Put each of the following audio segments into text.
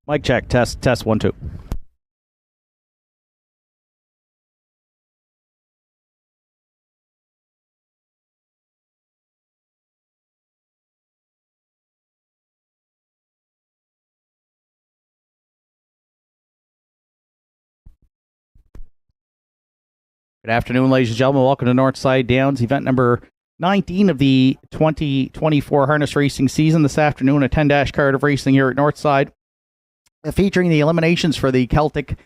Mic check. Test. 1, 2. Good afternoon, ladies and gentlemen. Welcome to Northside Downs, event number 19 of the 2024 harness racing season. This afternoon, a 10-dash card of racing here at Northside, featuring the eliminations for the Celtic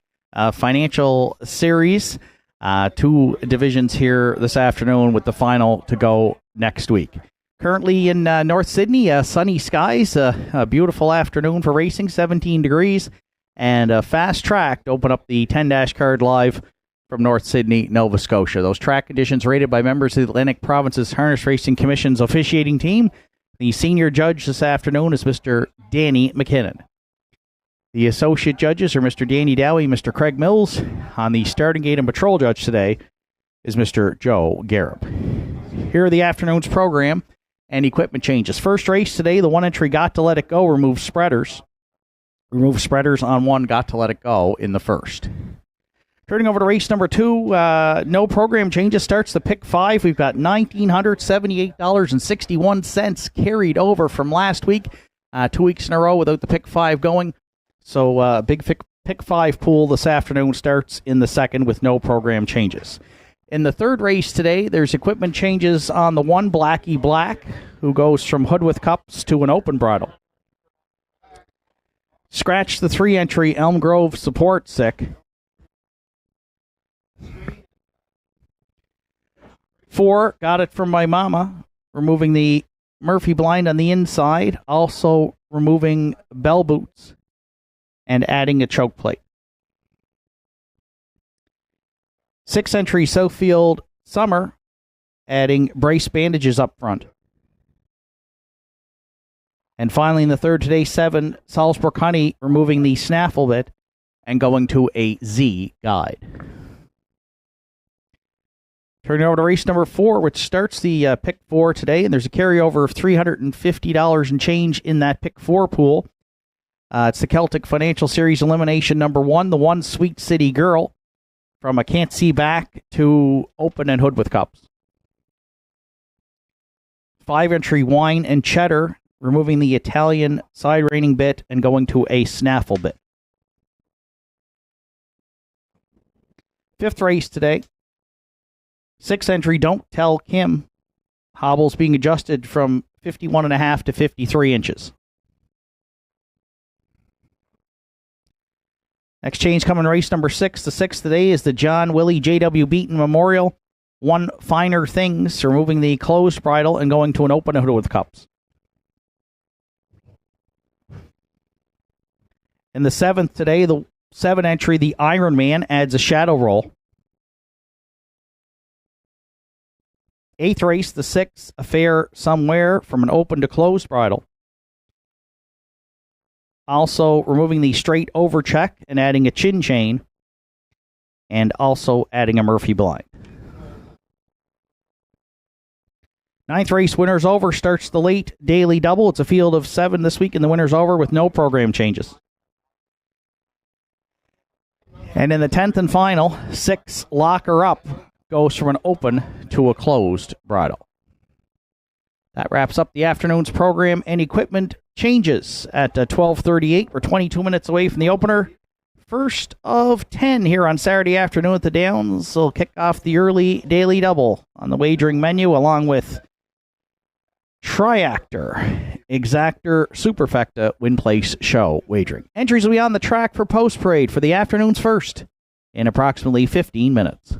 Financial Series. 2 divisions here this afternoon, with the final to go next week. Currently in North Sydney, sunny skies, a beautiful afternoon for racing, 17 degrees, and a fast track to open up the 10-dash card live from North Sydney, Nova Scotia. Those track conditions rated by members of the Atlantic Province's Harness Racing Commission's officiating team. The senior judge this afternoon is Mr. Danny McKinnon. The associate judges are Mr. Danny Dowie, Mr. Craig Mills. On the starting gate and patrol judge today is Mr. Joe Garib. Here are the afternoon's program and equipment changes. First race today, the 1-entry Got to Let It Go removes spreaders. Remove spreaders on 1, Got to Let It Go in the first. Turning over to race number 2, no program changes. Starts the pick 5. We've got $1,978.61 carried over from last week. 2 weeks in a row without the pick 5 going. So big pick 5 pool this afternoon starts in the second with no program changes. In the third race today, there's equipment changes on the 1, Blackie Black, who goes from hood with cups to an open bridle. Scratch the 3-entry Elm Grove Support Sick. 4, Got It From My Mama, removing the Murphy blind on the inside, also removing bell boots and adding a choke plate. 6-entry Southfield Summer, adding brace bandages up front. And finally, in the third today, 7, Salzburg Honey, removing the snaffle bit and going to a Z guide. Turning over to race number 4, which starts the pick 4 today, and there's a carryover of $350 and change in that pick 4 pool. It's the Celtic Financial Series elimination number 1, the 1, Sweet City Girl, from a can't see back to open and hood with cups. 5-entry Wine and Cheddar, removing the Italian side reining bit and going to a snaffle bit. 5th race today. 6-entry Don't Tell Kim, hobbles being adjusted from 51.5 to 53 inches. Next change coming race number 6. The 6th today is the John Willie J.W. Beaton Memorial. 1, Finer Things, removing the closed bridle and going to an open hood with cups. In the 7th today, the 7-entry The Iron Man adds a shadow roll. 8th race, the 6th, Affair Somewhere, from an open to closed bridle. Also removing the straight over check and adding a chin chain, and also adding a Murphy blind. 9th race, Winners Over, starts the late daily double. It's a field of 7 this week in the Winners Over with no program changes. And in the 10th and final, 6, Lock Her Up, goes from an open to a closed bridle. That wraps up the afternoon's program and equipment changes at 12:38. We're 22 minutes away from the opener. First of 10 here on Saturday afternoon at the Downs. We'll kick off the early daily double on the wagering menu, along with Triactor, Exactor, Superfecta, Win Place Show wagering. Entries will be on the track for Post Parade for the afternoon's first in approximately 15 minutes.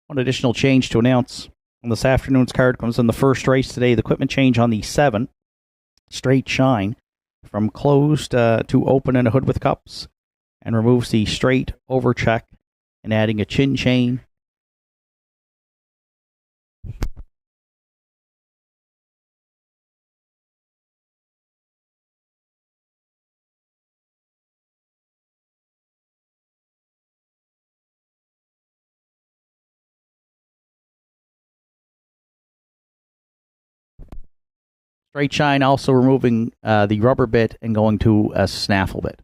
One additional change to announce on this afternoon's card comes in the first race today. The equipment change on the 7, Straight Shine, from closed to open and a hood with cups, and removes the straight over check and adding a chin chain. Straight Shine also removing the rubber bit and going to a snaffle bit.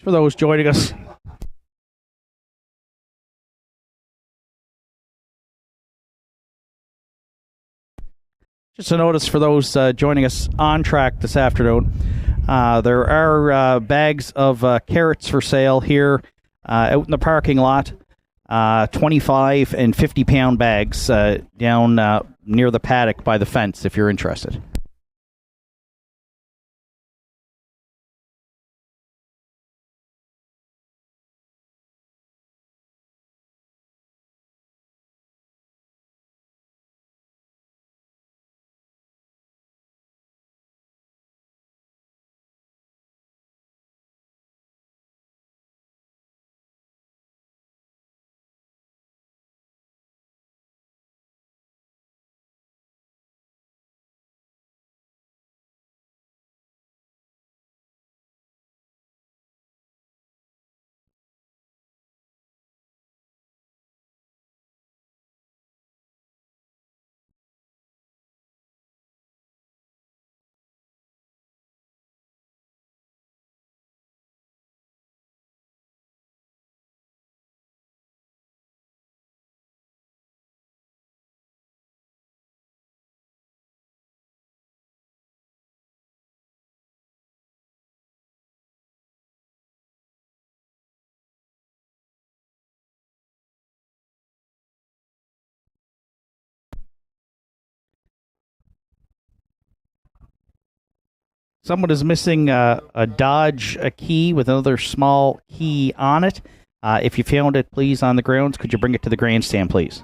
For those joining us, just a notice for those joining us on track this afternoon. There are bags of carrots for sale here out in the parking lot. 25 and 50-pound bags down near the paddock by the fence if you're interested. Someone is missing a Dodge key with another small key on it. If you found it, please, on the grounds, could you bring it to the grandstand, please?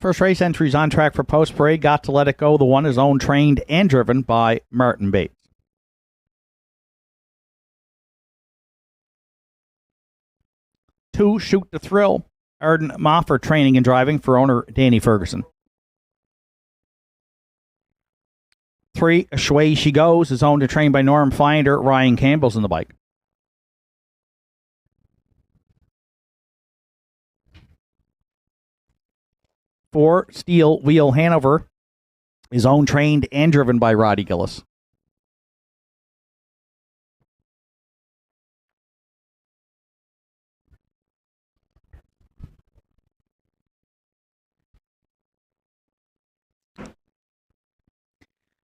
First race entries on track for Post Parade. Got to Let It Go. The one is owned, trained, and driven by Martin Bates. Two, Shoot the Thrill. Arden Moffat training and driving for owner Danny Ferguson. 3, Away She Goes is owned and trained by Norm Finder. Ryan Campbell's in the bike. 4, Steel Wheel Hanover is owned, trained, and driven by Roddy Gillis.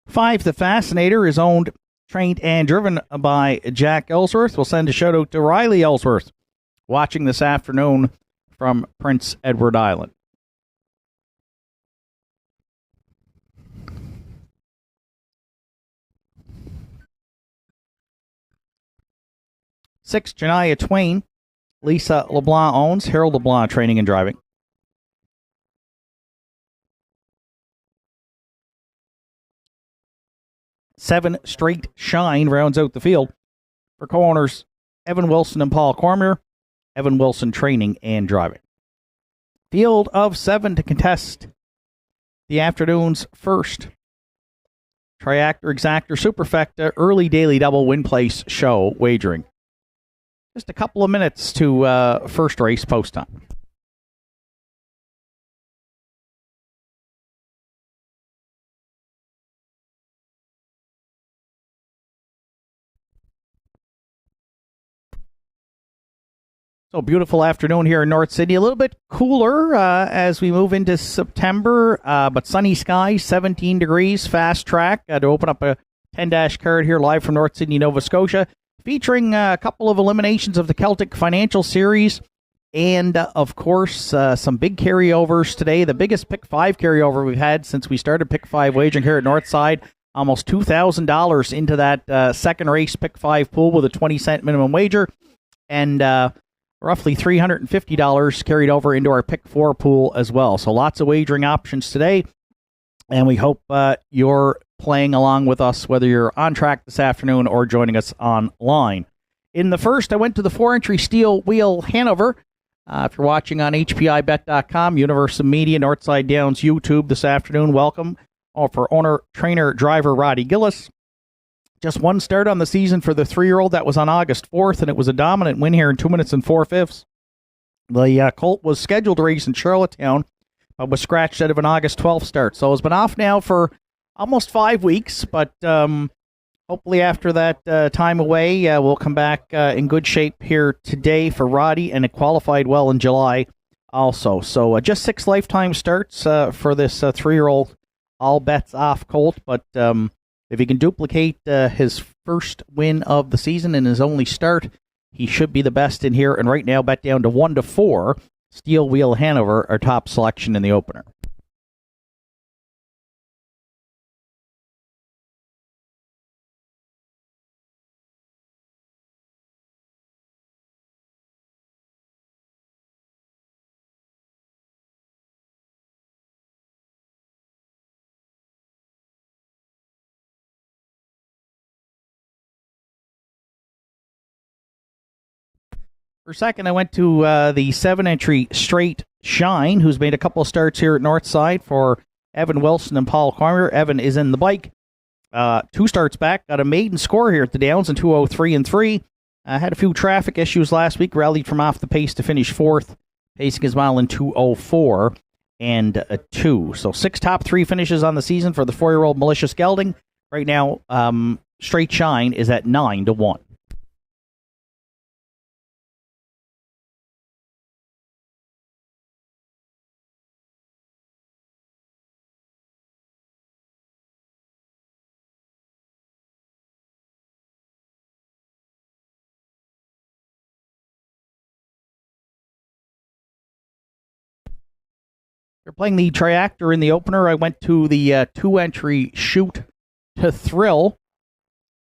5, The Fascinator is owned, trained, and driven by Jack Ellsworth. We'll send a shout out to Riley Ellsworth, watching this afternoon from Prince Edward Island. 6, Janiyah Twain. Lisa LeBlanc owns. Harold LeBlanc training and driving. 7, Straight Shine rounds out the field for co-owners Evan Wilson and Paul Cormier. Evan Wilson training and driving. Field of 7 to contest the afternoon's first Triactor Exactor Superfecta early daily double win place show wagering. Just a couple of minutes to first race post time. So beautiful afternoon here in North Sydney. A little bit cooler as we move into September, but sunny skies, 17 degrees, fast track to open up a 10-dash card here live from North Sydney, Nova Scotia, featuring a couple of eliminations of the Celtic Financial Series and, of course, some big carryovers today. The biggest Pick 5 carryover we've had since we started Pick 5 wagering here at Northside. Almost $2,000 into that second race Pick 5 pool with a 20-cent minimum wager. And roughly $350 carried over into our Pick 4 pool as well. So lots of wagering options today, and we hope you're playing along with us, whether you're on track this afternoon or joining us online. In the first, I went to the 4-entry Steel Wheel Hanover. If you're watching on HPIBet.com, Universal Media, Northside Downs, YouTube this afternoon, welcome. For owner, trainer, driver Roddy Gillis. Just one start on the season for the 3-year-old. That was on August 4th, and it was a dominant win here in 2 minutes and 4/5. The colt was scheduled to race in Charlottetown, but was scratched out of an August 12th start. So it's been off now for almost 5 weeks, but hopefully after that time away, we'll come back in good shape here today for Roddy, and it qualified well in July also. So just 6 lifetime starts for this 3-year-old all bets off colt, but if he can duplicate his first win of the season in his only start, he should be the best in here. And right now, bet down to 1-4. Steel Wheel Hanover, our top selection in the opener. For second, I went to the 7-entry Straight Shine, who's made a couple of starts here at Northside for Evan Wilson and Paul Cormier. Evan is in the bike. 2 starts back. Got a maiden score here at the Downs in 2:03 and 3. Had a few traffic issues last week. Rallied from off the pace to finish 4th. Pacing his mile in 2:04 and 2. So 6 top 3 finishes on the season for the 4-year-old Malicious Gelding. Right now, Straight Shine is at 9-1. They're playing the Triactor in the opener. I went to the 2-entry Shoot to Thrill.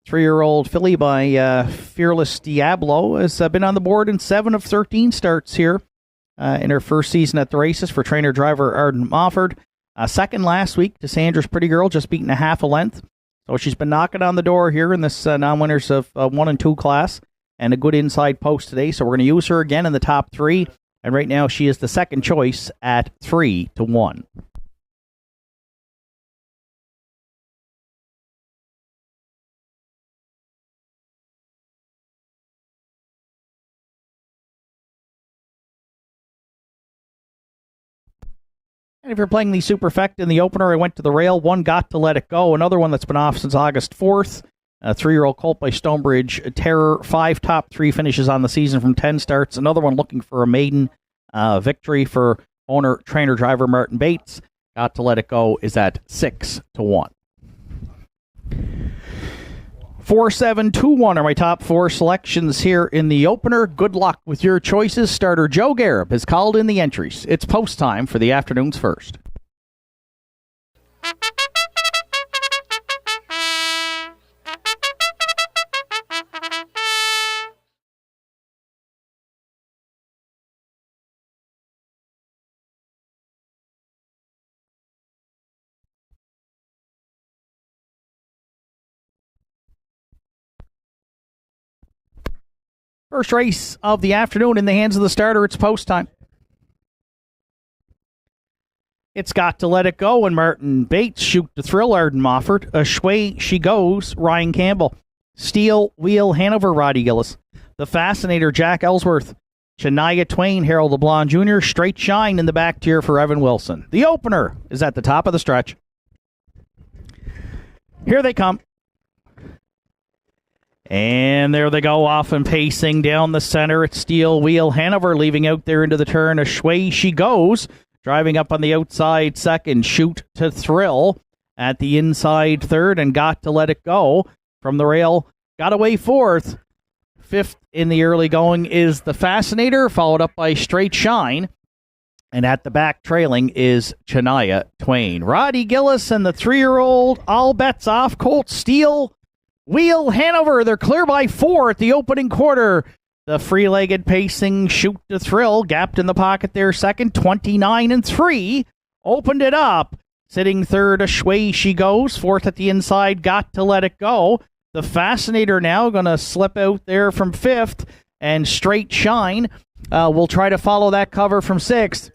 3-year-old filly by Fearless Diablo has been on the board in 7 of 13 starts here in her first season at the races for trainer-driver Arden Mofford. Second last week to Sandra's Pretty Girl, just beating a half a length. So she's been knocking on the door here in this non-winners of 1 and 2 class, and a good inside post today. So we're going to use her again in the top 3. And right now she is the second choice at 3-1. And if you're playing the Superfect in the opener, I went to the rail. One Got to Let It Go. Another one that's been off since August 4th. A 3-year-old colt by Stonebridge Terror. 5 top 3 finishes on the season from 10 starts. Another one looking for a maiden victory for owner, trainer, driver Martin Bates. Got to Let It Go is at 6-1. 4-7-2-1 are my top 4 selections here in the opener. Good luck with your choices. Starter Joe Garib has called in the entries. It's post time for the afternoon's first. First race of the afternoon in the hands of the starter. It's post time. It's Got to Let It Go and Martin Bates. Shoot to Thrill, Arden Mofford. Away She Goes, Ryan Campbell. Steel Wheel, Hanover, Roddy Gillis. The Fascinator, Jack Ellsworth. Shania Twain, Harold LeBlanc Jr. Straight Shine in the back tier for Evan Wilson. The opener is at the top of the stretch. Here they come. And there they go, off and pacing down the center. It's Steel Wheel Hanover leaving out there into the turn. Away She Goes, driving up on the outside second. Shoot to Thrill at the inside third, and Got to Let It Go from the rail. Got away fourth. Fifth in the early going is the Fascinator, followed up by Straight Shine. And at the back trailing is Shania Twain. Roddy Gillis and the 3-year-old, all bets off. Colt Steel Wheel Hanover, they're clear by 4 at the opening quarter. The free-legged pacing Shoot to Thrill, gapped in the pocket there second, 29-3. Opened it up. Sitting third, Away She Goes. Fourth at the inside, Got to Let It Go. The Fascinator now going to slip out there from fifth. And Straight Shine will try to follow that cover from sixth.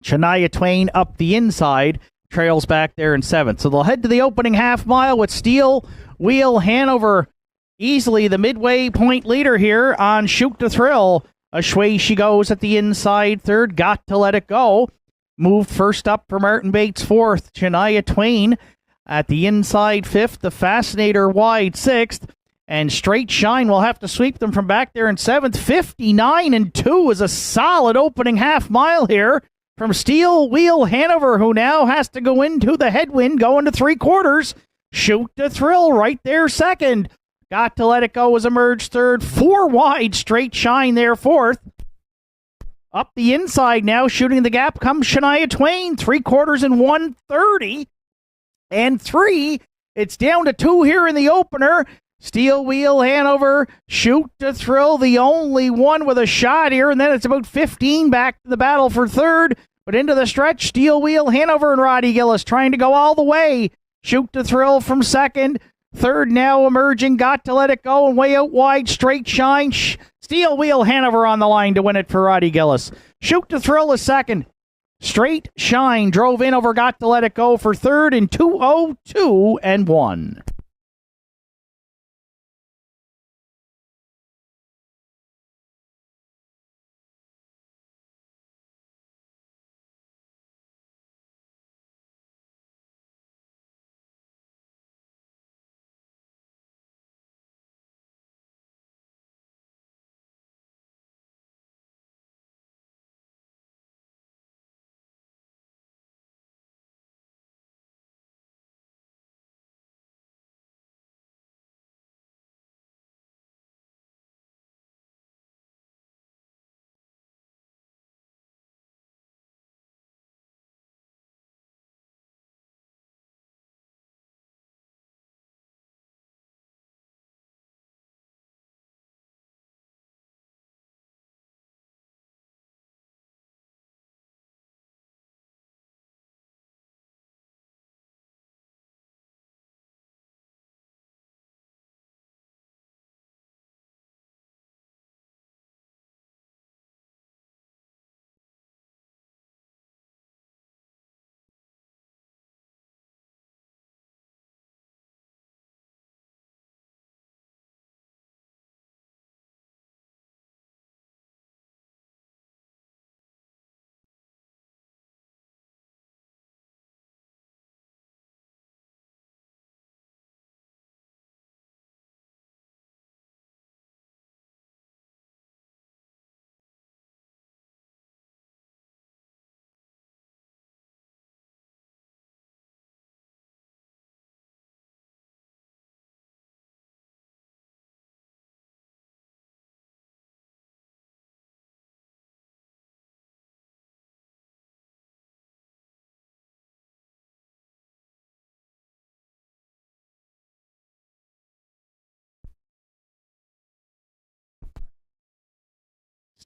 Shania Twain up the inside, trails back there in seventh. So they'll head to the opening half mile with Steel Wheel Hanover, easily the midway point leader here on Shoot to Thrill. Away She Goes at the inside third. Got to Let It Go. Moved first up for Martin Bates fourth. Shania Twain at the inside fifth. The Fascinator wide sixth. And Straight Shine will have to sweep them from back there in seventh. 59-2 is a solid opening half mile here from Steel Wheel Hanover, who now has to go into the headwind going to 3/4. Shoot to Thrill right there second. Got to Let It Go has emerged third. 4 wide, Straight Shine there fourth. Up the inside now, shooting the gap comes Shania Twain. 3/4 and 1:30. It's down to 2 here in the opener. Steel Wheel Hanover, Shoot to Thrill, the only one with a shot here, and then it's about 15 back to the battle for third. But into the stretch, Steel Wheel Hanover and Roddy Gillis trying to go all the way. Shoot to Thrill from second. Third now emerging, Got to Let It Go, and way out wide, Straight Shine. Steel Wheel Hanover on the line to win it for Roddy Gillis. Shoot to Thrill is second. Straight Shine drove in over Got to Let It Go for third in 2:02.1.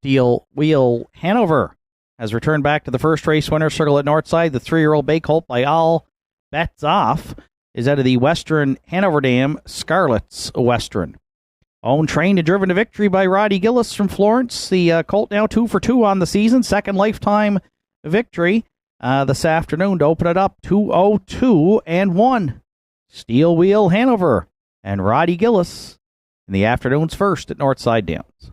Steel Wheel Hanover has returned back to the first race winner circle at Northside. The 3-year-old Bay Colt by all bets off is out of the Western Hanover Dam Scarlet's Western. Owned, trained, and driven to victory by Roddy Gillis from Florence. The Colt now 2 for 2 on the season. Second lifetime victory this afternoon to open it up. 2:02-1. Steel Wheel Hanover and Roddy Gillis in the afternoon's first at Northside Downs.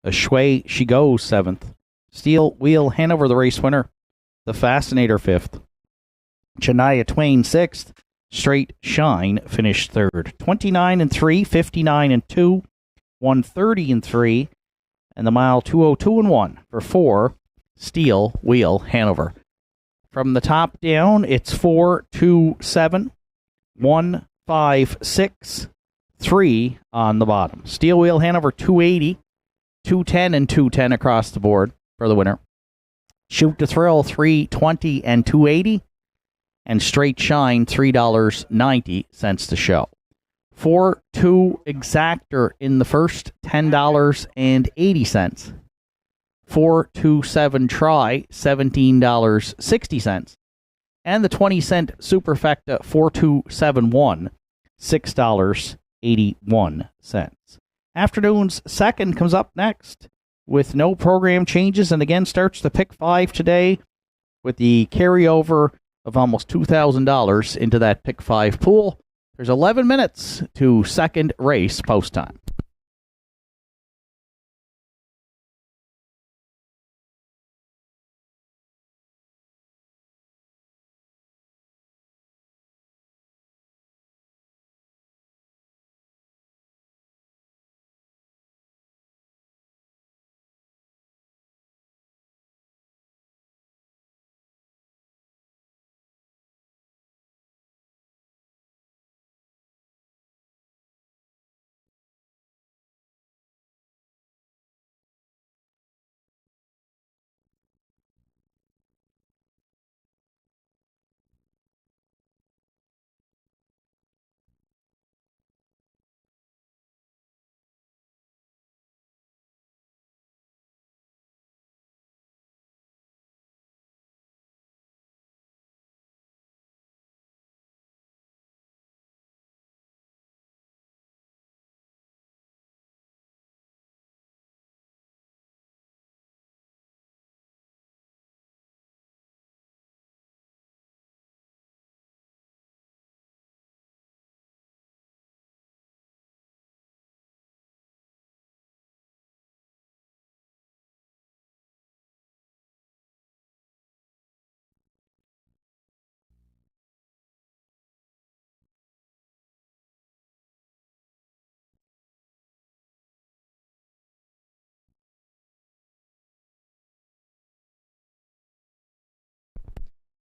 A Shui She Goes 7th. Steel Wheel Hanover, the race winner. The Fascinator 5th. Shania Twain 6th. Straight Shine finished 3rd. 29-3, 59-2, 130-3, and the mile 2:02-1 for 4. Steel Wheel Hanover. From the top down, it's 4-2-7, 1-5-6, 3 on the bottom. Steel Wheel Hanover 280. 210 and 210 across the board for the winner. Shoot to Thrill 320 and 280, and Straight Shine $3.90 to show. 4-2 Exactor in the first, $10.80. 4-2-7 Try, $17.60, and the 20-cent Superfecta 4-2-7-1, $6.81. Afternoon's second comes up next with no program changes, and again starts the pick 5 today with the carryover of almost $2,000 into that pick 5 pool. There's 11 minutes to second race post time.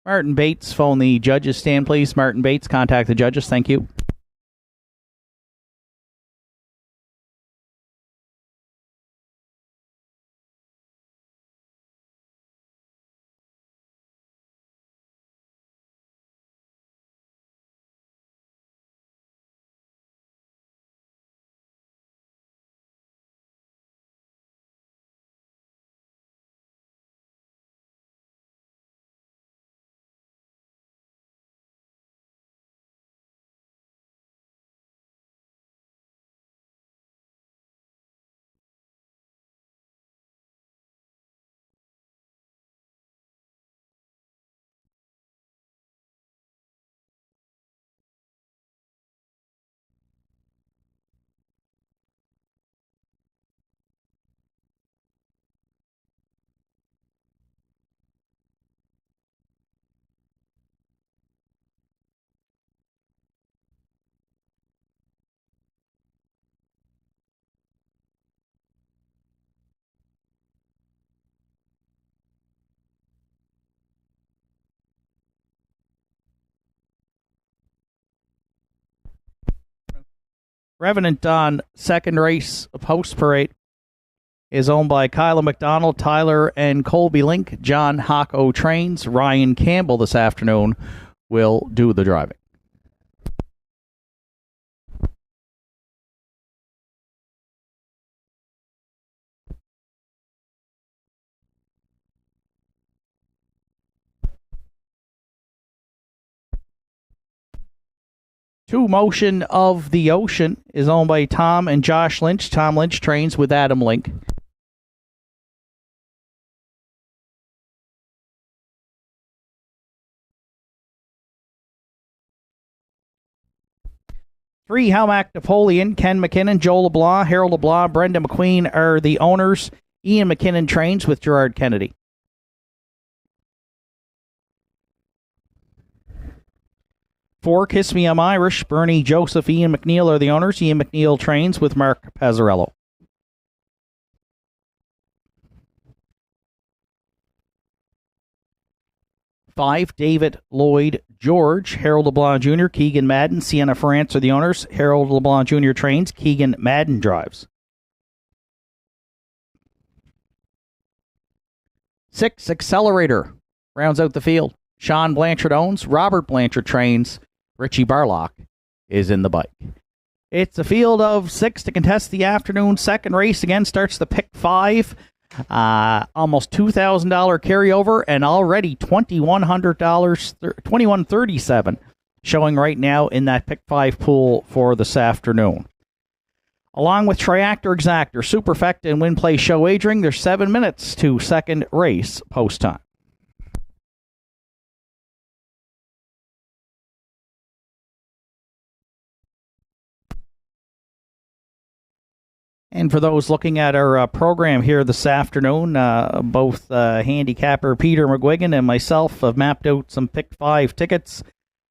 Martin Bates, phone the judges stand, please. Martin Bates, contact the judges. Thank you. Revenant on second race post parade is owned by Kyla McDonald, Tyler and Colby Link. John Hocko trains. Ryan Campbell this afternoon will do the driving. Two Motion of the Ocean is owned by Tom and Josh Lynch. Tom Lynch trains with Adam Link. Three Helmac Napoleon, Ken McKinnon, Joel LeBlanc, Harold LeBlanc, Brenda McQueen are the owners. Ian McKinnon trains with Gerard Kennedy. Four Kiss Me I'm Irish, Bernie Joseph, Ian McNeil are the owners. Ian McNeil trains with Mark Pazzarello. Five David Lloyd George, Harold LeBlanc Jr., Keegan Madden, Sienna France are the owners. Harold LeBlanc Jr. trains, Keegan Madden drives. 6 Accelerator rounds out the field. Sean Blanchard owns, Robert Blanchard trains, Richie Barlock is in the bike. It's a field of 6 to contest the afternoon. Second race again starts the pick 5. Almost $2,000 carryover and already $2,100, $2,137 showing right now in that pick 5 pool for this afternoon. Along with Triactor Exactor, Superfecta, and Win Play Show Wagering, there's 7 minutes to second race post time. And for those looking at our program here this afternoon, both handicapper Peter McGuigan and myself have mapped out some pick 5 tickets.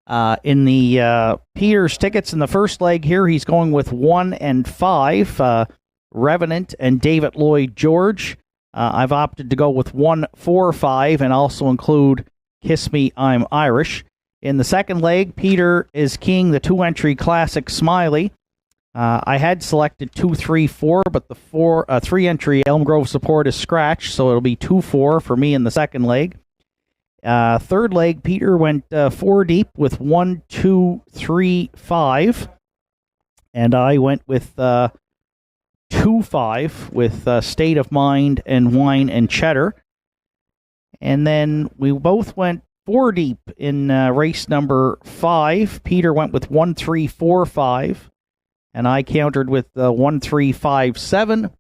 In the Peter's tickets in the first leg here, he's going with 1 and 5, Revenant and David Lloyd George. I've opted to go with 1, 4, 5, and also include Kiss Me I'm Irish. In the second leg, Peter is keying the 2-entry Classic Smiley. I had selected 2, 3, 4, but the 3-entry Elm Grove Support is scratched, so it'll be 2, 4 for me in the second leg. Third leg, Peter went 4 deep with 1, 2, 3, 5, and I went with 2, 5 with State of Mind and Wine and Cheddar. And then we both went 4 deep in race number 5. Peter went with 1, 3, 4, 5. And I countered with 1, 3, 5, 7.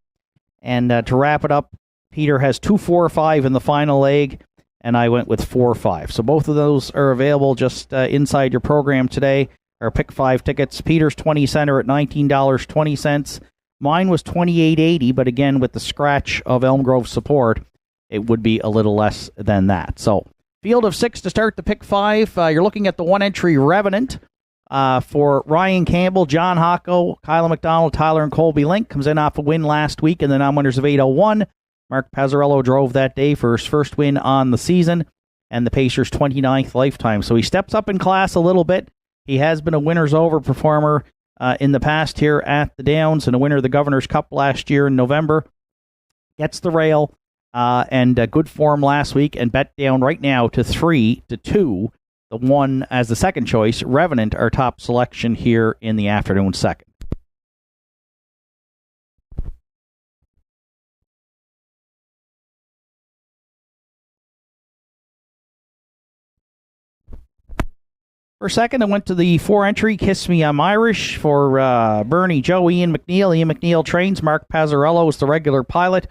And to wrap it up, Peter has 2, 4, 5 in the final leg, and I went with 4, 5. So both of those are available just inside your program today. Our pick 5 tickets. Peter's 20 center at $19.20. Mine was $28.80, but again, with the scratch of Elm Grove Support, it would be a little less than that. So field of 6 to start the pick 5. You're looking at the 1-entry Revenant. For Ryan Campbell, John Hocko, Kyla McDonald, Tyler and Colby Link. Comes in off a win last week in the non-winners of 801. Mark Pazzarello drove that day for his first win on the season. and the Pacers' 29th lifetime. So he steps up in class a little bit. He has been a winner's over performer in the past here at the Downs, and a winner of the Governor's Cup last year in November. Gets the rail and good form last week, and bet down right now to 3-2. The one as the second choice. Revenant, our top selection here in the afternoon second. For second, I went to the 4-entry Kiss Me, I'm Irish for Bernie, Joe, Ian McNeil. Ian McNeil trains. Mark Pazzarello is the regular pilot.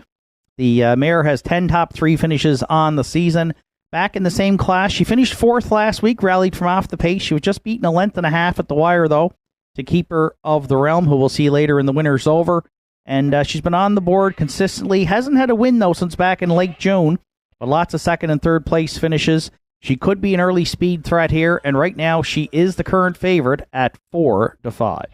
The mare has 10 top 3 finishes on the season. Back in the same class, she finished 4th last week, rallied from off the pace. She was just beaten a length and a half at the wire, though, to Keeper of the Realm, who we'll see later in the winner's over. And she's been on the board consistently. Hasn't had a win, though, since back in late June, but lots of second and third place finishes. She could be an early speed threat here, and right now she is the current favorite at 4-5.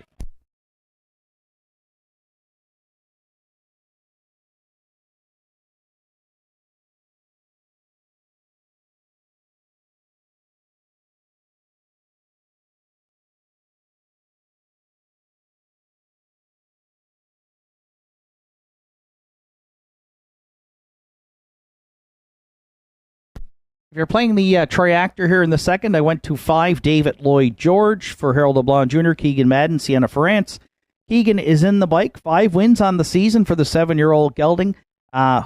If you're playing the triactor here in the second, I went to 5 David Lloyd George for Harold LeBlanc Jr., Keegan Madden, Sienna France. Keegan is in the bike, 5 wins on the season for the 7-year-old gelding,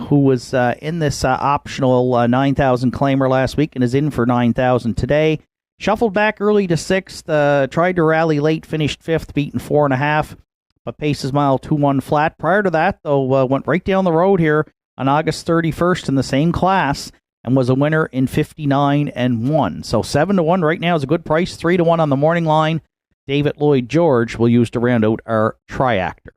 who was in this optional 9,000 claimer last week and is in for 9,000 today. Shuffled back early to 6th, tried to rally late, finished 5th, beaten 4.5, but paces mile 2-1 flat. Prior to that, though, went right down the road here on August 31st in the same class, and was a winner in 59-1. So 7-1 right now is a good price. 3-1 on the morning line. David Lloyd George will use to round out our triactor.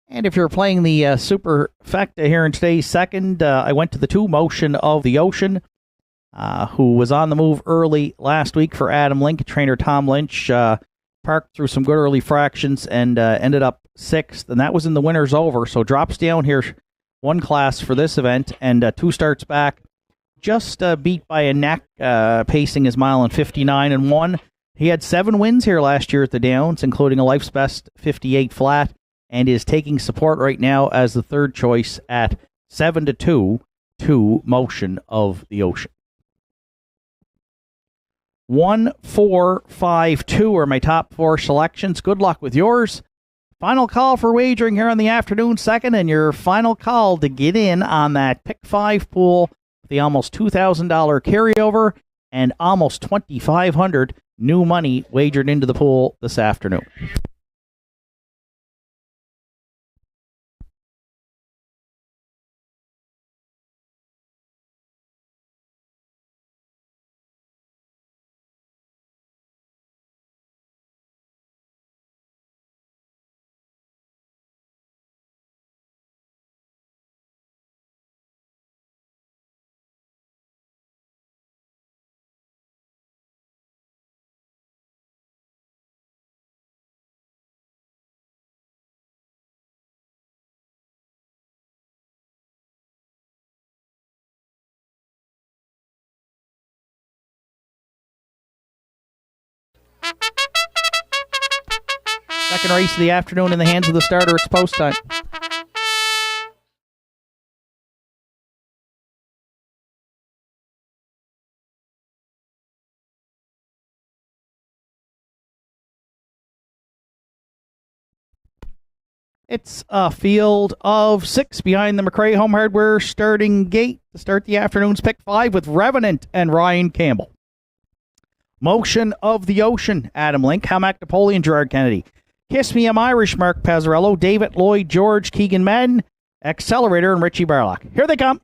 And if you're playing the Superfecta here in today's second, I went to the 2 Motion of the Ocean, who was on the move early last week for Adam Link. Trainer Tom Lynch parked through some good early fractions and ended up 6th, and that was in the winner's over. So drops down here 1 class for this event, and 2 starts back. Just beat by a neck, pacing his mile in 59-1. He had 7 wins here last year at the Downs, including a life's best 58 flat, and is taking support right now as the third choice at 7-2 to Motion of the Ocean. 1, 4, 5, 2 are my top 4 selections. Good luck with yours. Final call for wagering here on the afternoon second, and your final call to get in on that Pick 5 pool, the almost $2,000 carryover, and almost $2,500 new money wagered into the pool this afternoon. Second race of the afternoon in the hands of the starter. It's post time. It's a field of 6 behind the McRae Home Hardware starting gate to start the afternoon's Pick 5 with Revenant and Ryan Campbell. Motion of the Ocean, Adam Link, Hamac Napoleon, Gerard Kennedy. Kiss Me, I'm Irish, Mark Pazzarello, David Lloyd George, Keegan Madden, Accelerator, and Richie Barlock. Here they come.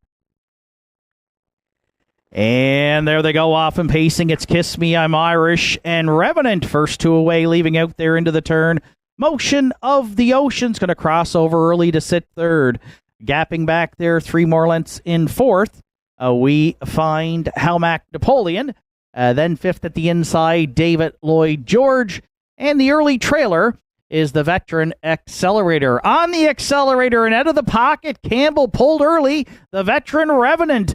And there they go off and pacing. It's Kiss Me, I'm Irish, and Revenant, first 2 away, leaving out there into the turn. Motion of the Ocean's going to cross over early to sit third. Gapping back there, 3 more lengths in fourth. we find Helmac Napoleon. Then fifth at the inside, David Lloyd George. And the early trailer is the veteran Accelerator. On the Accelerator and out of the pocket, Campbell pulled early. The veteran Revenant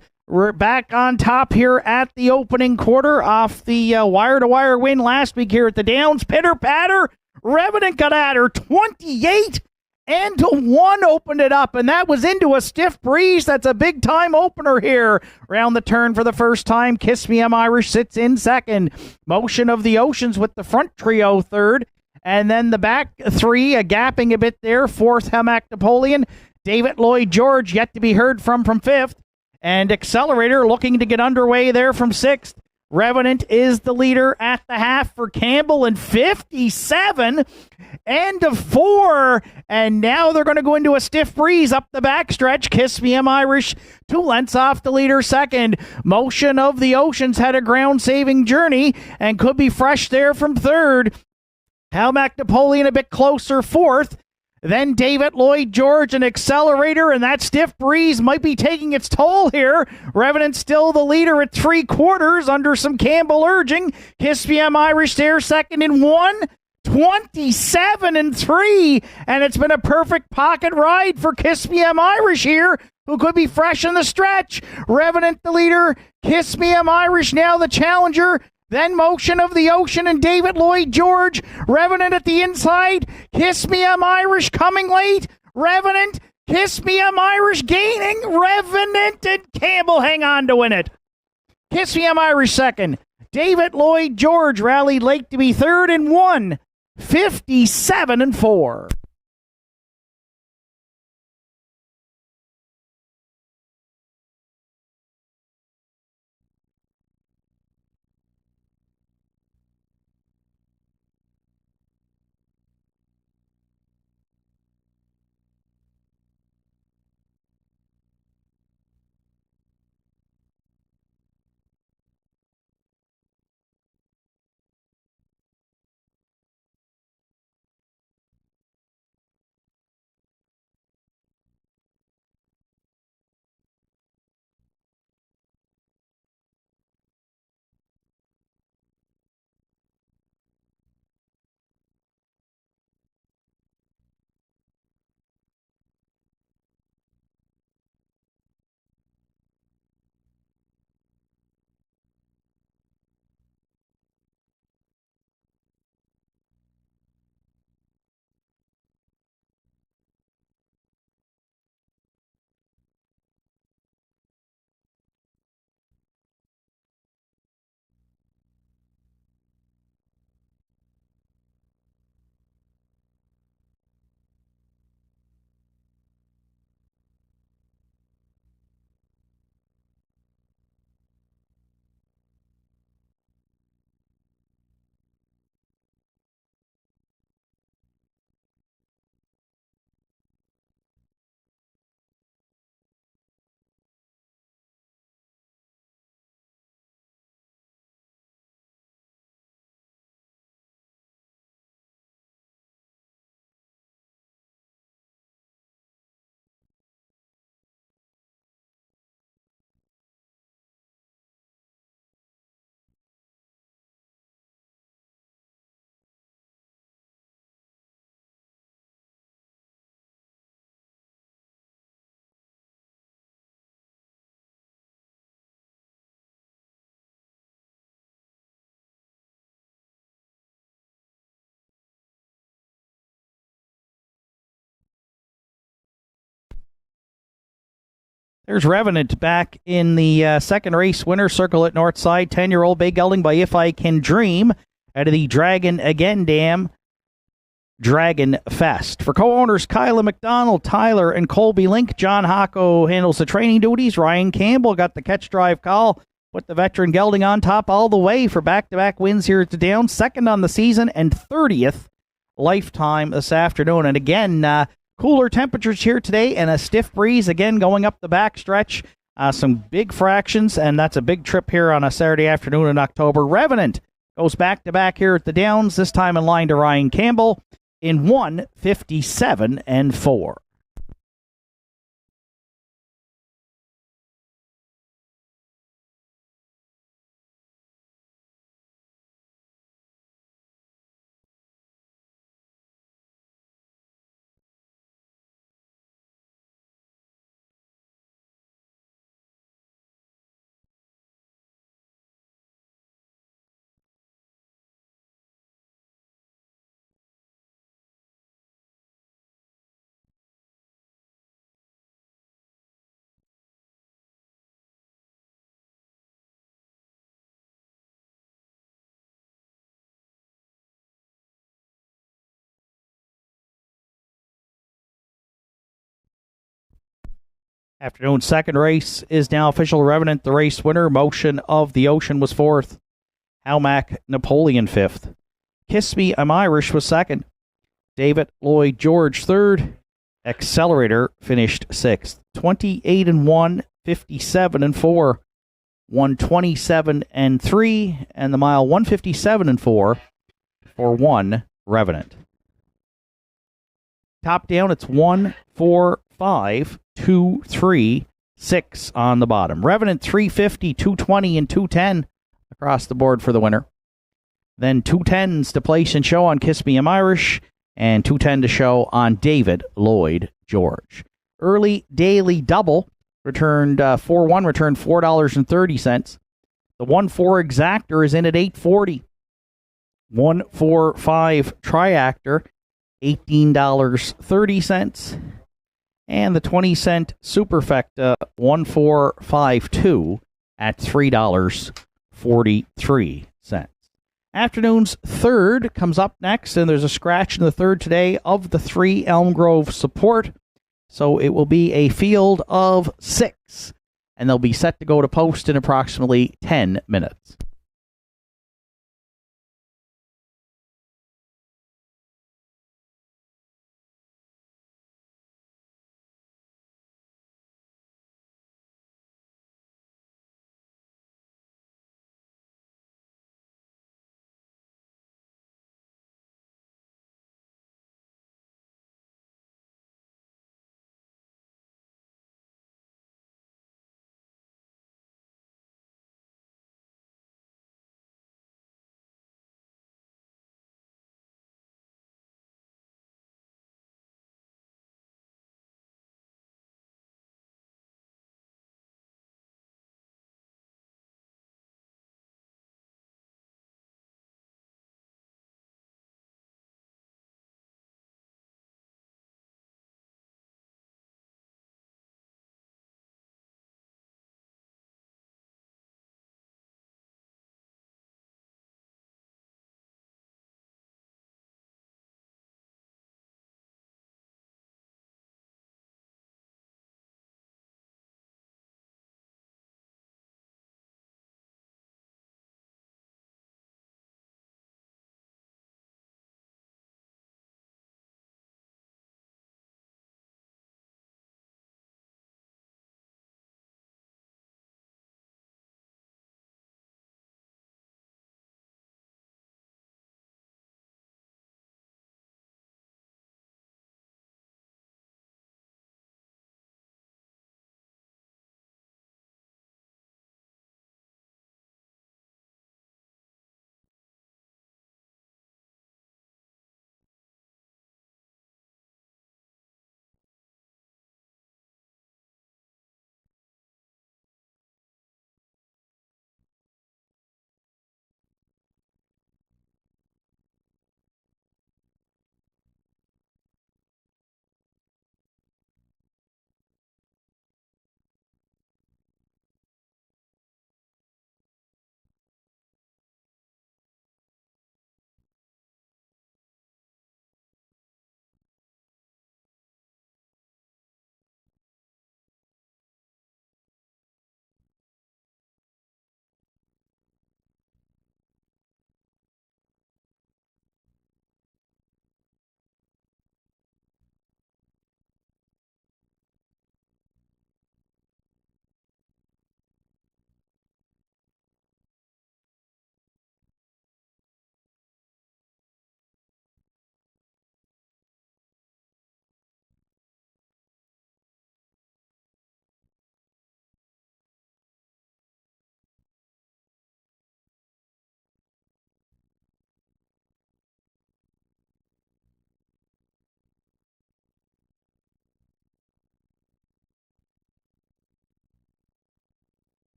back on top here at the opening quarter off the wire-to-wire win last week here at the Downs. Pitter-patter. Revenant got at her 28 and to 1 opened it up, and that was into a stiff breeze. That's a big-time opener here. Round the turn for the first time, Kiss Me I'm Irish sits in second. Motion of the Oceans with the front trio third. And then the back three, gapping a bit there. Fourth, Helmac Napoleon. David Lloyd George yet to be heard from fifth. And Accelerator looking to get underway there from sixth. Revenant is the leader at the half for Campbell and 57 and to 4. And now they're going to go into a stiff breeze up the backstretch. Kiss Me I'm Irish 2 lengths off the leader second. Motion of the Oceans had a ground-saving journey and could be fresh there from third. Helmac Napoleon a bit closer fourth. Then David Lloyd George, an Accelerator, and that stiff breeze might be taking its toll here. Revenant still the leader at 3/4 under some Campbell urging. Kiss Me I'm Irish there second in 1. 27 and 3, and it's been a perfect pocket ride for Kiss Me I'm Irish here, who could be fresh in the stretch. Revenant the leader, Kiss Me I'm Irish now the challenger. Then Motion of the Ocean and David Lloyd George. Revenant at the inside. Kiss Me I'm Irish coming late. Revenant, Kiss Me I'm Irish gaining. Revenant and Campbell hang on to win it. Kiss Me I'm Irish second. David Lloyd George rallied late to be third and 1. 57 and 4. There's Revenant back in the second race winner circle at Northside. 10-year-old Bay Gelding by If I Can Dream out of the Dragon Again Dam Dragon Fest. For co-owners Kyla McDonald, Tyler, and Colby Link, John Hocko handles the training duties. Ryan Campbell got the catch drive call. Put the veteran gelding on top all the way for back-to-back wins here at the Downs. Second on the season and 30th lifetime this afternoon. And again, cooler temperatures here today and a stiff breeze again going up the backstretch. Some big fractions, and that's a big trip here on a Saturday afternoon in October. Revenant goes back-to-back here at the Downs, this time in line to Ryan Campbell in 1:57 and 4. Afternoon second race is now official. Revenant, the race winner. Motion of the Ocean was fourth. Halmac Napoleon fifth. Kiss Me, I'm Irish was second. David Lloyd George third. Accelerator finished sixth. 28-1, 57-4, 127-3, and the mile 157-4 for one Revenant. Top down, it's 1, 4, 5, 2, 3, 6 on the bottom. Revenant 350, 220, and 210 across the board for the winner. Then 210s to place and show on Kiss Me I'm Irish, and 210 to show on David Lloyd George. Early daily double returned 4-1, returned $4.30. The 1-4 exactor is in at $8.40. 1-4-5 triactor, $18.30. And the 20-cent superfecta 1452 at $3.43. Afternoon's third comes up next, and there's a scratch in the third today of the 3 Elm Grove support. So it will be a field of 6, and they'll be set to go to post in approximately 10 minutes.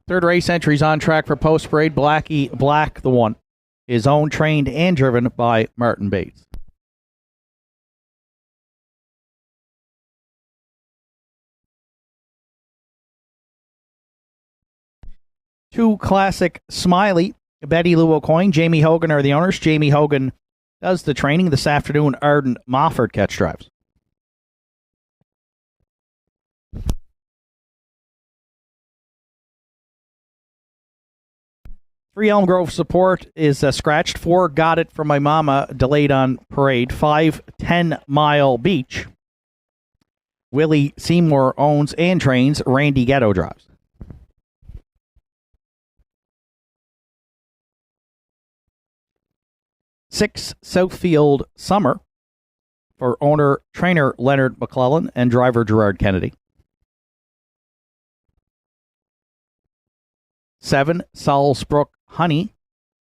Third race entries on track for post parade. Blackie Black, the one, is owned, trained, and driven by Martin Bates. Two Classic Smiley, Betty Lou O'Coin, Jamie Hogan are the owners. Jamie Hogan does the training this afternoon. Arden Mofford catch drives. Three Elm Grove support is scratched. 4 Got It From My Mama, delayed on parade. 5 10 Mile Beach. Willie Seymour owns and trains. Randy Ghetto drives. Six Southfield Summer for owner trainer Leonard McClellan and driver Gerard Kennedy. 7 Salisbrook Honey,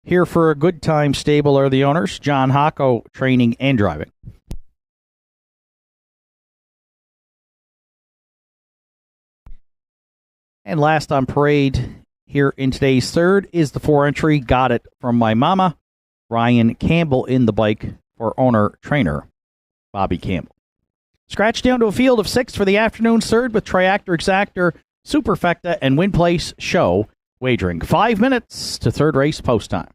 here for a good time stable are the owners. John Hocko training and driving. And last on parade here in today's third is the 4 entry Got It From My Mama. Ryan Campbell in the bike for owner trainer Bobby Campbell. Scratch down to a field of 6 for the afternoon's third with Triactor Exactor, Superfecta, and Win Place Show wagering. 5 minutes to third race post time.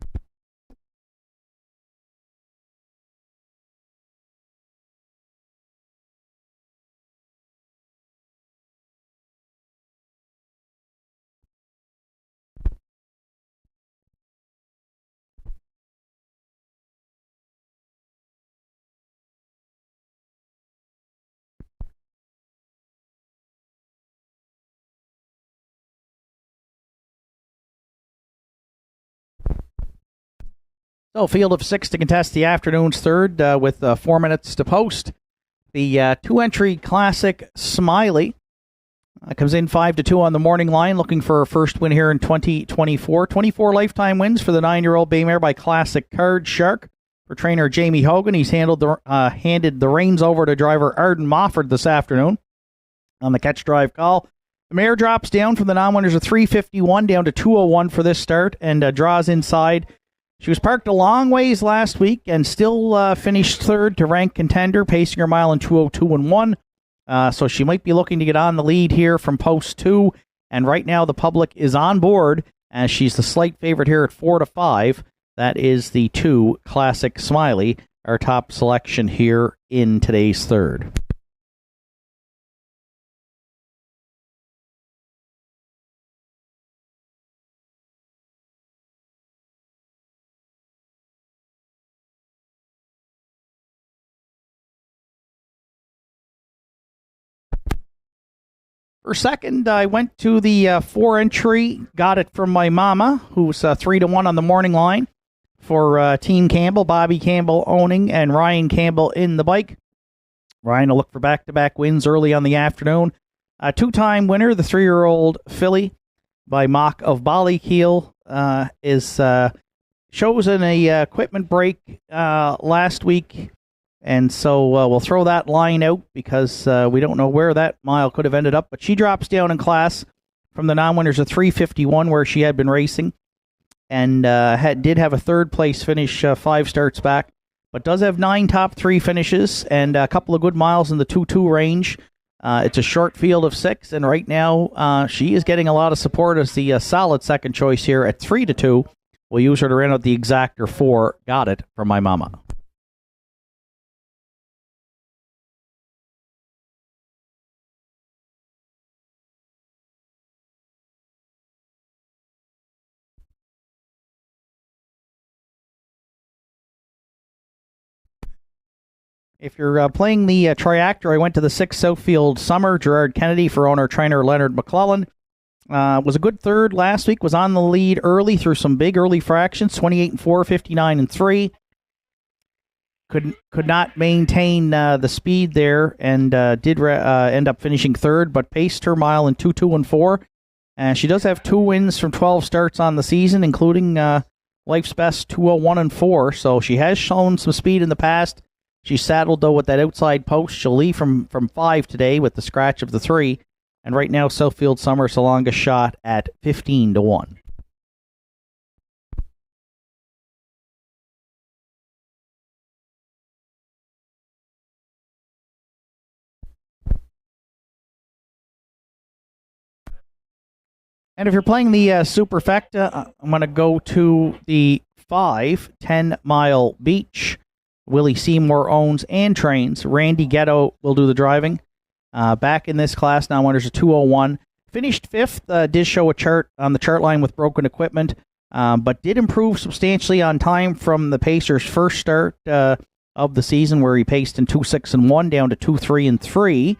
So, field of 6 to contest the afternoon's third with 4 minutes to post. The 2-entry Classic Smiley comes in 5-2 on the morning line, looking for a first win here in 2024. 24 lifetime wins for the 9-year-old bay mare by Classic Card Shark. For trainer Jamie Hogan, he's handed the reins over to driver Arden Mofford this afternoon on the catch drive call. The mare drops down from the non-winners of 351 down to 201 for this start and draws inside. She was parked a long ways last week and still finished third to rank contender, pacing her mile in 2:02.1. So she might be looking to get on the lead here from post 2. And right now the public is on board as she's the slight favorite here at 4-5. That is the 2 Classic Smiley, our top selection here in today's third. For second, I went to the 4-entry, Got It From My Mama, who's 3-1 on the morning line for Team Campbell. Bobby Campbell owning and Ryan Campbell in the bike. Ryan will look for back-to-back wins early on the afternoon. A 2-time winner, the 3-year-old filly by Mock of Ballykeel, shows in a equipment break last week. And so we'll throw that line out because we don't know where that mile could have ended up. But she drops down in class from the non-winners of 351 where she had been racing and did have a third-place finish 5 starts back, but does have 9 top 3 finishes and a couple of good miles in the 2-2 range. It's a short field of 6, and right now she is getting a lot of support as the solid second choice here at 3-2. We'll use her to run out the exactor 4, Got It From My Mama. If you're playing the Triactor, I went to the 6 Southfield Summer. Gerard Kennedy for owner-trainer Leonard McClellan. Was a good third last week. Was on the lead early through some big early fractions. 28-4, 59-3. could not maintain the speed there, and did end up finishing third, but paced her mile in 2:02.4. And she does have 2 wins from 12 starts on the season, including life's best 2:01.4. So she has shown some speed in the past. She's saddled, though, with that outside post. She'll leave from 5 today with the scratch of the 3. And right now, Southfield Summer's the longest shot at 15-1. And if you're playing the Superfecta, I'm going to go to the 10-mile beach. Willie Seymour owns and trains. Randy Ghetto will do the driving. Back in this class now, winners a 2:01. Finished 5th. Did show a chart on the chart line with broken equipment, but did improve substantially on time from the pacer's first start of the season, where he paced in 2:06.1 down to 2:03.3.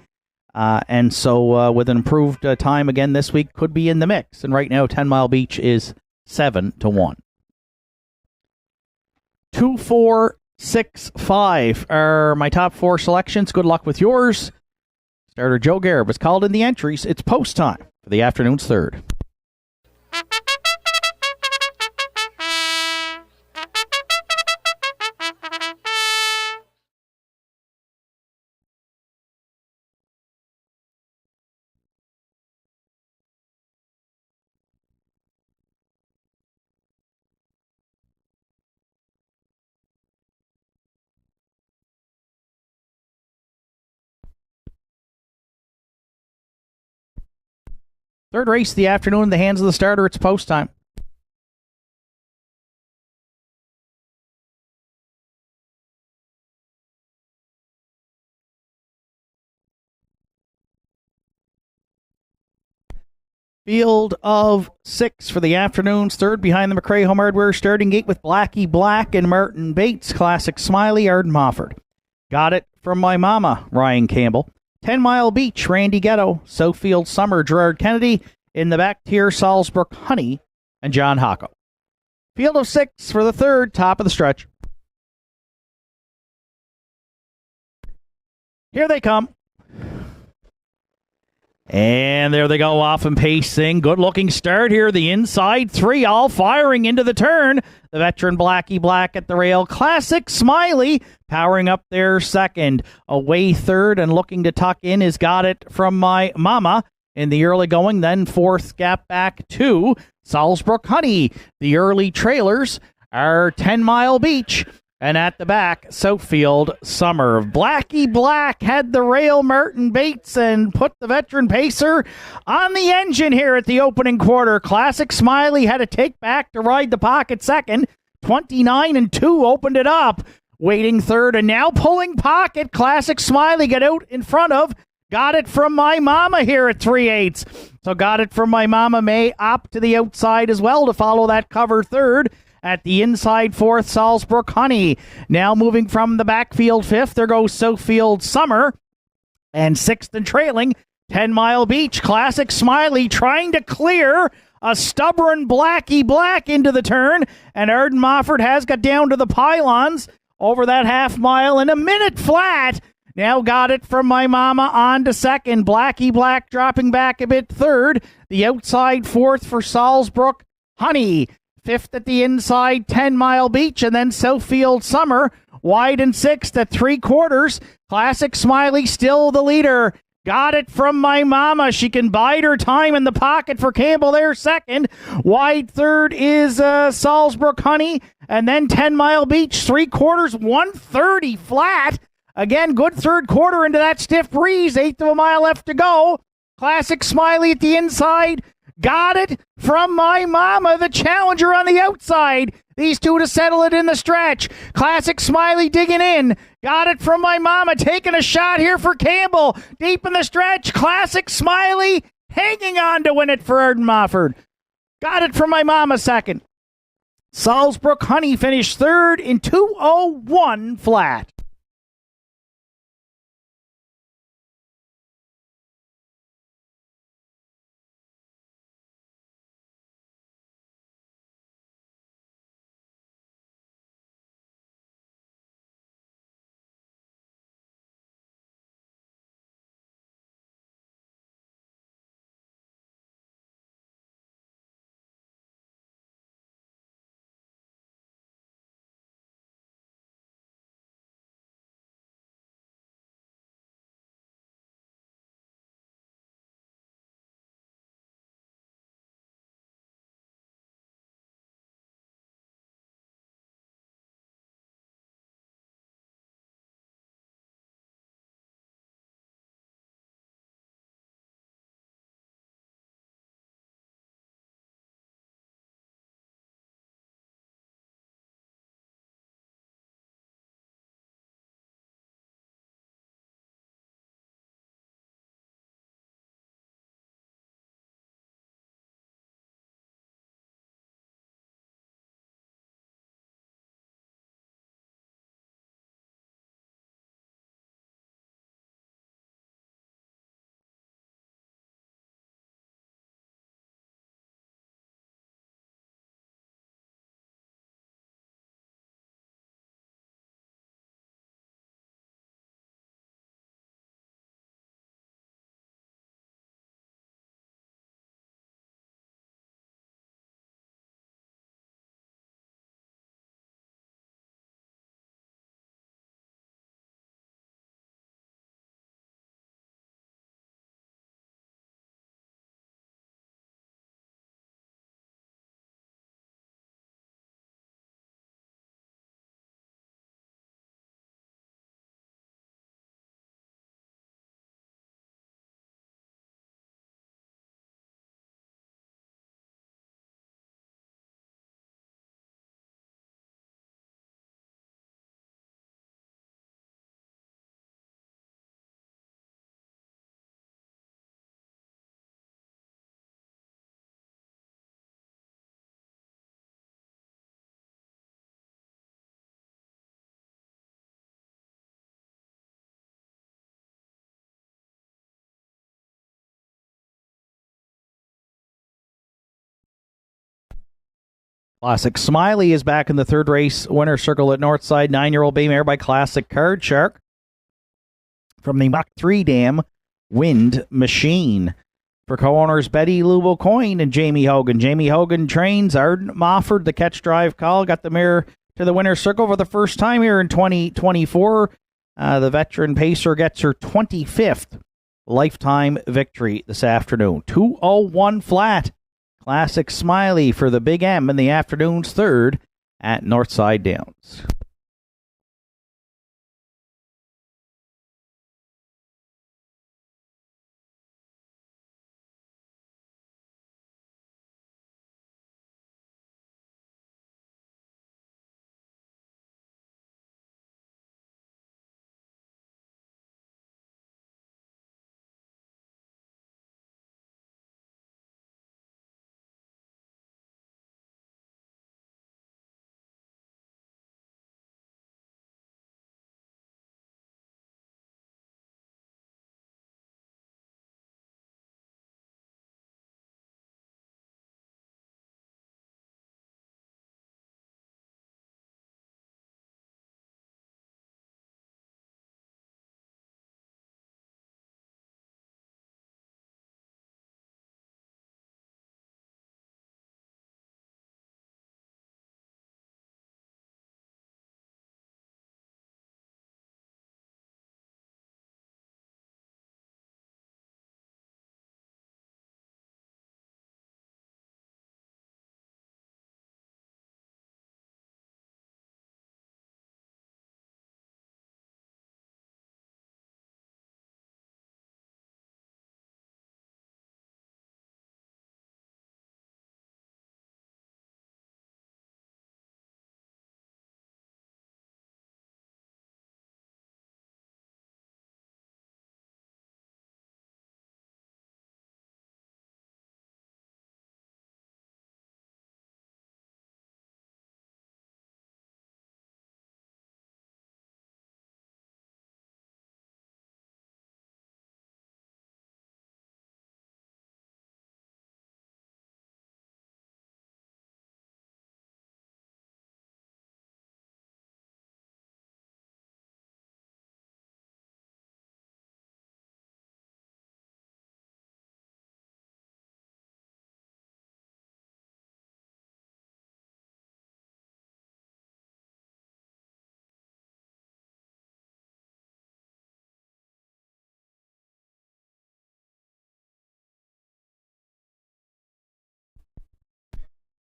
And so with an improved time again this week, could be in the mix. And right now, 10-mile beach is 7-1. 2, 4, 6, 5 are my top 4 selections. Good luck with yours. Starter Joe Garrett was called in the entries. It's post time for the afternoon's third. Third race of the afternoon in the hands of the starter. It's post time. Field of 6 for the afternoon's third. Behind the McRae Home Hardware starting gate with Blackie Black and Martin Bates. Classic Smiley, Arden Mofford. Got It From My Mama, Ryan Campbell. 10-mile beach, Randy Ghetto. Southfield Summer, Gerard Kennedy. In the back tier, Salzbrook Honey and John Hocko. Field of 6 for the third, top of the stretch. Here they come. And there they go, off and pacing. Good-looking start here. The inside 3 all firing into the turn. The veteran Blackie Black at the rail. Classic Smiley powering up there second. Away third and looking to tuck in is Got It From My Mama in the early going. Then fourth gap back to Salzbrook Honey. The early trailers are 10-mile beach. And at the back, Southfield Summer. Blackie Black had the rail, Martin Bates, and put the veteran pacer on the engine here at the opening quarter. Classic Smiley had to take back to ride the pocket second. 29-2 opened it up. Waiting third and now pulling pocket. Classic Smiley got out in front of Got It From My Mama here at 3/8. So Got It From My Mama may opt to the outside as well to follow that cover third. At the inside fourth, Salzbrook Honey. Now moving from the backfield fifth, there goes Southfield Summer. And sixth and trailing, 10-mile beach. Classic Smiley trying to clear a stubborn Blackie Black into the turn. And Arden Mofford has got down to the pylons over that half mile in a minute flat. Now Got It From My Mama on to second. Blackie Black dropping back a bit third. The outside fourth for Salzbrook Honey. Fifth at the inside, 10-mile beach, and then Southfield Summer wide in sixth at 3/4. Classic Smiley still the leader. Got It From My Mama. She can bide her time in the pocket for Campbell there second. Wide third is Salzbrook Honey, and then 10-mile beach, 3/4, 1:30 flat. Again, good third quarter into that stiff breeze. 1/8 of a mile left to go. Classic Smiley at the inside. Got It From My Mama, the challenger on the outside. These two to settle it in the stretch. Classic Smiley digging in. Got It From My Mama taking a shot here for Campbell. Deep in the stretch. Classic Smiley hanging on to win it for Arden Mofford. Got It From My Mama second. Salzbrook Honey finished third in 2:01 flat. Classic Smiley is back in the third race winner circle at Northside. 9-year-old bay mare by Classic Card Shark from the Mach 3 Dam Wind Machine. For co-owners Betty Lubo Coyne and Jamie Hogan. Jamie Hogan trains Arden Mofford. The catch drive call got the mare to the winner's circle for the first time here in 2024. The veteran pacer gets her 25th lifetime victory this afternoon. 2:01 flat. Classic Smiley for the Big M in the afternoon's third at Northside Downs.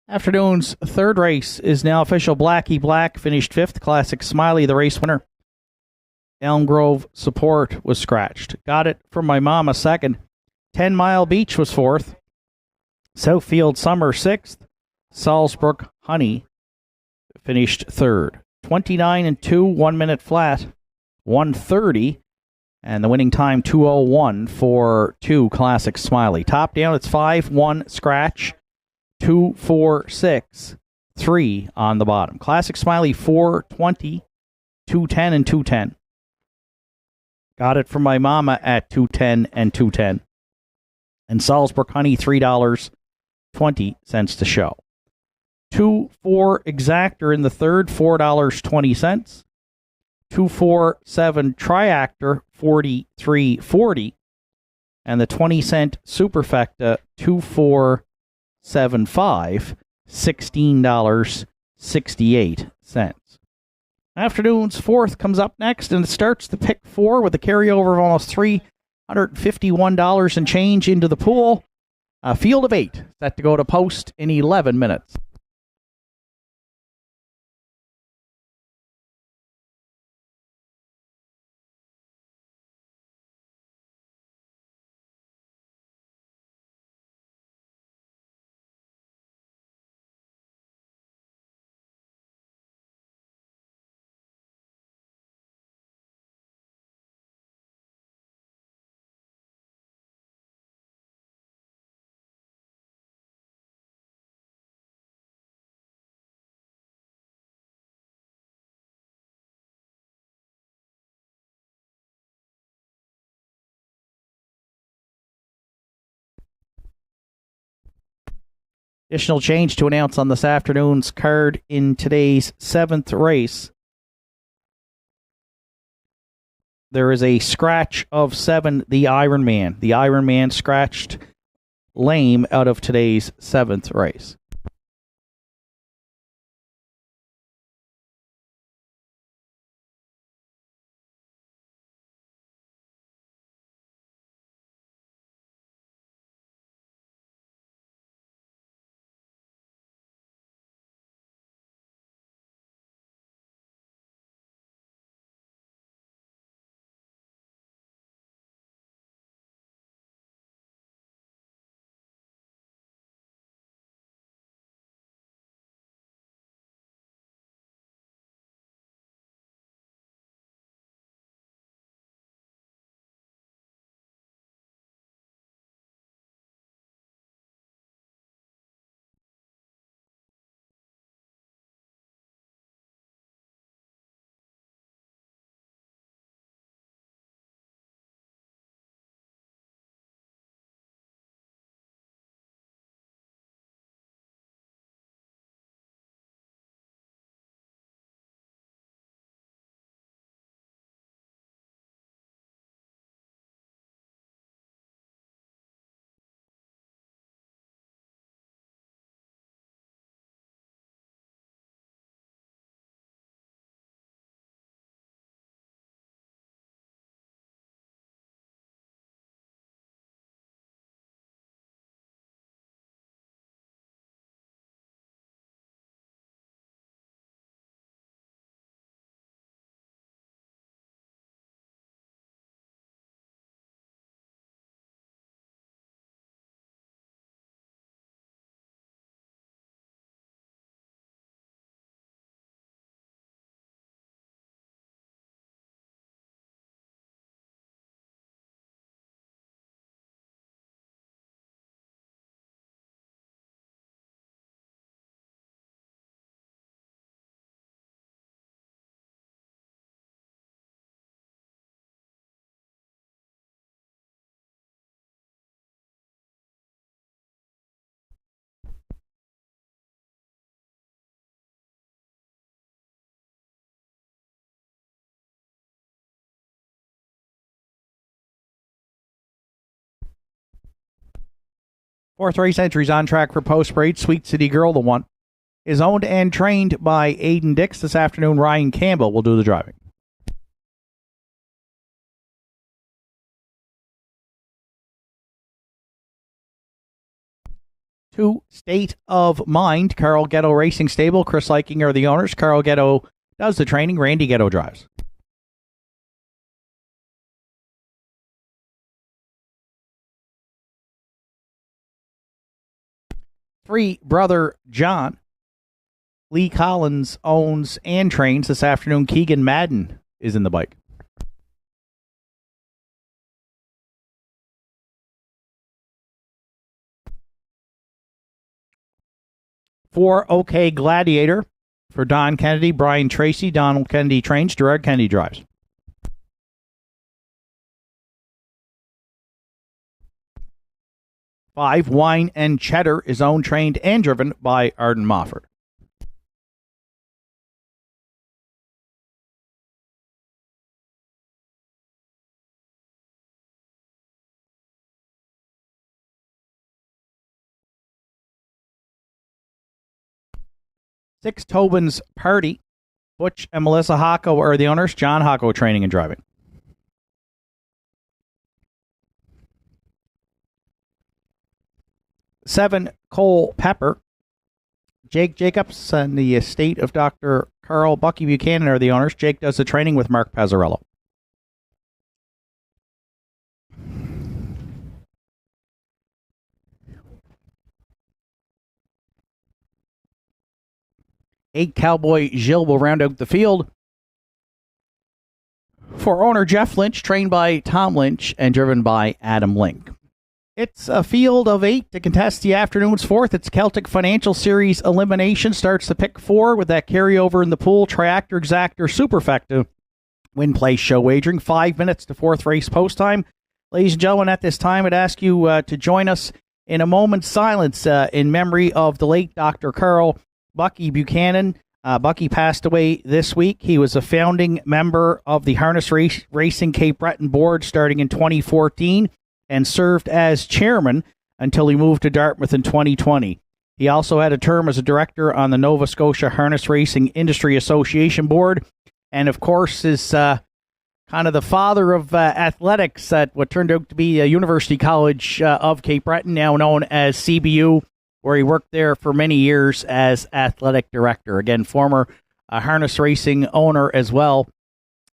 Afternoon's third race is now official. Blackie Black finished fifth. Classic Smiley, the race winner. Elm Grove Support was scratched. Got It From My Mama second. 10 Mile Beach was fourth. Southfield Summer sixth. Salzbrook Honey finished third. 29-2, 1 minute flat. 1:30. And the winning time 2:01 for 2 Classic Smiley. Top down, it's 5-1 scratch. 2, 4, 6, 3 on the bottom. Classic Smiley 4:20, 2:10 and 2:10. Got It From My Mama at 2:10 and 2:10. And Salzbrook Honey $3.20 to show. 2-4 Exactor in the third, $4.20. 2-4-7 Triactor, $43.40. And the 20-cent Superfecta, 2-4-7-5, $16.68. Afternoon's fourth comes up next, and it starts the pick four with a carryover of almost $351 and change into the pool. A field of 8 set to go to post in 11 minutes. Additional change to announce on this afternoon's card in today's 7th race. There is a scratch of 7, the Ironman. The Ironman scratched lame out of today's 7th race. Fourth race entries on track for Post Parade. Sweet City Girl, the one, is owned and trained by Aiden Dix. This afternoon, Ryan Campbell will do the driving. Two, State of Mind, Carl Ghetto Racing Stable. Chris Liking are the owners. Carl Ghetto does the training. Randy Ghetto drives. 3, Brother John. Lee Collins owns and trains. This afternoon, Keegan Madden is in the bike. 4, OK Gladiator for Don Kennedy, Brian Tracy. Donald Kennedy trains. Gerard Kennedy drives. 5, Wine and Cheddar is owned, trained, and driven by Arden Mofford. 6, Tobin's Party. Butch and Melissa Hocko are the owners. John Hocko training and driving. 7, Cole Pepper. Jake Jacobs and the estate of Dr. Carl Bucky Buchanan are the owners. Jake does the training with Mark Pazzarello. 8, Cowboy Gilles will round out the field for owner Jeff Lynch, trained by Tom Lynch and driven by Adam Link. It's a field of 8 to contest the afternoon's 4th. It's Celtic Financial Series elimination. Starts the pick 4 with that carryover in the pool. Triactor, Exactor, Superfecta. Win, place, show wagering. 5 minutes to 4th race post time. Ladies and gentlemen, at this time, I'd ask you to join us in a moment's silence in memory of the late Dr. Carl Bucky Buchanan. Bucky passed away this week. He was a founding member of the Harness Racing Cape Breton board starting in 2014 and served as chairman until he moved to Dartmouth in 2020. He also had a term as a director on the Nova Scotia Harness Racing Industry Association board, and of course is kind of the father of athletics at what turned out to be University College of Cape Breton, now known as CBU, where he worked there for many years as athletic director. Again, former harness racing owner as well,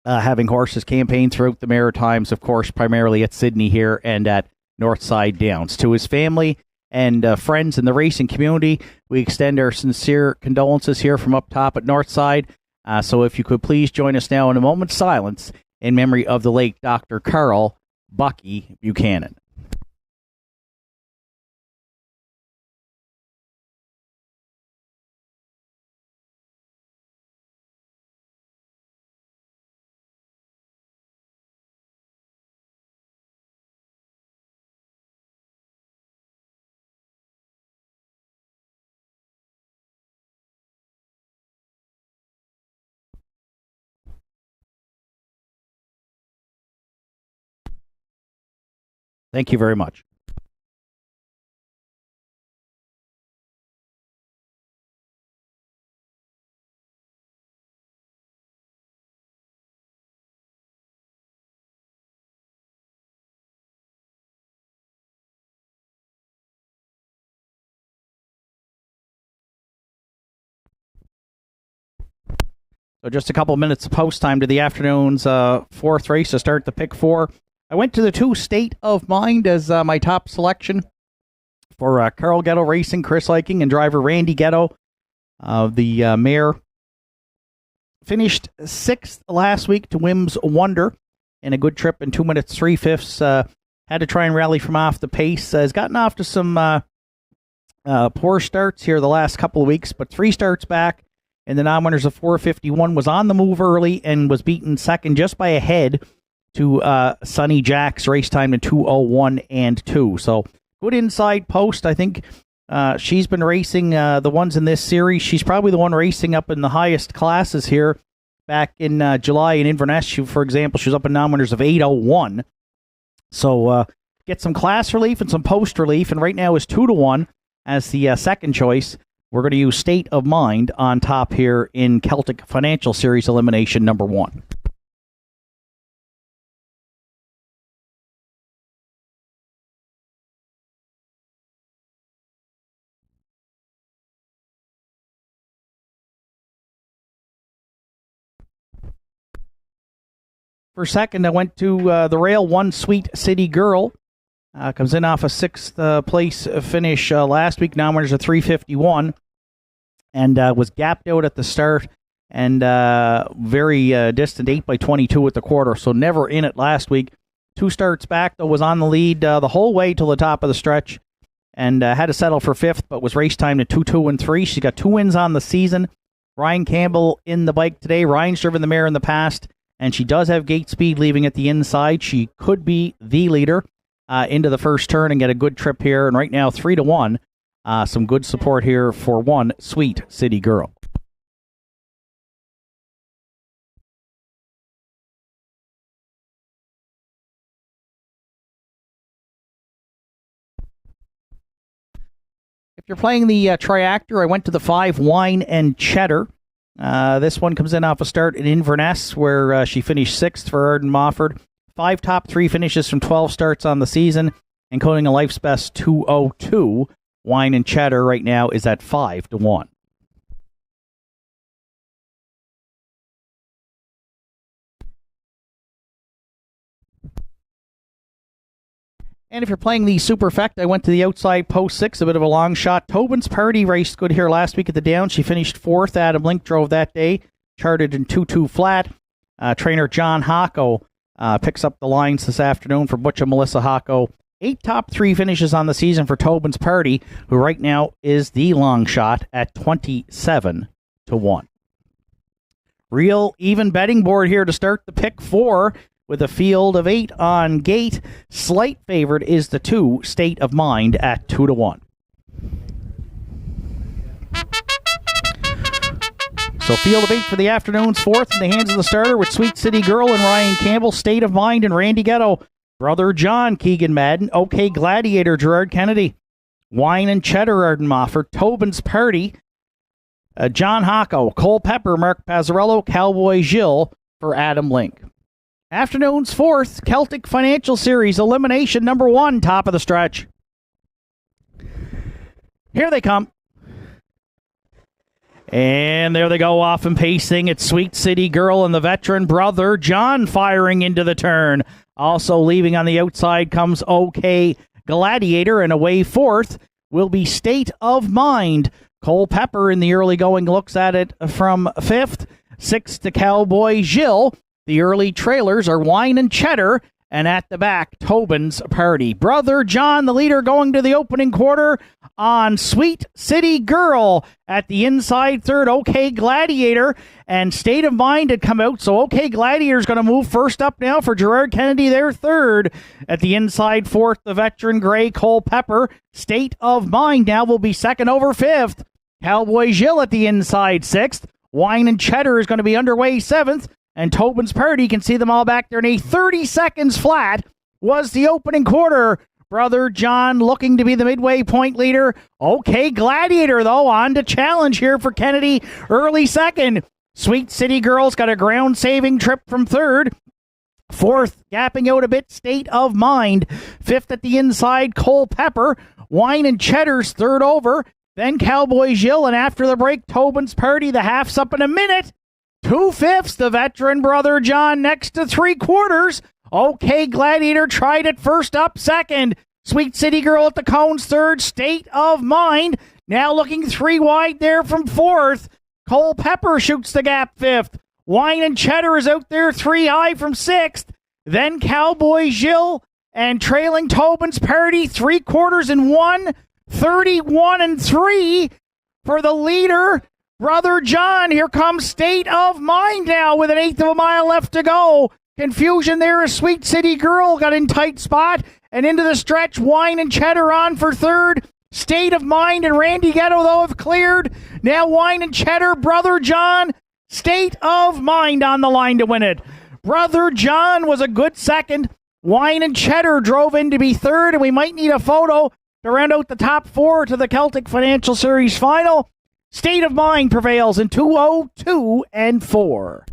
having horses campaign throughout the Maritimes, of course, primarily at Sydney here and at Northside Downs. To his family and friends in the racing community, we extend our sincere condolences here from up top at Northside. So if you could please join us now in a moment's silence in memory of the late Dr. Carl Bucky Buchanan. Thank you very much. So just a couple minutes of post time to the afternoon's fourth race to start the pick four. I went to the 2 State of Mind as my top selection for Carl Ghetto Racing, Chris Hiking, and driver Randy Ghetto. The mare finished 6th last week to Wim's Wonder in a good trip in 2 minutes 3/5. Had to try and rally from off the pace. Has gotten off to some poor starts here the last couple of weeks, but 3 starts back. And the non-winners of 451 was on the move early and was beaten second just by a head to Sonny Jack's race time in 2:01 and 2. So good inside post. I think she's been racing the ones in this series. She's probably the one racing up in the highest classes here. Back in July in Inverness, for example, she was up in non-winners of 8:01. So get some class relief and some post relief, and right now is 2-1 as the second choice. We're going to use State of Mind on top here in Celtic Financial Series elimination number 1. For second, I went to the rail 1 Sweet City Girl. Comes in off a 6th place finish last week. Now winners of 351. And was gapped out at the start and very distant 8/22 at the quarter. So never in it last week. 2 starts back, though, was on the lead the whole way till the top of the stretch. And had to settle for 5th, but was race time to 2-2 and 3. She's got 2 wins on the season. Ryan Campbell in the bike today. Ryan's driven the mare in the past. And she does have gate speed leaving at the inside. She could be the leader into the first turn and get a good trip here. And right now, 3-1. Some good support here for 1 Sweet City Girl. If you're playing the Triactor, I went to the 5 Wine and Cheddar. This one comes in off a start in Inverness, where she finished 6th for Arden Mofford. 5 top 3 finishes from 12 starts on the season, including a life's best 2:02. Wine and Cheddar right now is at 5-1. And if you're playing the Superfect, I went to the outside post 6, a bit of a long shot. Tobin's Party raced good here last week at the Downs. She finished 4th. Adam Link drove that day, charted in 2-2 flat. Trainer John Hocko picks up the lines this afternoon for Butch and Melissa Hocko. 8 top 3 finishes on the season for Tobin's Party, who right now is the long shot at 27-1. Real even betting board here to start the pick 4. with a field of 8 on gate. Slight favorite is the 2, State of Mind, at 2-1. So field of 8 for the afternoon's 4th in the hands of the starter with Sweet City Girl and Ryan Campbell, State of Mind and Randy Ghetto, Brother John, Keegan Madden, OK Gladiator, Gerard Kennedy, Wine and Cheddar, Arden Mofford, Tobin's Party, John Hocko, Cole Pepper, Mark Pazzarello, Cowboy Gilles for Adam Link. Afternoon's 4th, Celtic Financial Series, elimination number 1, top of the stretch. Here they come. And there they go, off and pacing. It's Sweet City Girl and the veteran Brother John firing into the turn. Also leaving on the outside comes OK Gladiator, and away 4th will be State of Mind. Cole Pepper in the early going looks at it from 5th. 6th to Cowboy Gilles. The early trailers are Wine and Cheddar, and at the back, Tobin's Party. Brother John, the leader, going to the opening quarter on Sweet City Girl. At the inside third, OK Gladiator and State of Mind had come out, so OK Gladiator's going to move first up now for Gerard Kennedy, their third. At the inside fourth, the veteran Gray, Cole Pepper. State of Mind now will be second over 5th. Cowboy Gilles at the inside 6th. Wine and Cheddar is going to be underway 7th. And Tobin's Party, can see them all back there in a 30 seconds flat, was the opening quarter. Brother John looking to be the midway point leader. OK Gladiator, though, on to challenge here for Kennedy. Early second. Sweet City Girls got a ground-saving trip from 3rd. 4th, gapping out a bit, State of Mind. 5th at the inside, Cole Pepper. Wine and Cheddar's 3rd over. Then Cowboy Gilles, and after the break, Tobin's Party. The half's up in a minute. 2/5, the veteran Brother John next to 3/4. OK Gladiator tried it first, up second. Sweet City Girl at the cones 3rd. State of Mind now looking 3 wide there from 4th. Cole Pepper shoots the gap 5th. Wine and Cheddar is out there 3 high from 6th. Then Cowboy Gilles and trailing Tobin's Party 3/4 and 1. 31 and 3 for the leader, Brother John. Here comes State of Mind now with an 1/8 of a mile left to go. Confusion there as Sweet City Girl got in tight spot and into the stretch. Wine and Cheddar on for 3rd. State of Mind and Randy Ghetto, though, have cleared. Now Wine and Cheddar, Brother John, State of Mind on the line to win it. Brother John was a good second. Wine and Cheddar drove in to be 3rd, and we might need a photo to round out the top 4 to the Celtic Financial Series final. State of Mind prevails in 2:02 and 4.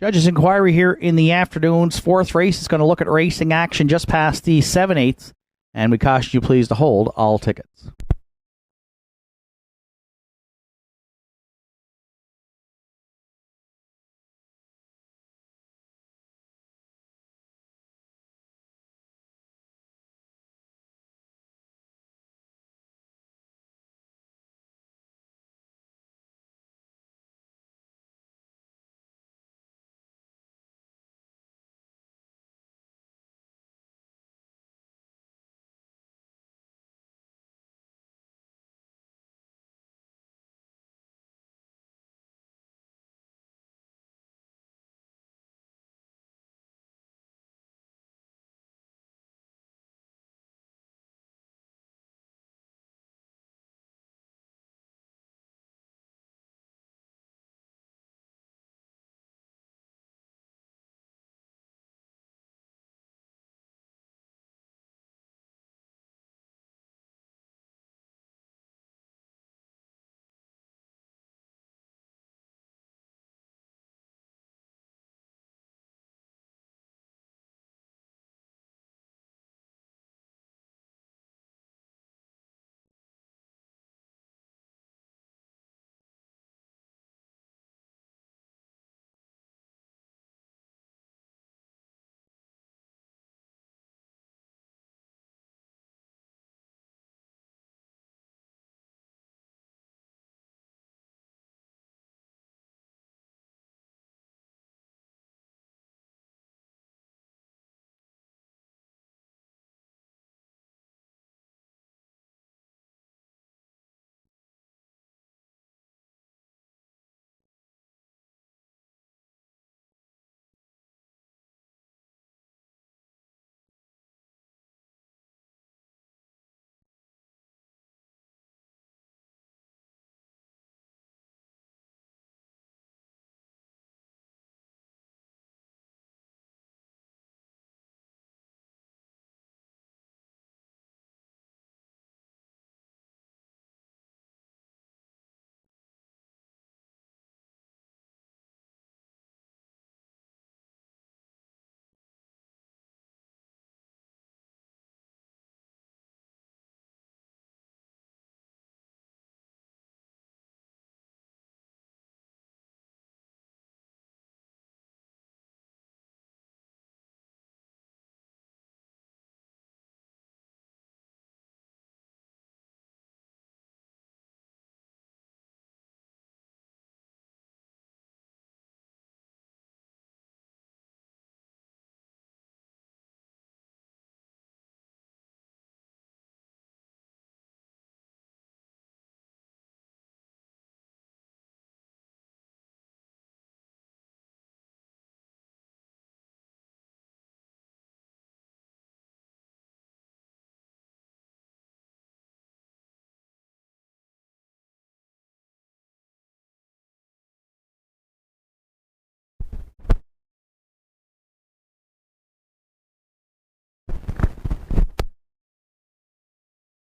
Judges' inquiry here in the afternoon's 4th race is going to look at racing action just past the 7/8, and we caution you please to hold all tickets.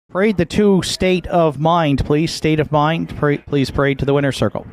Parade the two State of Mind, please. State of Mind, please parade to the winner's circle.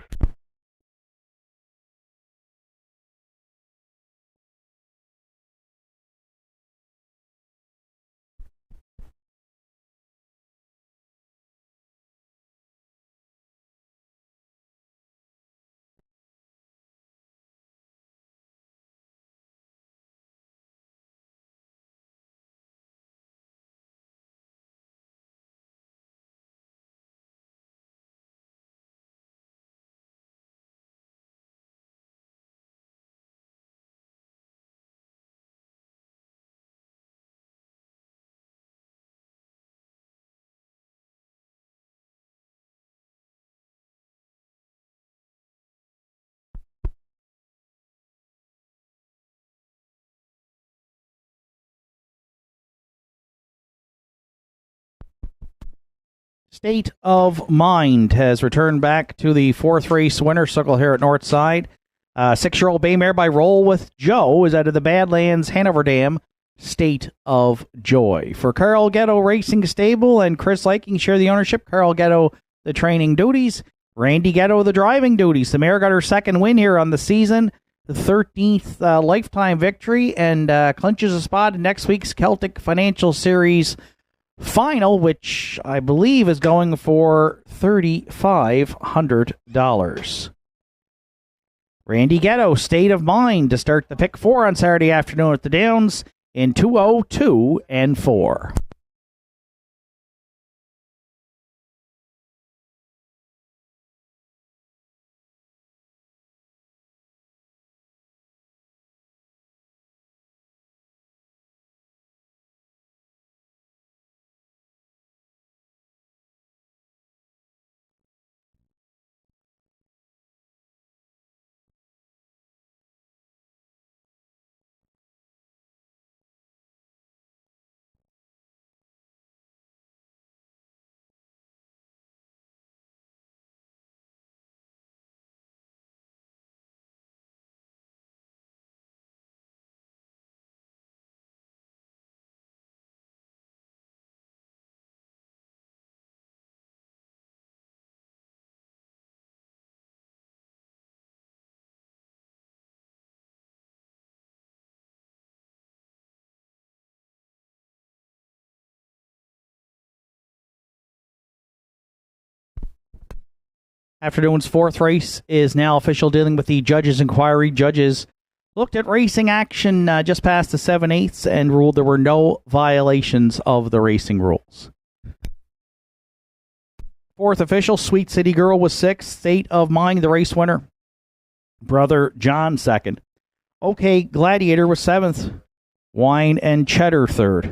State of Mind has returned back to the fourth race winner's circle here at Northside. 6-year-old Baymare by Roll with Joe is out of the Badlands Hanover Dam. State of Joy. For Carl Ghetto Racing Stable and Chris Liking share the ownership. Carl Ghetto the training duties. Randy Ghetto the driving duties. The mare got her second win here on the season. The 13th lifetime victory and clinches a spot in next week's Celtic Financial Series final, which I believe is going for $3,500. Randy Ghetto, State of Mind, to start the pick 4 on Saturday afternoon at the Downs in 202 and 4. Afternoon's fourth race is now official, dealing with the judges' inquiry. Judges looked at racing action just past the 7/8 and ruled there were no violations of the racing rules. Fourth official, Sweet City Girl was 6th. State of Mind, the race winner. Brother John 2nd. OK Gladiator was 7th. Wine and Cheddar 3rd.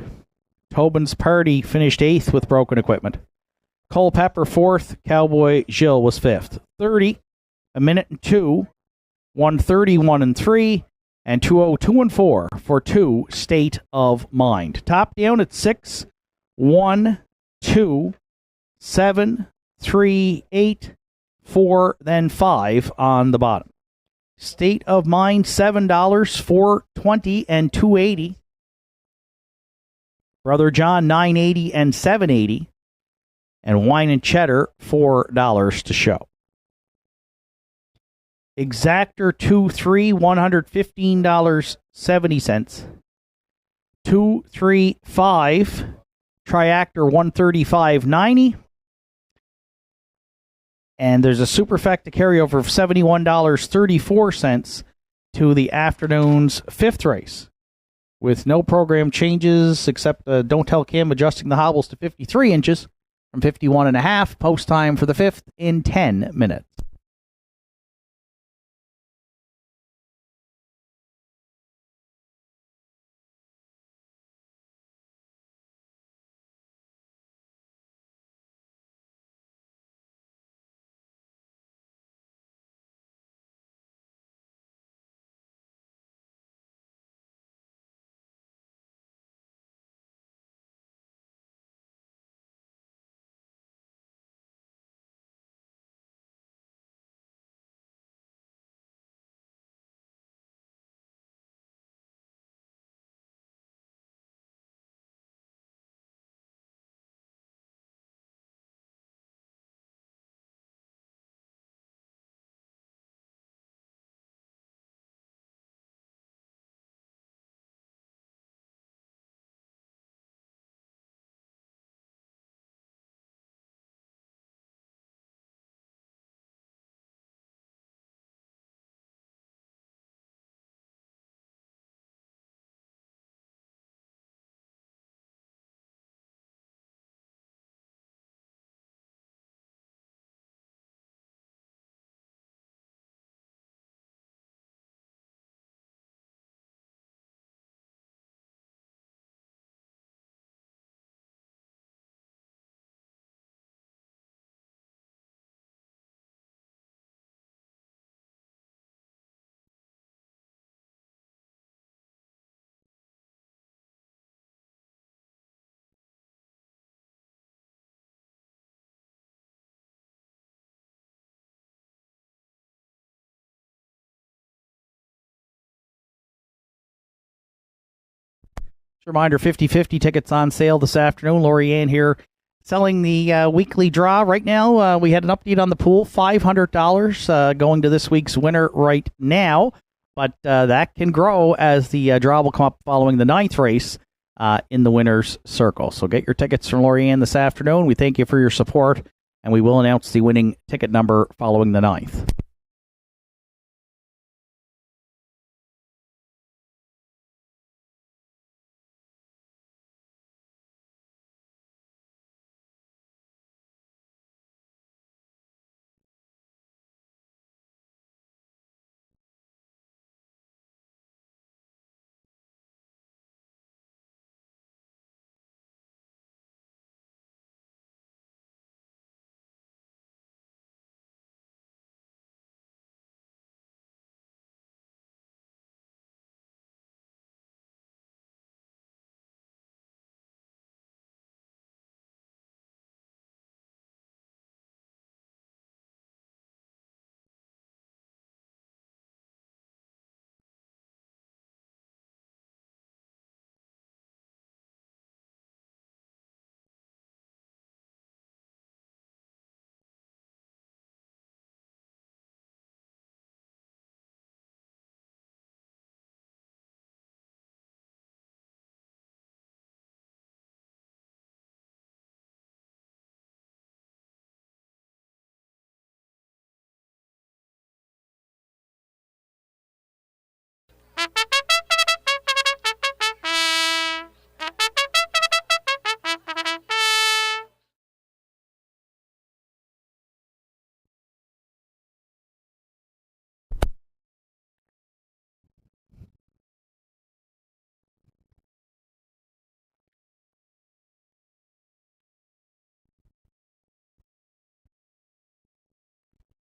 Tobin's Party finished 8th with broken equipment. Culpepper 4th. Cowboy Jill was 5th. 30, a minute and 2, 1:31 and 3, and 2:02 and 4 for 2 State of Mind. Top down at 6, 1, 2, 7, 3, 8, 4, then 5 on the bottom. State of Mind, $7, $4.20 and $2.80. Brother John, $9.80 and $7.80. And Wine and Cheddar, $4 to show. Exactor 2-3, $115.70. 2-3-5, Triactor, $135.90. And there's a superfecta carryover of $71.34 to the afternoon's fifth race, with no program changes except Don't Tell Kim adjusting the hobbles to 53 inches from 51.5. Post time for the fifth in 10 minutes. Reminder, 50-50 tickets on sale this afternoon. Lori-Ann here selling the weekly draw. Right now, we had an update on the pool. $500 going to this week's winner right now. But that can grow as the draw will come up following the 9th race in the winner's circle. So get your tickets from Lori-Ann this afternoon. We thank you for your support, and we will announce the winning ticket number following the 9th.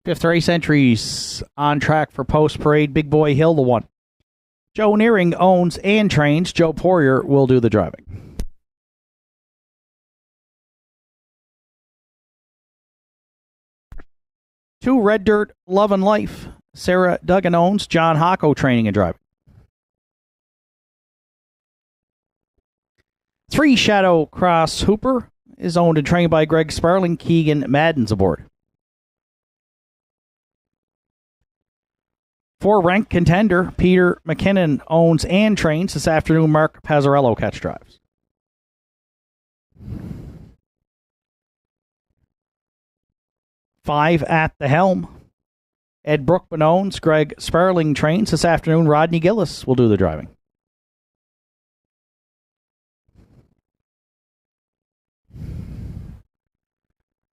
Fifth race entries on track for Post Parade. Big Boy Hill, the one. Joe Nearing owns and trains. Joe Poirier will do the driving. Two, Red Dirt, Love and Life. Sarah Duggan owns. John Hocko training and driving. 3, Shadow Cross Hooper is owned and trained by Greg Sparling. Keegan Madden's aboard. 4, Rank Contender. Peter McKinnon owns and trains. This afternoon, Mark Pazzarello catch drives. 5, At the Helm. Ed Brookman owns. Greg Sparling trains. This afternoon, Rodney Gillis will do the driving.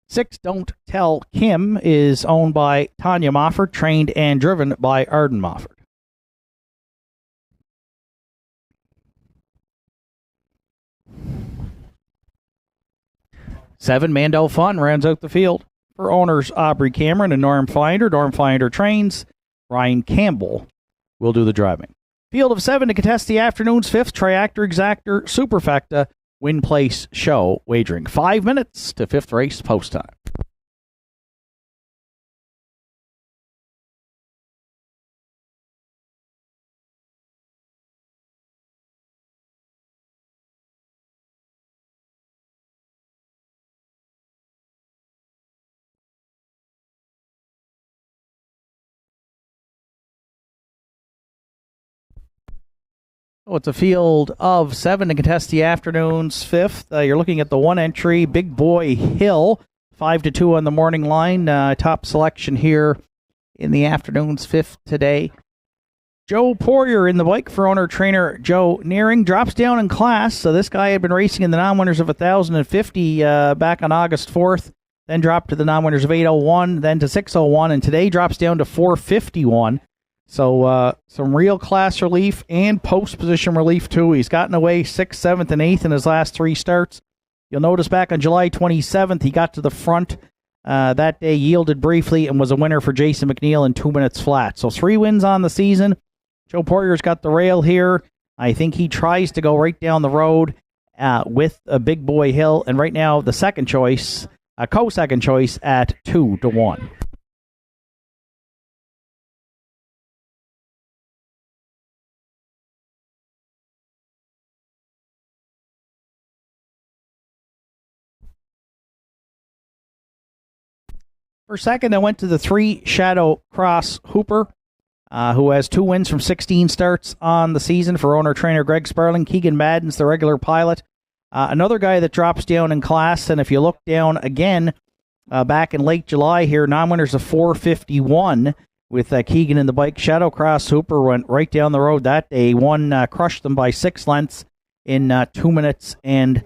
6, Don't Tell Kim is owned by Tanya Mofford, trained and driven by Arden Mofford. 7, Mandel Fun rounds out the field for owners Aubrey Cameron and Norm Finder. Norm Finder trains. Ryan Campbell will do the driving. Field of 7 to contest the afternoon's 5th Triactor Exactor Superfecta Win Place Show wagering. 5 minutes to 5th race post time. Oh, it's a field of 7 to contest the afternoon's 5th. You're looking at the 1 entry, Big Boy Hill, 5-2 on the morning line. Top selection here in the afternoon's 5th today. Joe Poirier in the bike for owner-trainer Joe Nearing. Drops down in class. So this guy had been racing in the non-winners of 1,050 back on August 4th, then dropped to the non-winners of 801, then to 601, and today drops down to 451. So some real class relief and post-position relief, too. He's gotten away 6th, 7th, and 8th in his last 3 starts. You'll notice back on July 27th, he got to the front that day, yielded briefly, and was a winner for Jason McNeil in 2 minutes flat. So 3 wins on the season. Joe Poirier's got the rail here. I think he tries to go right down the road with a Big Boy Hill. And right now, the second choice, co-second choice at 2-1. For second, I went to the 3 Shadow Cross Hooper, who has 2 wins from 16 starts on the season for owner-trainer Greg Sparling. Keegan Madden's the regular pilot. Another guy that drops down in class, and if you look down again, back in late July here, non-winners of 451 with Keegan in the bike. Shadow Cross Hooper went right down the road that day. Crushed them by 6 lengths in 2 minutes and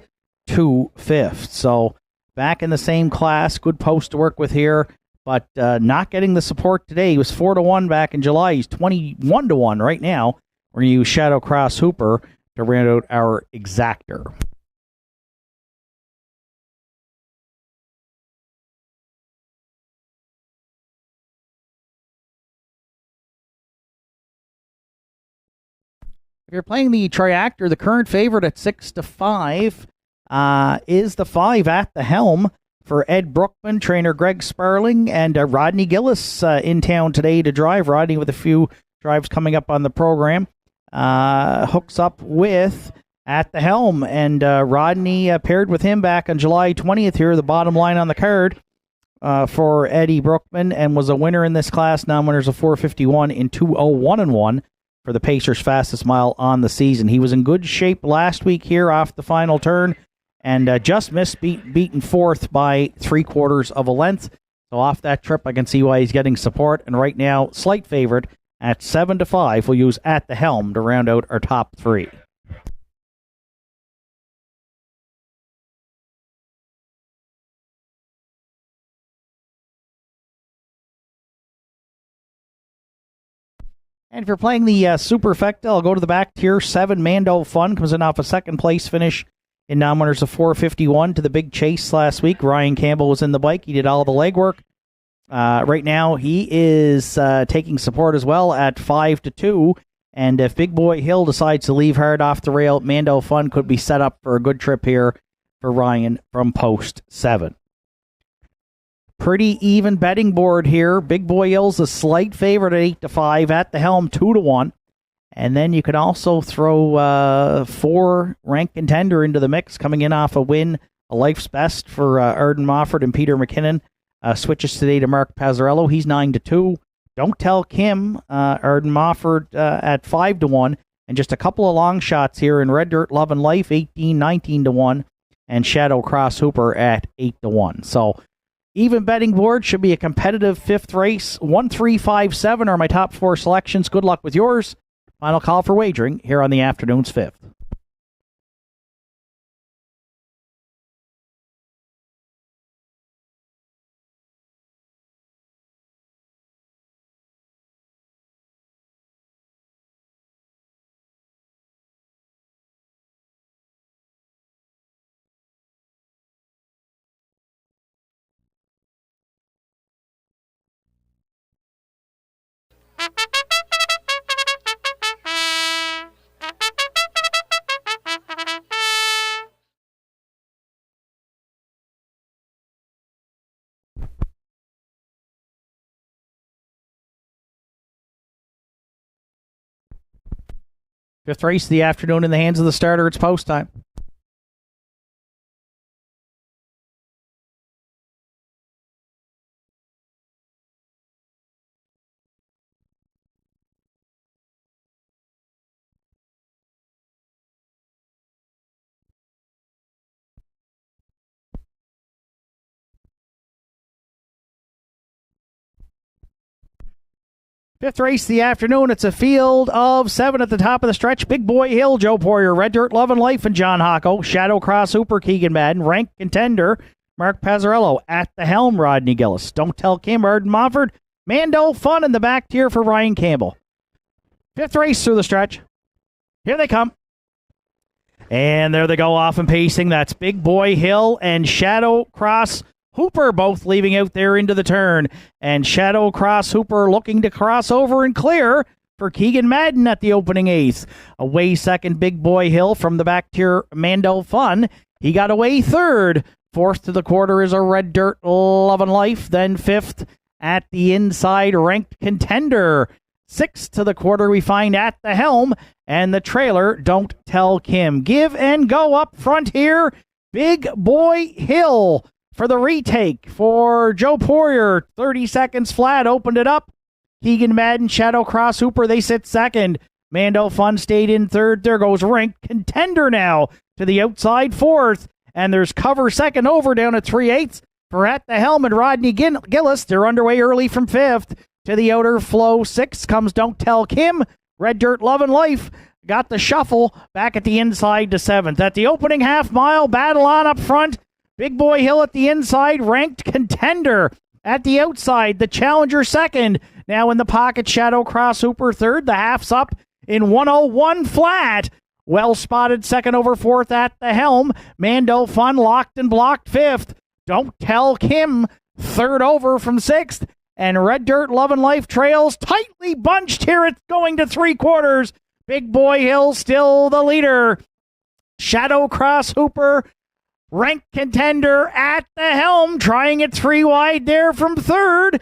2/5. So back in the same class, good post to work with here, but not getting the support today. He was 4-1 back in July. He's 21-1 right now. We're going to use Shadow Cross Hooper to round out our exactor. If you're playing the Triactor, the current favorite at 6-5 is the 5 At the Helm for Ed Brookman, trainer Greg Sparling, and Rodney Gillis in town today to drive. Rodney with a few drives coming up on the program. Hooks up with At the Helm, and Rodney paired with him back on July 20th here, the bottom line on the card for Eddie Brookman, and was a winner in this class. Non-winners of 451 in 2:01-1 for the Pacers' fastest mile on the season. He was in good shape last week here off the final turn, and just missed beaten fourth by 3/4 of a length. So off that trip, I can see why he's getting support. And right now, slight favorite at 7-5. We'll use At the Helm to round out our top 3. And if you're playing the Superfecta, I'll go to the back tier. 7 Mando Fun comes in off a second place finish in non-winners of 451 to the big chase last week. Ryan Campbell was in the bike. He did all the legwork. Right now, he is taking support as well at 5-2. And if Big Boy Hill decides to leave hard off the rail, Mando Fun could be set up for a good trip here for Ryan from post 7. Pretty even betting board here. Big Boy Hill's a slight favorite at 8-5. At the Helm, 2-1. And then you could also throw 4 Rank Contender into the mix, coming in off a win, a life's best for Arden Mofford and Peter McKinnon. Switches today to Mark Pazzarello. He's 9-2. Don't Tell Kim, Arden Mofford at 5-1. And just a couple of long shots here in Red Dirt Love and Life, 18-19-1. And Shadow Cross Hooper at 8-1. So even betting board, should be a competitive 5th race. 1, 3, 5, 7 are my top 4 selections. Good luck with yours. Final call for wagering here on the afternoon's 5th. Fifth race of the afternoon in the hands of the starter. It's post time. Fifth race of the afternoon. It's a field of 7 at the top of the stretch. Big Boy Hill, Joe Poirier, Red Dirt Love and Life, and John Hocko. Shadow Cross Hooper, Keegan Madden. Rank Contender, Mark Pazzarello. At the Helm, Rodney Gillis. Don't Tell Kim, Arden Mofford. Mando Fun in the back tier for Ryan Campbell. Fifth race through the stretch. Here they come. And there they go off and pacing. That's Big Boy Hill and Shadow Cross Hooper both leaving out there into the turn. And Shadow Cross Hooper looking to cross over and clear for Keegan Madden at the opening 8th. Away second, Big Boy Hill from the back tier, Mando Fun. He got away third. 4th to the quarter is a Red Dirt Love and Life. Then 5th at the inside, Ranked Contender. 6th to the quarter, we find At the Helm. And the trailer, Don't Tell Kim. Give and go up front here. Big Boy Hill for the retake for Joe Poirier. 30 seconds flat, opened it up. Keegan Madden, Shadow Cross Hooper, they sit second. Mando Fun stayed in third. There goes Ranked Contender now to the outside fourth. And there's cover second over down at 3/8 for At the Helm and Rodney Gillis. They're underway early from fifth. To the outer flow, sixth comes Don't Tell Kim. Red Dirt Love and Life got the shuffle back at the inside to seventh. At the opening half mile, battle on up front. Big Boy Hill at the inside, Ranked Contender at the outside. The Challenger second. Now in the pocket, Shadow Cross Hooper third. The half's up in 101 flat. Well spotted second over fourth At the Helm. Mando Fun locked and blocked fifth. Don't Tell Kim third over from sixth. And Red Dirt Love and Life trails tightly bunched here. It's going to three quarters. Big Boy Hill still the leader. Shadow Cross Hooper, Ranked Contender At the Helm, trying it three wide there from third.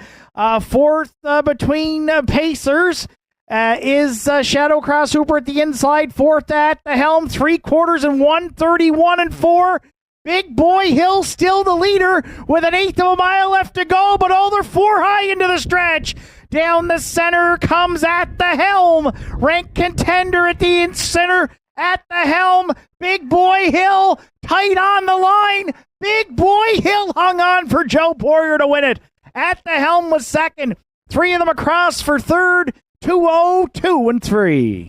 Fourth between Pacers is Shadow Cross Hooper at the inside. Fourth At the Helm, three quarters and 1:31 and 4. Big Boy Hill still the leader with an eighth of a mile left to go, but they're four high into the stretch. Down the center comes At the Helm. Ranked Contender at the center. At the Helm. Big Boy Hill tight on the line. Big Boy Hill hung on for Joe Poirier to win it. At the Helm was second. Three of them across for third. 2-0, 2 and 3.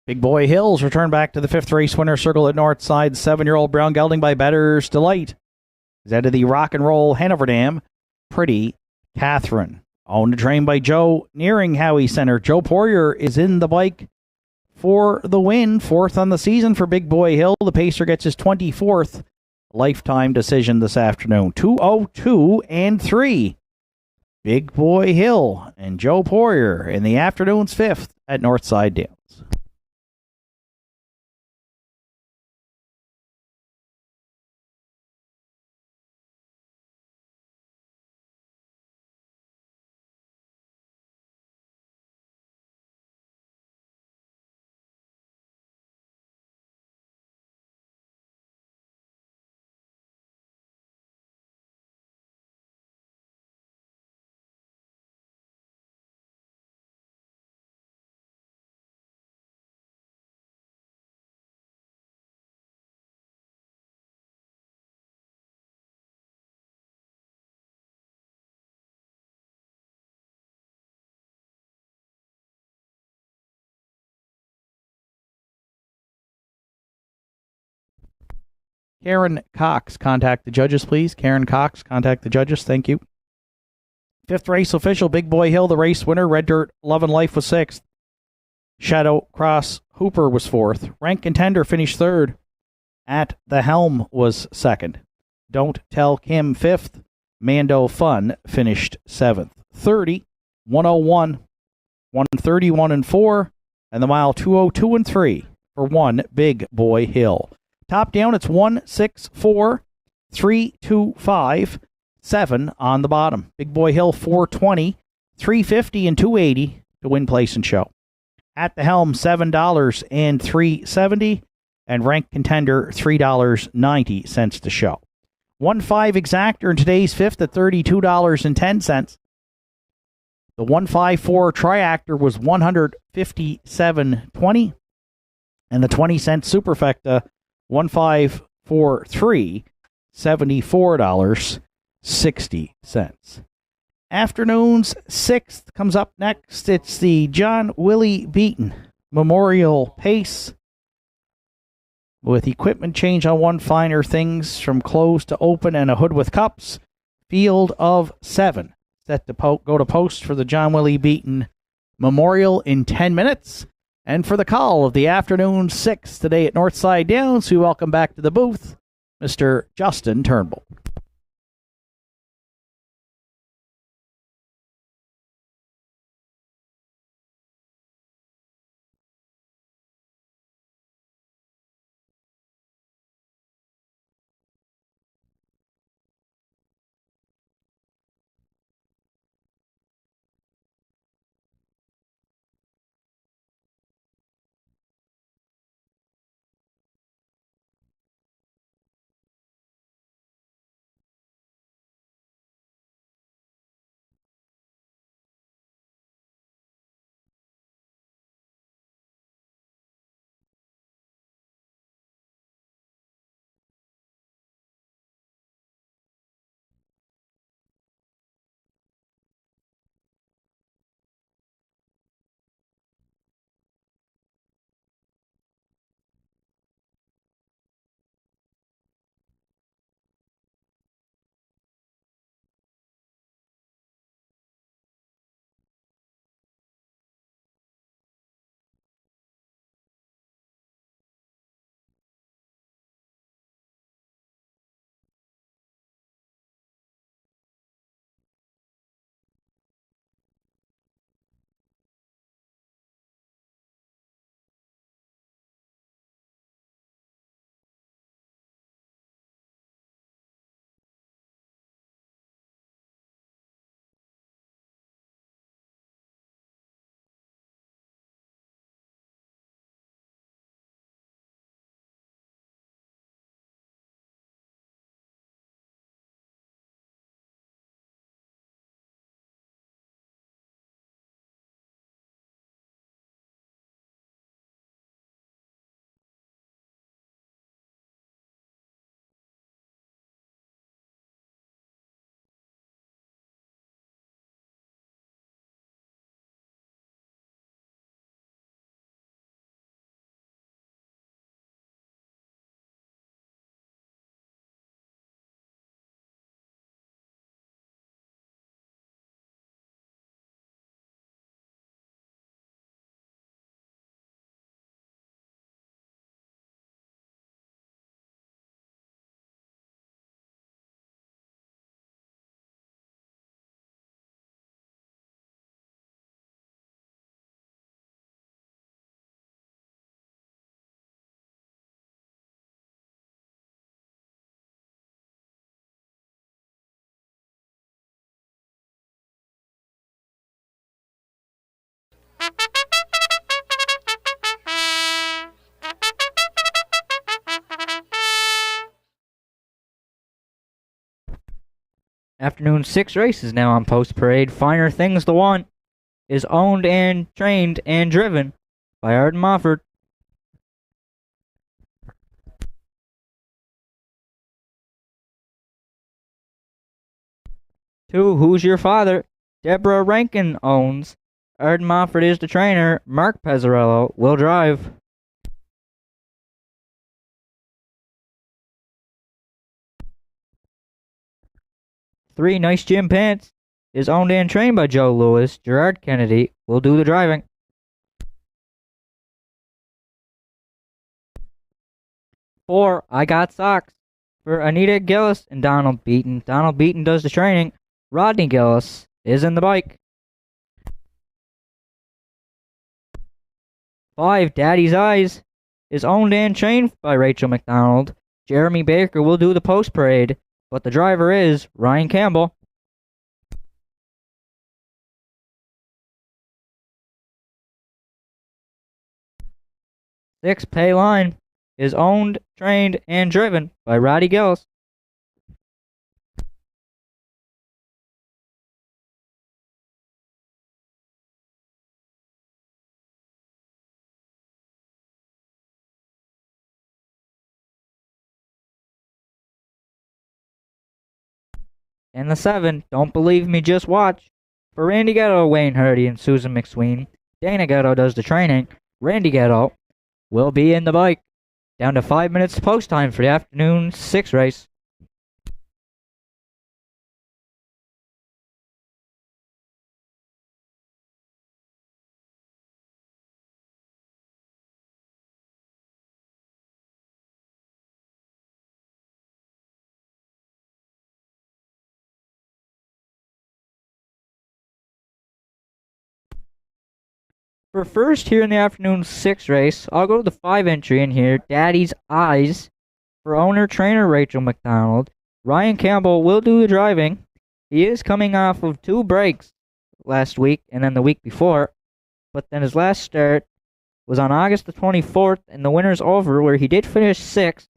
Big Boy Hills return back to the fifth race winner circle at Northside. 7-year-old Brown Gelding by Bettor's Delight is out of the Rock and Roll Hanover Dam. Pretty Catherine. Owned and trained by Joe nearing Howie Center. Joe Poirier is in the bike for the win. Fourth on the season for Big Boy Hill. The Pacer gets his 24th lifetime decision this afternoon. 202 and 3. Big Boy Hill and Joe Poirier in the afternoon's fifth at Northside Downs. Karen Cox, contact the judges, please. Karen Cox, contact the judges. Thank you. Fifth race official, Big Boy Hill, the race winner. Red Dirt, Love and Life was sixth. Shadow Cross Hooper was fourth. Rank Contender finished third. At the Helm was second. Don't Tell Kim fifth. Mando Fun finished seventh. 30, 101, 131 and 4, and the mile 202 and 3 for one Big Boy Hill. Top down, it's 164, 325, 7 on the bottom. Big Boy Hill 420, 350 and 280 to win, place, and show. At the Helm $7 and $3.70, and Rank Contender $3.90 to show. 1.5 exactor in today's fifth at $32.10. The 154 triactor was $157.20, and the 20-cent superfecta 1543 $74.60. Afternoon's sixth comes up next. It's the John Willie Beaton Memorial Pace, with equipment change on one, finer things from closed to open, and a hood with cups. Field of 7 set to go to post for the John Willie Beaton Memorial in 10 minutes. And for the call of the afternoon 6 today at Northside Downs, we welcome back to the booth Mr. Justin Turnbull. Afternoon 6 race is now on post parade. Finer Things the One is owned and trained and driven by Arden Mofford. 2, Who's Your Father? Deborah Rankin owns. Arden Mofford is the trainer. Mark Pezzarello will drive. 3, Nice Gym Pants is owned and trained by Joe Lewis. Gerard Kennedy will do the driving. 4, I Got Socks for Anita Gillis and Donald Beaton. Donald Beaton does the training. Rodney Gillis is in the bike. 5, Daddy's Eyes is owned and trained by Rachel McDonald. Jeremy Baker will do the post parade, but the driver is Ryan Campbell. 6, Pay Line is owned, trained, and driven by Roddy Gillis. 7, Don't Believe Me, Just Watch for Randy Ghetto, Wayne Hardy, and Susan McSween. Dana Ghetto does the training. Randy Ghetto will be in the bike. Down to 5 minutes post time for the afternoon 6 race. For first here in the afternoon 6 race, I'll go to the 5 entry in here, Daddy's Eyes, for owner-trainer Rachel McDonald. Ryan Campbell will do the driving. He is coming off of 2 breaks last week and then the week before, but then his last start was on August the 24th in the Winners Over, where he did finish 6th,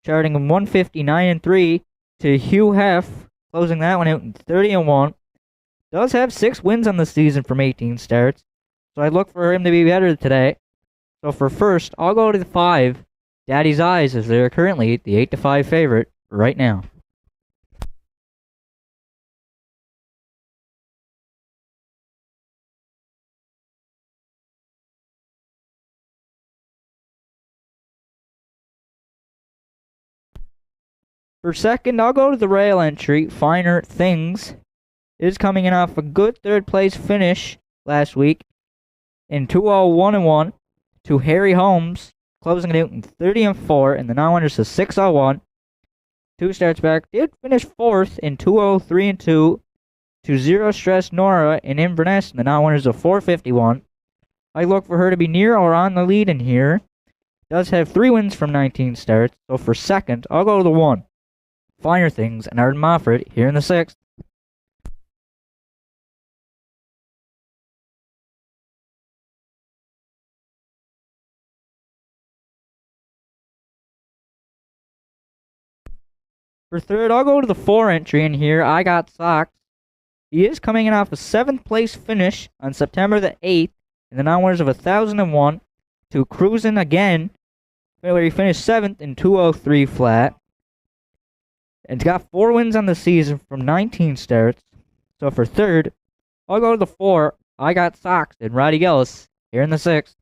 charting in 159-3 to Hugh Heff, closing that one out in 30-1. Does have 6 wins on the season from 18 starts, so I'd look for him to be better today. So for first, I'll go to the 5, Daddy's Eyes, as they're currently the 8-5 favorite right now. For second, I'll go to the rail entry, Finer Things. It is coming in off a good third place finish last week in 2:01-1 to Harry Holmes, closing it out in 30-4, and the non-winners to 6:01. 2 starts back, did finish 4th in 2:03-2 to Zero Stress Nora in Inverness, and the non-winners of 4:51. I look for her to be near or on the lead in here. Does have 3 wins from 19 starts, so for second, I'll go to the 1, Finer Things, and Arden Mofford here in the 6th. For third, I'll go to the 4 entry in here, I Got Socks. He is coming in off a 7th place finish on September the 8th in the non-winners of 1001 to Cruisin' Again, where he finished 7th in 2:03 flat. And he's got 4 wins on the season from 19 starts. So for third, I'll go to the 4, I Got Socks, and Roddy Gillis here in the 6th.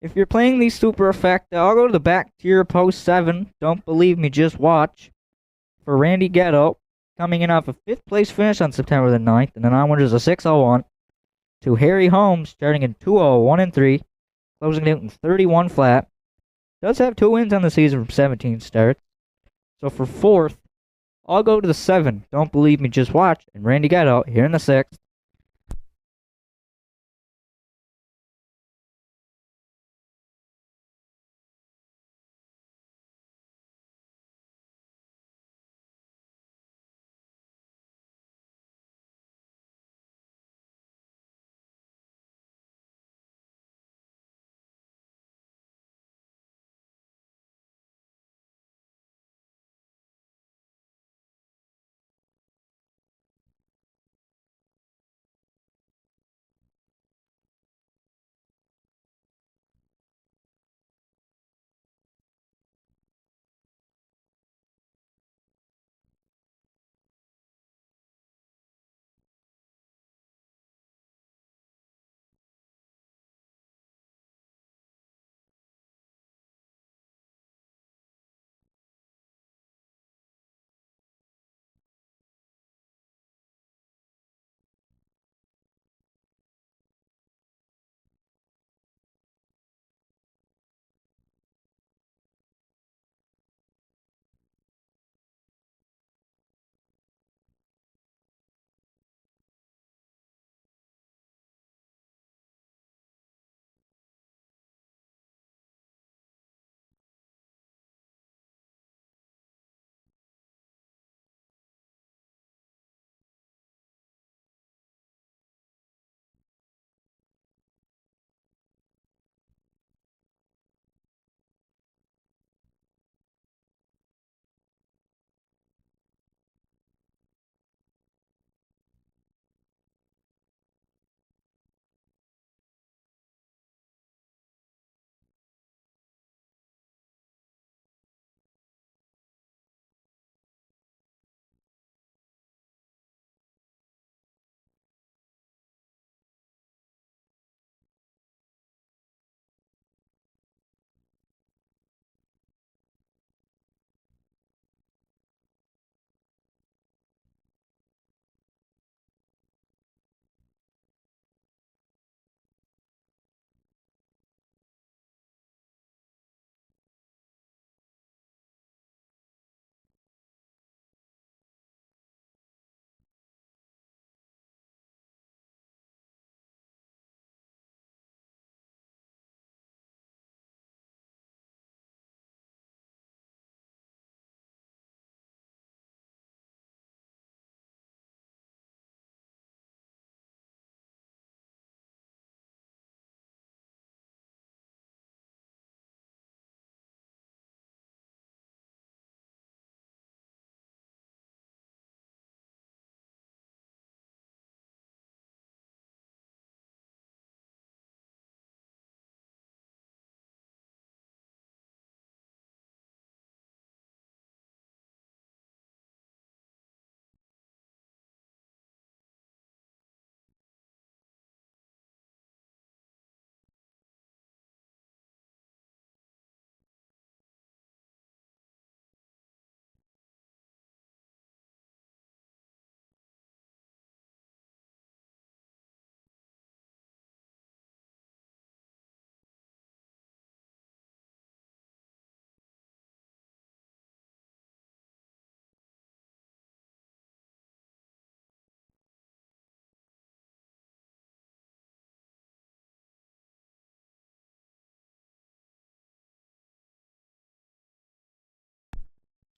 If you're playing the super effect, I'll go to the back tier post 7. Don't Believe Me, Just Watch for Randy Ghetto, coming in off a 5th place finish on September the 9th, and the non-winners a 6:01 to Harry Holmes, starting in 2:01-3, closing it out in 31 flat. Does have 2 wins on the season from 17 starts. So for fourth, I'll go to the 7. Don't Believe Me, Just Watch, and Randy Ghetto here in the 6th.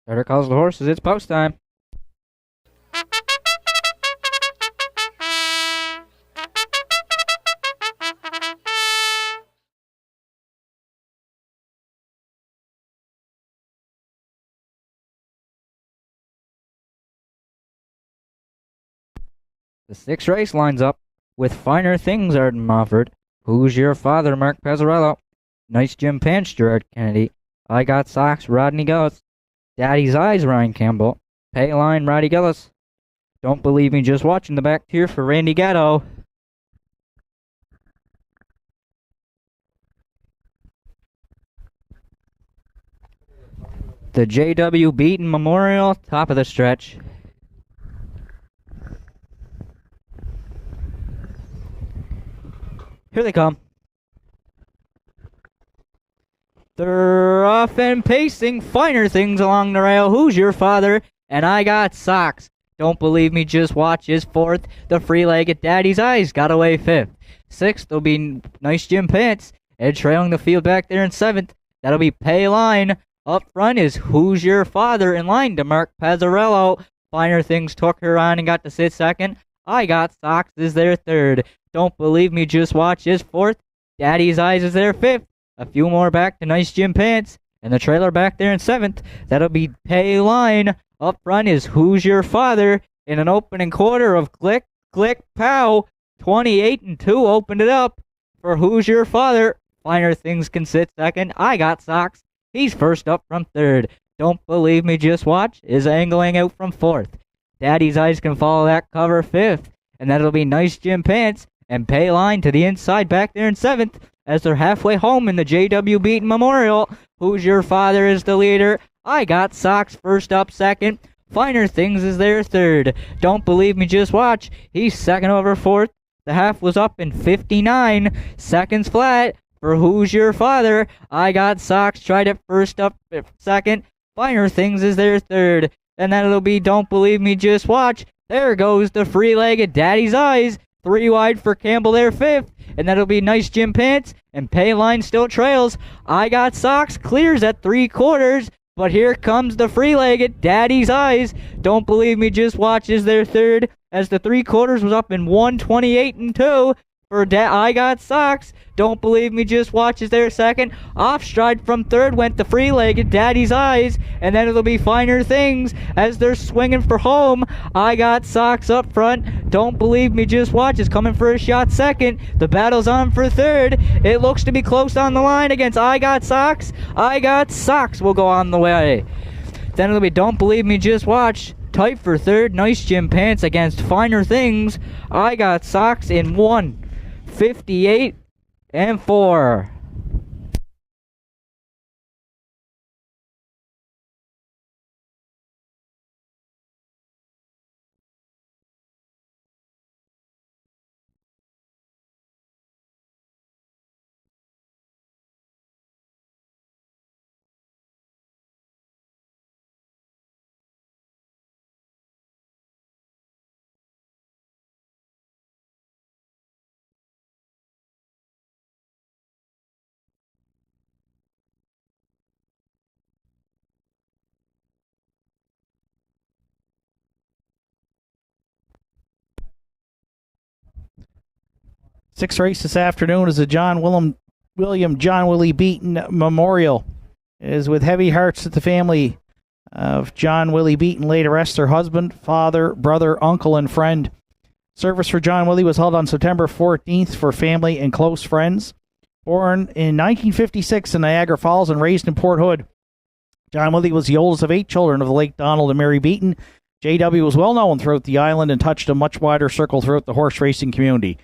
Starter calls the horses. It's post time. The sixth race lines up with Finer Things, Arden Mofford. Who's Your Father, Mark Pezzarello. Nice Jim Pants, Gerard Kennedy. I Got Socks, Rodney Gillis. Daddy's Eyes, Ryan Campbell. Pay Line, Roddy Gillis. Don't Believe Me, Just Watching the back tier for Randy Gatto. The JW Beaton Memorial, top of the stretch. Here they come. They're off and pacing. Finer Things along the rail. Who's Your Father? And I Got Socks. Don't Believe Me, Just Watch is fourth. The free-legged Daddy's Eyes got away fifth. Sixth will be Nice Jim Pants. And trailing the field back there in seventh. That'll be Pay Line. Up front is Who's Your Father in line to Mark Pezzarello. Finer Things took her on and got to sit second. I Got Socks is their third. Don't Believe Me, Just Watch is fourth. Daddy's Eyes is their fifth. A few more back to Nice Jim Pants. And the trailer back there in seventh. That'll be Pay Line. Up front is Who's Your Father in an opening quarter of Click, Click, Pow. 28-2 opened it up for Who's Your Father. Finer Things can sit second. I Got Socks. He's first up from third. Don't Believe Me, Just Watch is angling out from fourth. Daddy's Eyes can follow that cover fifth. And that'll be Nice Jim Pants and Pay Line to the inside back there in seventh as they're halfway home in the JW Beaton Memorial. Who's Your Father is the leader. I Got Socks first up second. Finer Things is their third. Don't Believe Me, Just Watch. He's second over fourth. The half was up in 59 seconds flat for Who's Your Father. I Got Socks tried it first up second. Finer Things is their third. And then it'll be Don't Believe Me, Just Watch. There goes the free-legged Daddy's Eyes. 3 wide for Campbell there fifth. And that'll be Nice Jim Pants. And Pay Line still trails. I Got Socks clears at 3/4. But here comes the free-legged Daddy's Eyes. Don't Believe Me, Just Watch is their third. As the 3/4 was up in 1:28-2 for I Got Socks. Don't Believe Me, Just Watch is their second. Off stride from third went the free-legged Daddy's Eyes. And then it'll be Finer Things as they're swinging for home. I Got Socks up front. Don't Believe Me, Just Watch is coming for a shot second. The battle's on for third. It looks to be close on the line against I Got Socks. I Got Socks will go on the way. Then it'll be Don't Believe Me, Just Watch. Tight for third. Nice Jim Pants against Finer Things. I Got Socks in 1:58-4. Sixth race this afternoon is the William John Willie Beaton Memorial. It is with heavy hearts that the family of John Willie Beaton laid to rest, their husband, father, brother, uncle, and friend. Service for John Willie was held on September 14th for family and close friends. Born in 1956 in Niagara Falls and raised in Port Hood, John Willie was the oldest of 8 children of the late Donald and Mary Beaton. JW was well known throughout the island and touched a much wider circle throughout the horse racing community.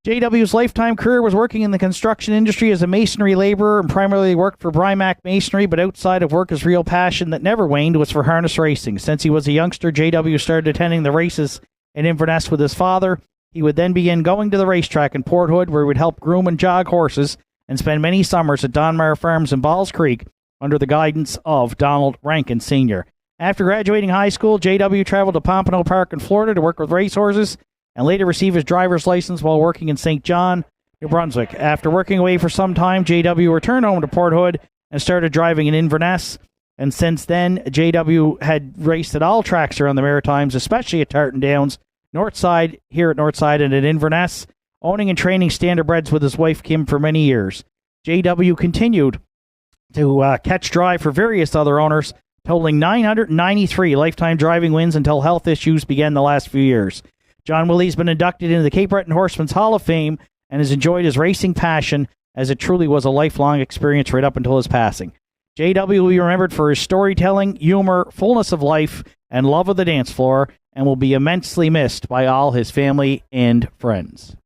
JW's lifetime career was working in the construction industry as a masonry laborer and primarily worked for Brymac Masonry, but outside of work, his real passion that never waned was for harness racing. Since he was a youngster, JW started attending the races in Inverness with his father. He would then begin going to the racetrack in Port Hood, where he would help groom and jog horses and spend many summers at Donmar Farms in Balls Creek under the guidance of Donald Rankin Sr. After graduating high school, JW traveled to Pompano Park in Florida to work with racehorses and later received his driver's license while working in St. John, New Brunswick. After working away for some time, JW returned home to Port Hood and started driving in Inverness. And since then, JW had raced at all tracks around the Maritimes, especially at Tartan Downs, Northside, here at Northside, and at Inverness, owning and training standardbreds with his wife Kim for many years. JW continued to catch drive for various other owners, totaling 993 lifetime driving wins until health issues began the last few years. John Willie's been inducted into the Cape Breton Horseman's Hall of Fame and has enjoyed his racing passion, as it truly was a lifelong experience right up until his passing. JW will be remembered for his storytelling, humor, fullness of life, and love of the dance floor, and will be immensely missed by all his family and friends.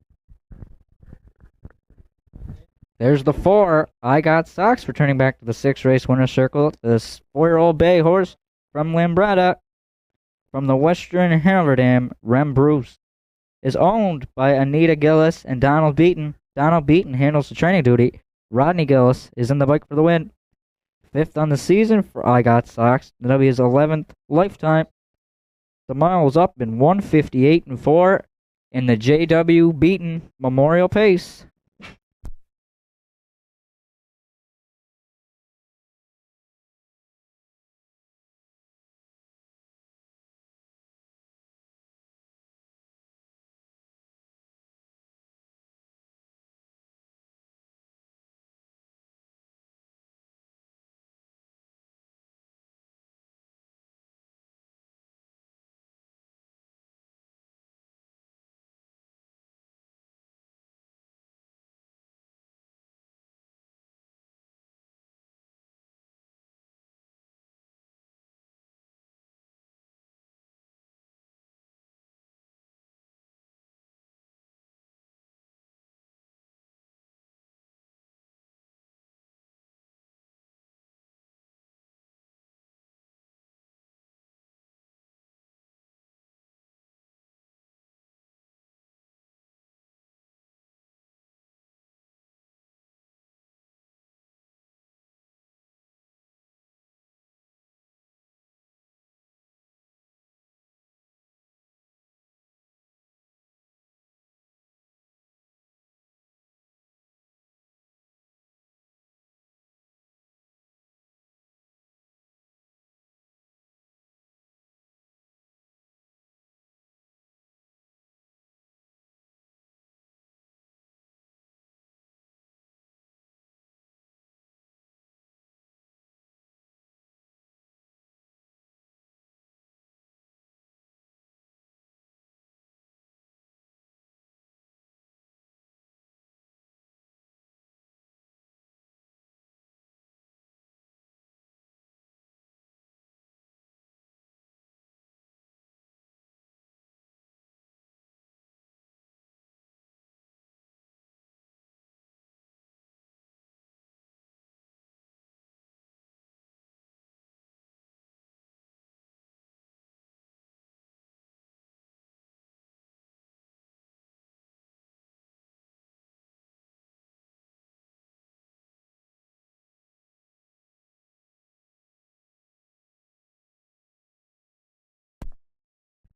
There's the 4. I Got Socks returning back to the 6-race winner's circle. This 4-year-old bay horse from Lambretta, from the Western Haverdam, Rem Bruce, is owned by Anita Gillis and Donald Beaton. Donald Beaton handles the training duty. Rodney Gillis is in the bike for the win. 5th on the season for I Got Socks. That'll be his 11th lifetime. The mile was up in 1:58.4 in the J.W. Beaton Memorial Pace.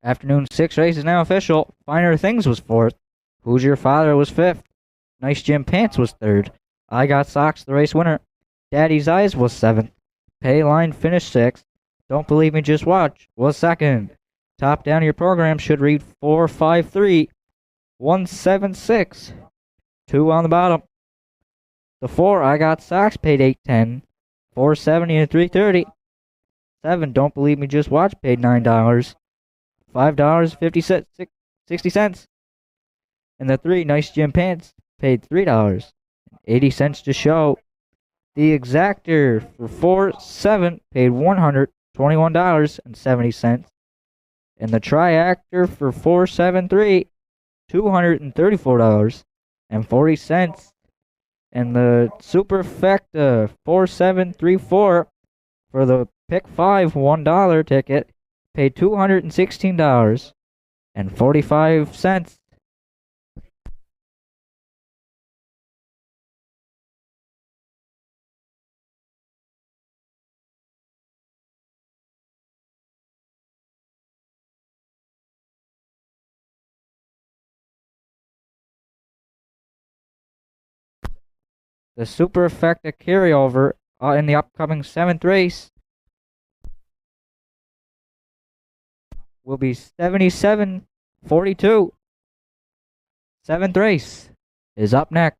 Afternoon 6 race is now official. Finer Things was 4th. Who's Your Father was 5th. Nice Jim Pants was 3rd. I Got Socks, the race winner. Daddy's Eyes was 7th. Payline finished 6th. Don't Believe Me, Just Watch was 2nd. Top down of your program should read 453 176. 2 on the bottom. The 4, I Got Socks, paid $8.10. 470 and 330. 7, Don't Believe Me, Just Watch, paid $9. $5.50, and the 3, Nice Jim Pants, paid $3.80 to show. The exactor for 4-7 paid $121.70, and the triactor for 473 $234.40, and the superfecta 4734 for the pick 5 $1 ticket paid $216.45. The superfecta carryover in the upcoming 7th race will be 77-42. Seventh race is up next.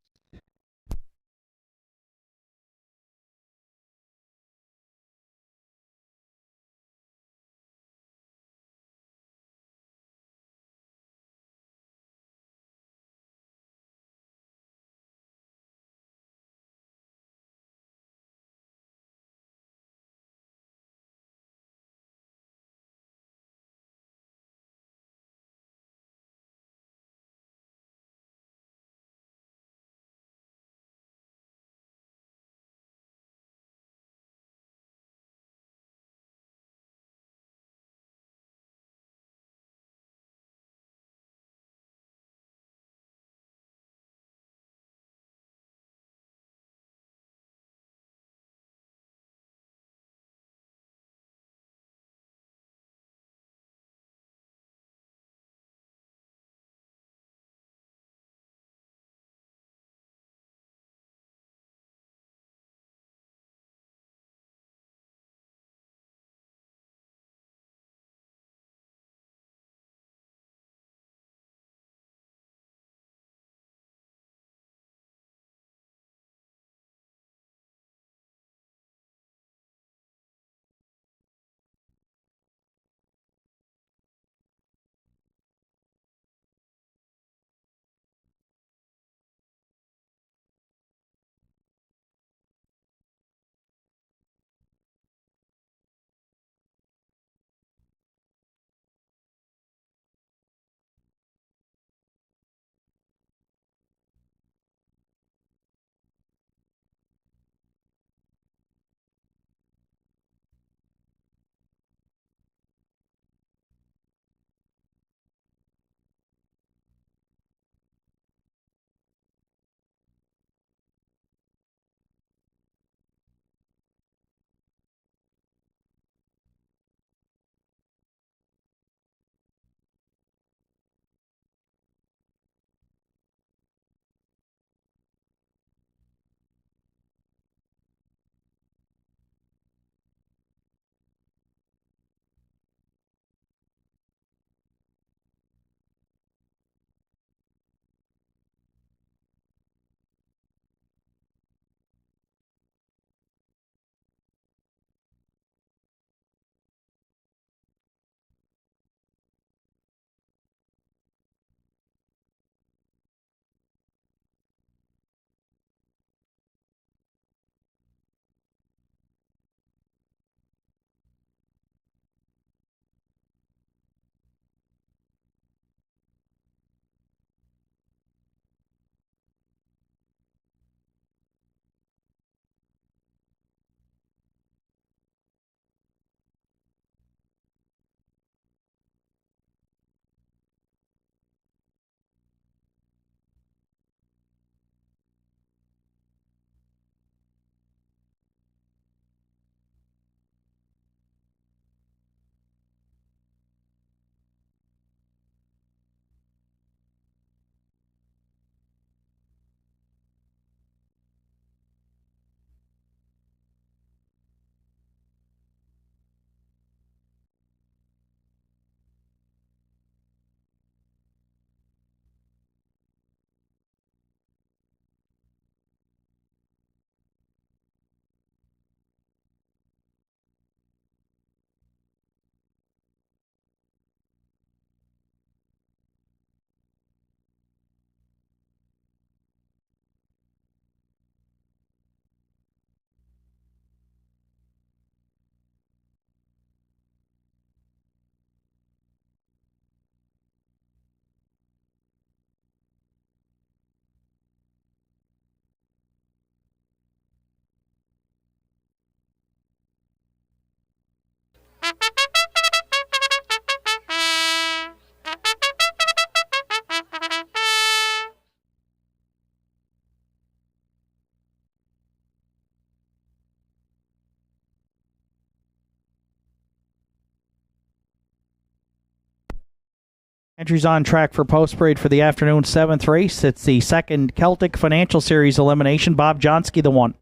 Entries on track for post parade for the afternoon 7th race. It's the second Celtic Financial Series elimination. Bob Johnsky, the one.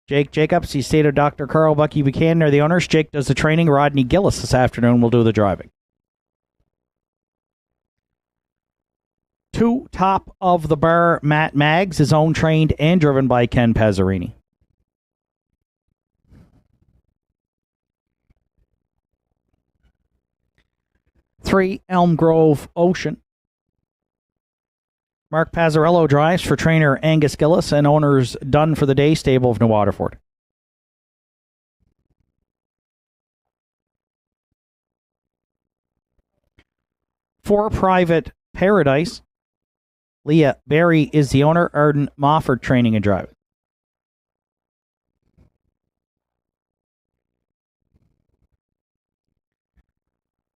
Jake Jacobs, the state of Dr. Carl Bucky Buchanan are the owners. Jake does the training. Rodney Gillis this afternoon will do the driving. 2, Top of the Bar, Matt Maggs, is owned, trained, and driven by Ken Pazzarini. 3, Elm Grove Ocean. Mark Pazzarello drives for trainer Angus Gillis and owners Done for the Day stable of New Waterford. 4, Private Paradise. Leah Barry is the owner. Arden Mofford training and driving.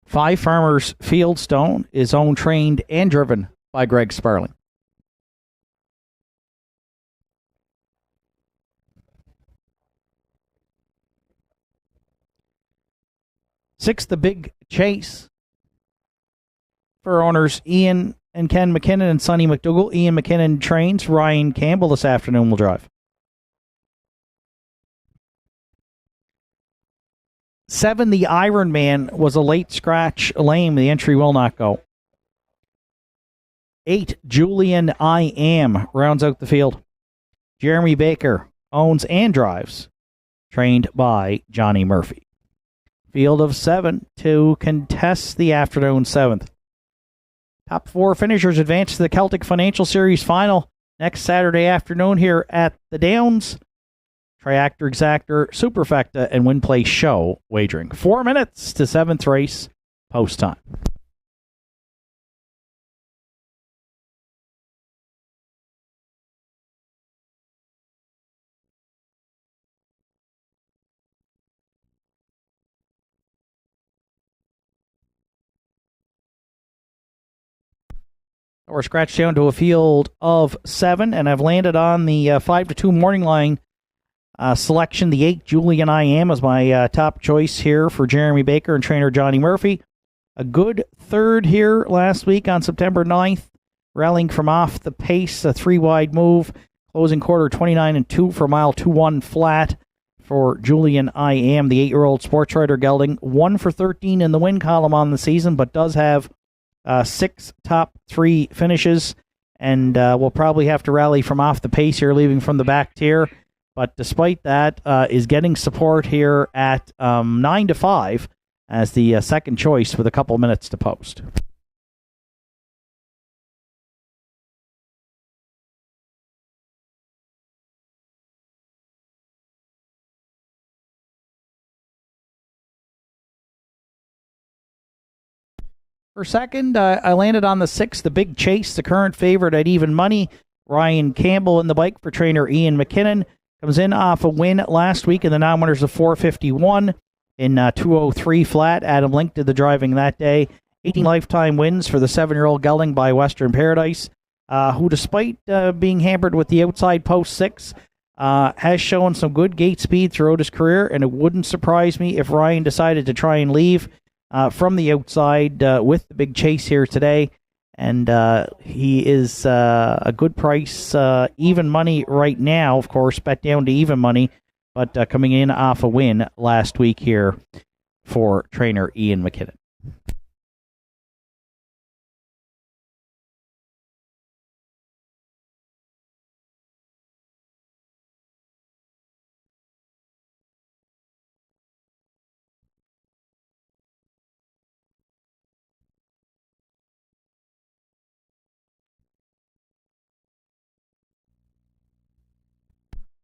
5, Farmers Fieldstone is owned, trained, and driven by Greg Sparling. 6, The Big Chase, for owners Ian and Ken McKinnon and Sonny McDougall. Ian McKinnon trains. Ryan Campbell this afternoon will drive. 7, The Iron Man was a late scratch lame. The entry will not go. 8, Julian I Am rounds out the field. Jeremy Baker owns and drives, trained by Johnny Murphy. Field of 7 to contest the afternoon 7th. Top 4 finishers advance to the Celtic Financial Series final next Saturday afternoon here at the Downs. Triactor, Exactor, Superfecta, and Win Play Show wagering. 4 minutes to 7th race, post time. We're scratched down to a field of 7, and I've landed on the 5-2 morning line selection. The 8, Julian I Am, is my top choice here for Jeremy Baker and trainer Johnny Murphy. A good third here last week on September 9th, rallying from off the pace, a 3-wide move, closing quarter 29-2 for mile 2-1 flat for Julian I Am, the 8-year-old sports writer gelding. 1 for 13 in the win column on the season, but does have 6 top 3 finishes, and will probably have to rally from off the pace here, leaving from the back tier. But despite that, is getting support here at 9-5 as the second choice with a couple minutes to post. For second, I landed on the 6, The Big Chase, the current favorite at even money. Ryan Campbell in the bike for trainer Ian McKinnon. Comes in off a win last week in the non-winners of 451 in 203 flat. Adam Link did the driving that day. 18 lifetime wins for the 7-year-old gelding by Western Paradise, who, despite being hampered with the outside post 6, has shown some good gate speed throughout his career, and it wouldn't surprise me if Ryan decided to try and leave from the outside with the Big Chase here today. And he is a good price, even money right now, of course, bet down to even money, but coming in off a win last week here for trainer Ian McKinnon.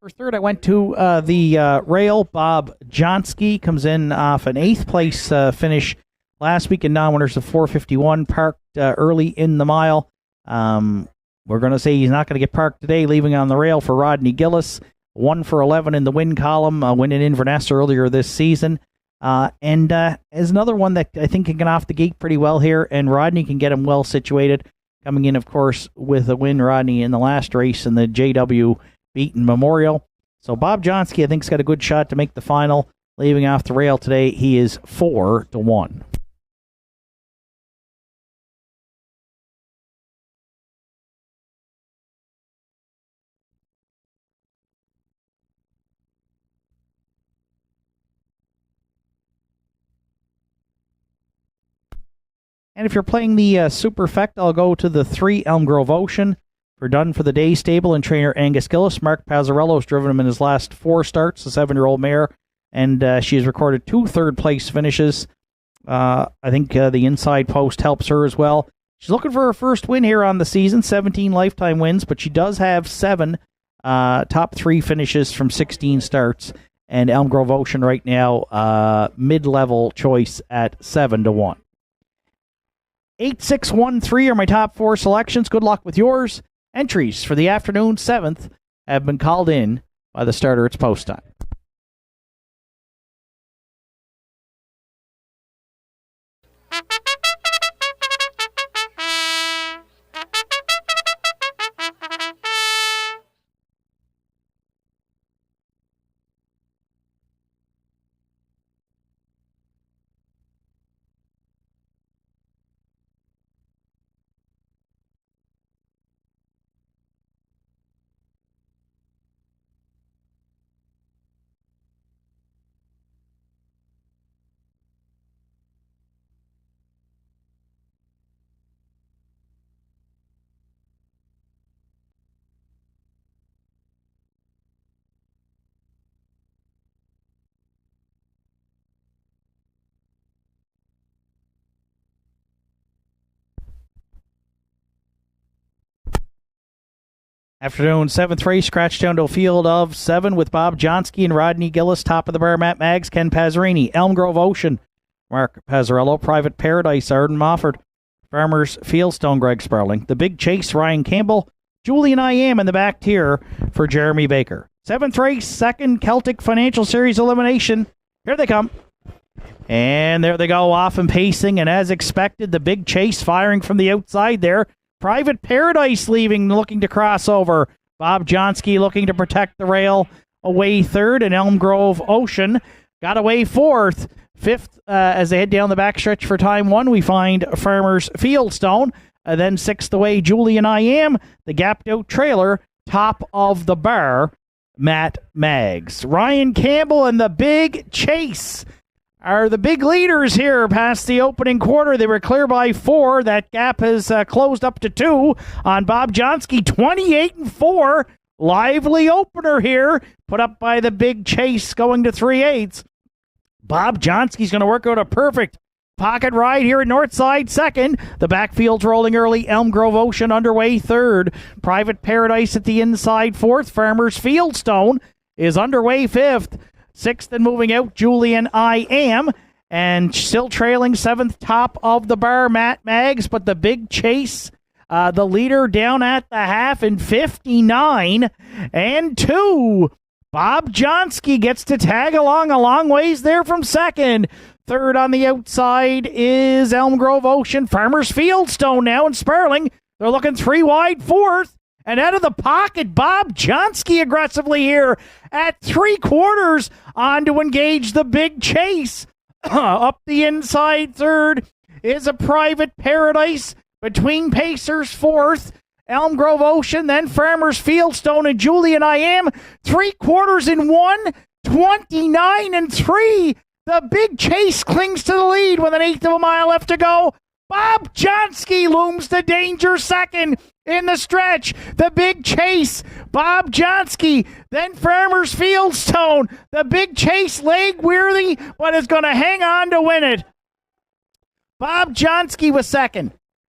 For third, I went to the rail. Bob Johnsky comes in off an 8th place finish last week in non-winners of 451, parked early in the mile. We're going to say he's not going to get parked today, leaving on the rail for Rodney Gillis. 1 for 11 in the win column, winning Inverness earlier this season. And is another one that I think can get off the gate pretty well here, and Rodney can get him well situated. Coming in, of course, with a win, Rodney, in the last race in the JW Beaton Memorial. So Bob Johnsky, I think, has got a good shot to make the final. Leaving off the rail today, he is 4-1. And if you're playing the Superfect, I'll go to the 3 Elm Grove Ocean for Done for the Day stable and trainer Angus Gillis. Mark Pazzarello has driven him in his last 4 starts, the 7-year-old mare, and she has recorded 2 third-place finishes. I think the inside post helps her as well. She's looking for her first win here on the season, 17 lifetime wins, but she does have 7 top 3 finishes from 16 starts. And Elm Grove Ocean right now, mid-level choice at 7-1. 8-6-1-3 are my top 4 selections. Good luck with yours. Entries for the afternoon 7th have been called in by the starter. It's post time. Afternoon 7th race, scratch down to a field of 7 with Bob Johnsky and Rodney Gillis. Top of the bar, Matt Maggs, Ken Pazzarini. Elm Grove Ocean, Mark Pazzarello. Private Paradise, Arden Mofford. Farmers Fieldstone, Greg Sparling. The Big Chase, Ryan Campbell. Julian I Am in the back tier for Jeremy Baker. 7th race, second Celtic Financial Series elimination. Here they come. And there they go, off and pacing. And as expected, the Big Chase firing from the outside there. Private Paradise leaving, looking to cross over. Bob Johnsky looking to protect the rail. Away third, and Elm Grove Ocean got away fourth. Fifth, as they head down the backstretch for time 1, we find Farmers Fieldstone. Then sixth away, Julian I Am. The gapped out trailer, top of the bar, Matt Maggs. Ryan Campbell and the Big Chase are the big leaders here past the opening quarter. They were clear by 4. That gap has closed up to 2 on Bob Johnsky. 28-4. Lively opener here, put up by the Big Chase, going to 3/8. Bob Johnsky's going to work out a perfect pocket ride here at Northside second. The backfield's rolling early. Elm Grove Ocean underway third. Private Paradise at the inside fourth. Farmers Fieldstone is underway fifth. Sixth and moving out, Julian I Am. And still trailing seventh, top of the bar, Matt Maggs. But the Big Chase, the leader down at the half in 59-2. Bob Johnsky gets to tag along a long ways there from second. Third on the outside is Elm Grove Ocean. Farmers Fieldstone now and Sparling. They're looking 3 wide fourth. And out of the pocket, Bob Johnsky aggressively here at 3/4 on to engage the Big Chase. Up the inside third is a Private Paradise. Between Pacers fourth, Elm Grove Ocean, then Farmers Fieldstone and Julian I Am. 3/4 in 1, 29-3. The Big Chase clings to the lead with 1/8 of a mile left to go. Bob Johnsky looms the danger second in the stretch. The Big Chase, Bob Johnsky, then Farmers Fieldstone. The Big Chase leg weary, but is going to hang on to win it. Bob Johnsky was second.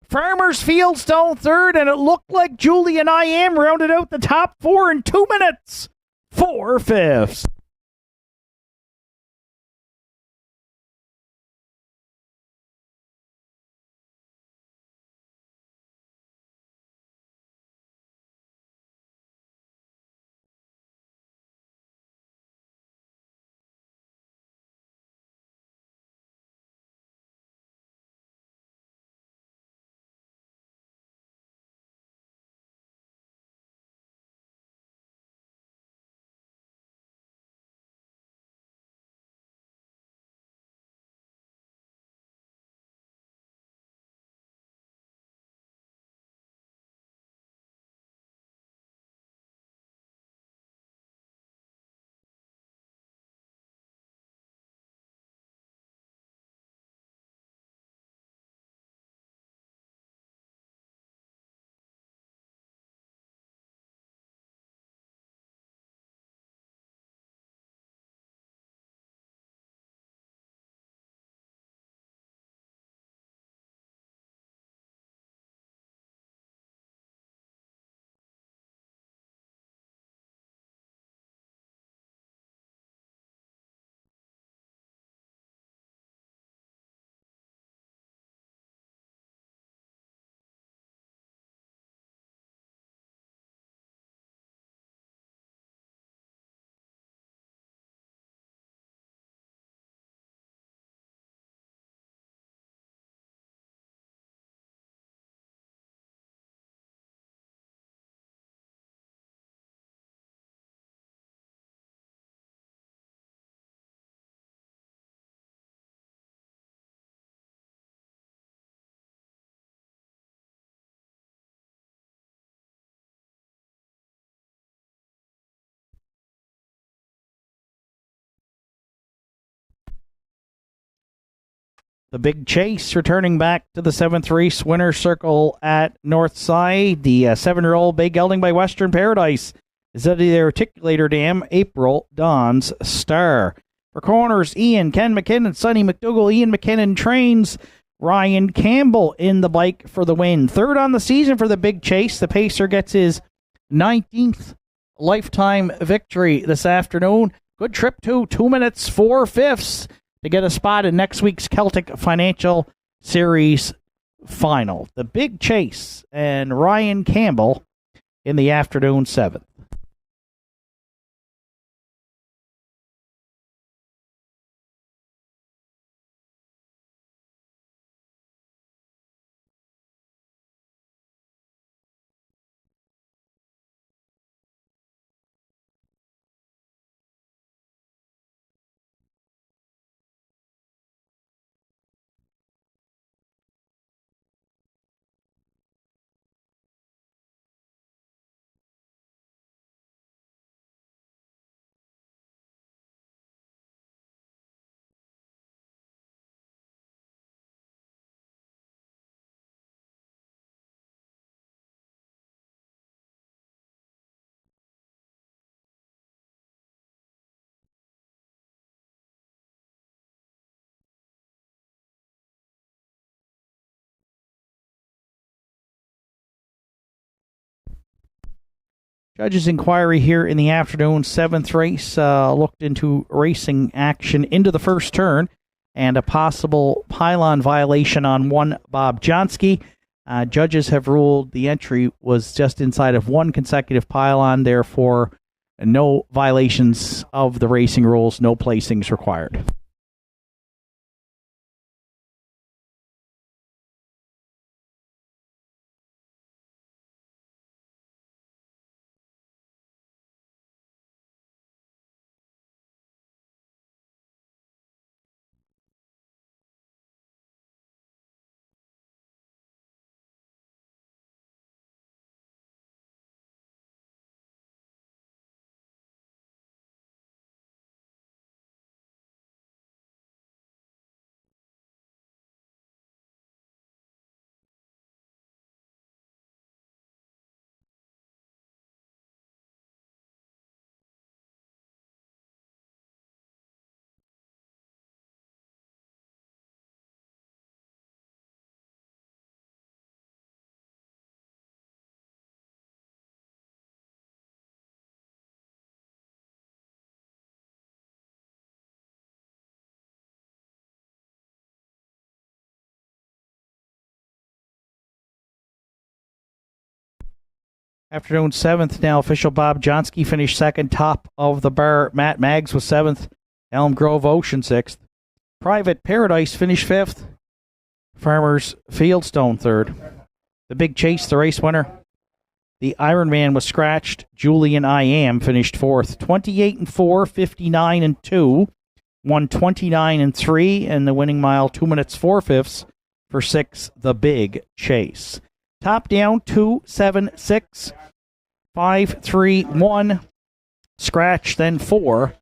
Farmers Fieldstone third, and it looked like Julian I Am rounded out the top 4 in 2 minutes. 4/5. The Big Chase returning back to the 7th race winner circle at Northside. The 7-year-old Bay Gelding by Western Paradise is at the articulator dam. April Dawn's Star. For corners, Ken McKinnon, Sonny McDougall. Ian McKinnon trains. Ryan Campbell in the bike for the win. Third on the season for the Big Chase. The pacer gets his 19th lifetime victory this afternoon. Good trip too. 2 minutes 4/5 to get a spot in next week's Celtic Financial Series final. The Big Chase and Ryan Campbell in the afternoon 7th. Judges' inquiry here in the afternoon. 7th race looked into racing action into the first turn and a possible pylon violation on one Bob Johnsky. Judges have ruled the entry was just inside of one consecutive pylon, therefore no violations of the racing rules, no placings required. Afternoon 7th now. Official Bob Johnsky finished second. Top of the bar, Matt Maggs was 7th. Elm Grove Ocean 6th. Private Paradise finished 5th. Farmers Fieldstone 3rd. The Big Chase, the race winner. The Iron Man was scratched. Julian I Am finished 4th. 28-4, 59-2. 129-3, and the winning mile 2 minutes 4/5 for 6. The Big Chase. Top down 2, 7, 6, 5, 3, 1. Scratch, then 4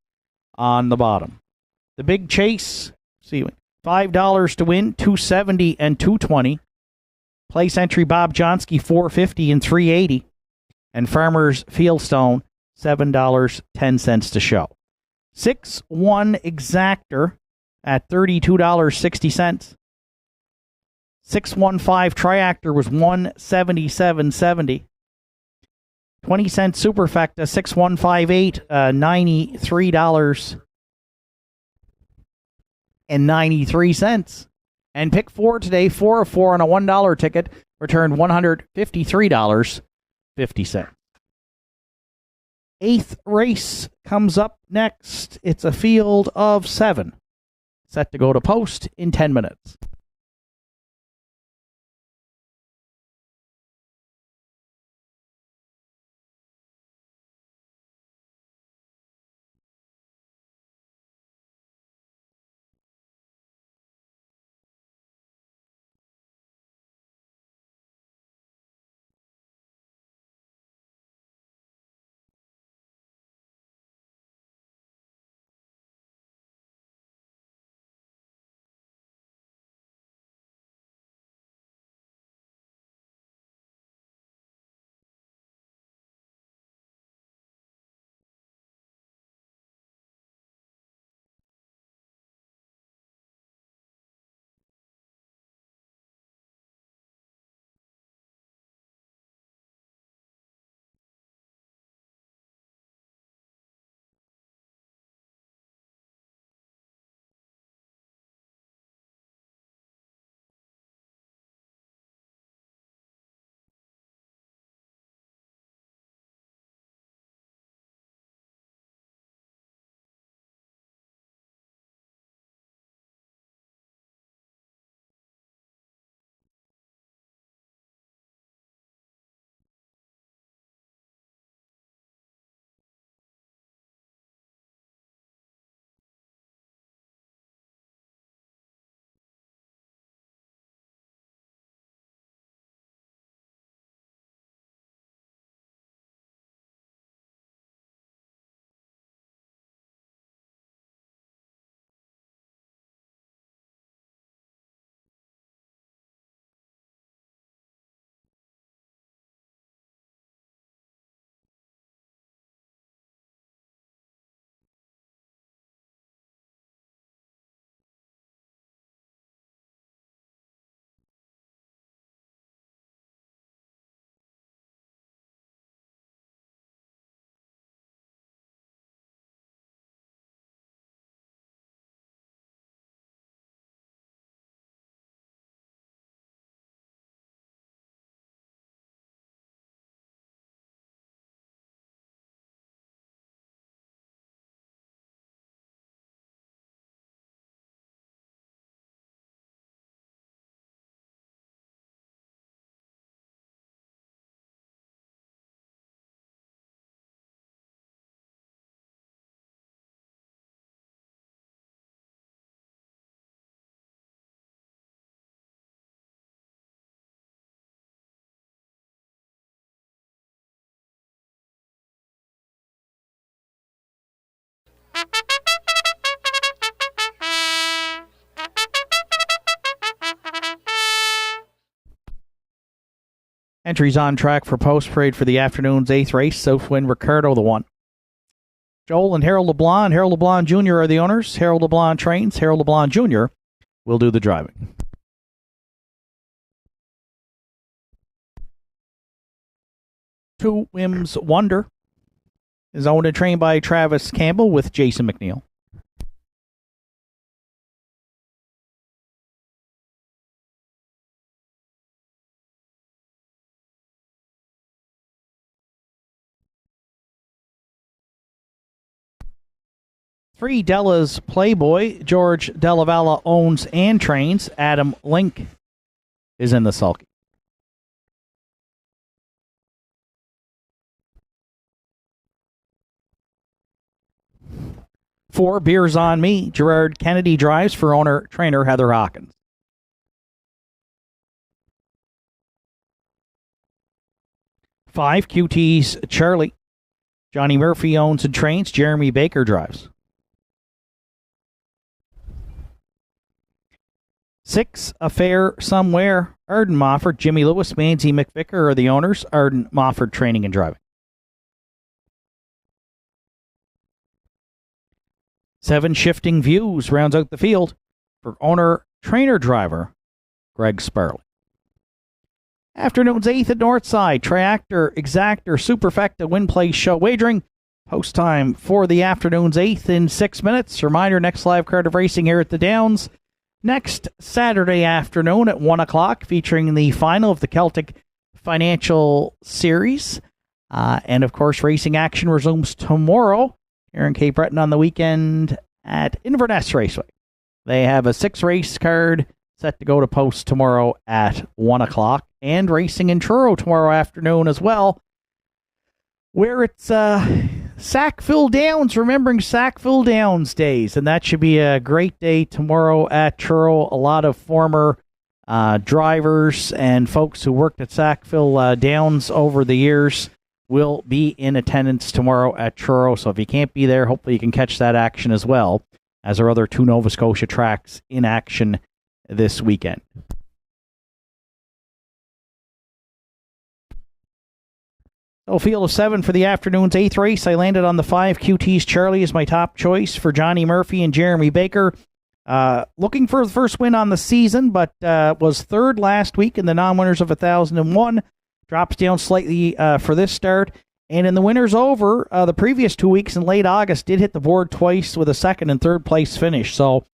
on the bottom. The Big Chase, see, $5 to win, $270 and $220. Place entry Bob Johnsky, $450 and $380. And Farmers Fieldstone, $7.10 to show. 6-1 Exactor at $32.60. 615 Triactor was $177.70. 20-cent Superfecta 6158 $93.93. And pick 4 today, 4 of 4 on a $1 ticket, returned $153.50. 8th race comes up next. It's a field of 7, set to go to post in 10 minutes. Entries on track for post parade for the afternoon's 8th race. Southwind Ricardo, the 1. Joel and Harold LeBlanc. Harold LeBlanc Jr. are the owners. Harold LeBlanc trains. Harold LeBlanc Jr. will do the driving. Two Wims Wonder is owned and trained by Travis Campbell with Jason McNeil. Three Della's Playboy. George Dellavala owns and trains. Adam Link is in the sulky. Four Beers on Me. Gerard Kennedy drives for owner-trainer Heather Hawkins. Five QT's Charlie. Johnny Murphy owns and trains. Jeremy Baker drives. 6 Affair Somewhere. Arden Mofford, Jimmy Lewis, Manzi McVicker are the owners. Arden Mofford training and driving. 7 Shifting Views rounds out the field for owner-trainer driver Greg Sparley. Afternoon's 8th at Northside. Triactor, Exactor, Superfecta, Win Place Show Wagering. Post time for the afternoon's 8th in 6 minutes. Reminder, next live card of racing here at the Downs next Saturday afternoon at 1 o'clock, featuring the final of the Celtic Financial Series. And, of course, racing action resumes tomorrow here in Cape Breton on the weekend at Inverness Raceway. They have a 6-race card set to go to post tomorrow at 1 o'clock. And racing in Truro tomorrow afternoon as well, where it's Sackville Downs, remembering Sackville Downs days. And that should be a great day tomorrow at Truro. A lot of former drivers and folks who worked at Sackville Downs over the years will be in attendance tomorrow at Truro. So if you can't be there, hopefully you can catch that action as well, as our other 2 Nova Scotia tracks in action this weekend. So field of 7 for the afternoon's 8th race. I landed on the 5 QT's Charlie as my top choice for Johnny Murphy and Jeremy Baker. Looking for the first win on the season, but was 3rd last week in the non-winners of 1001. Drops down slightly for this start. And in the winners over, the previous 2 weeks in late August did hit the board twice with a 2nd and 3rd place finish. So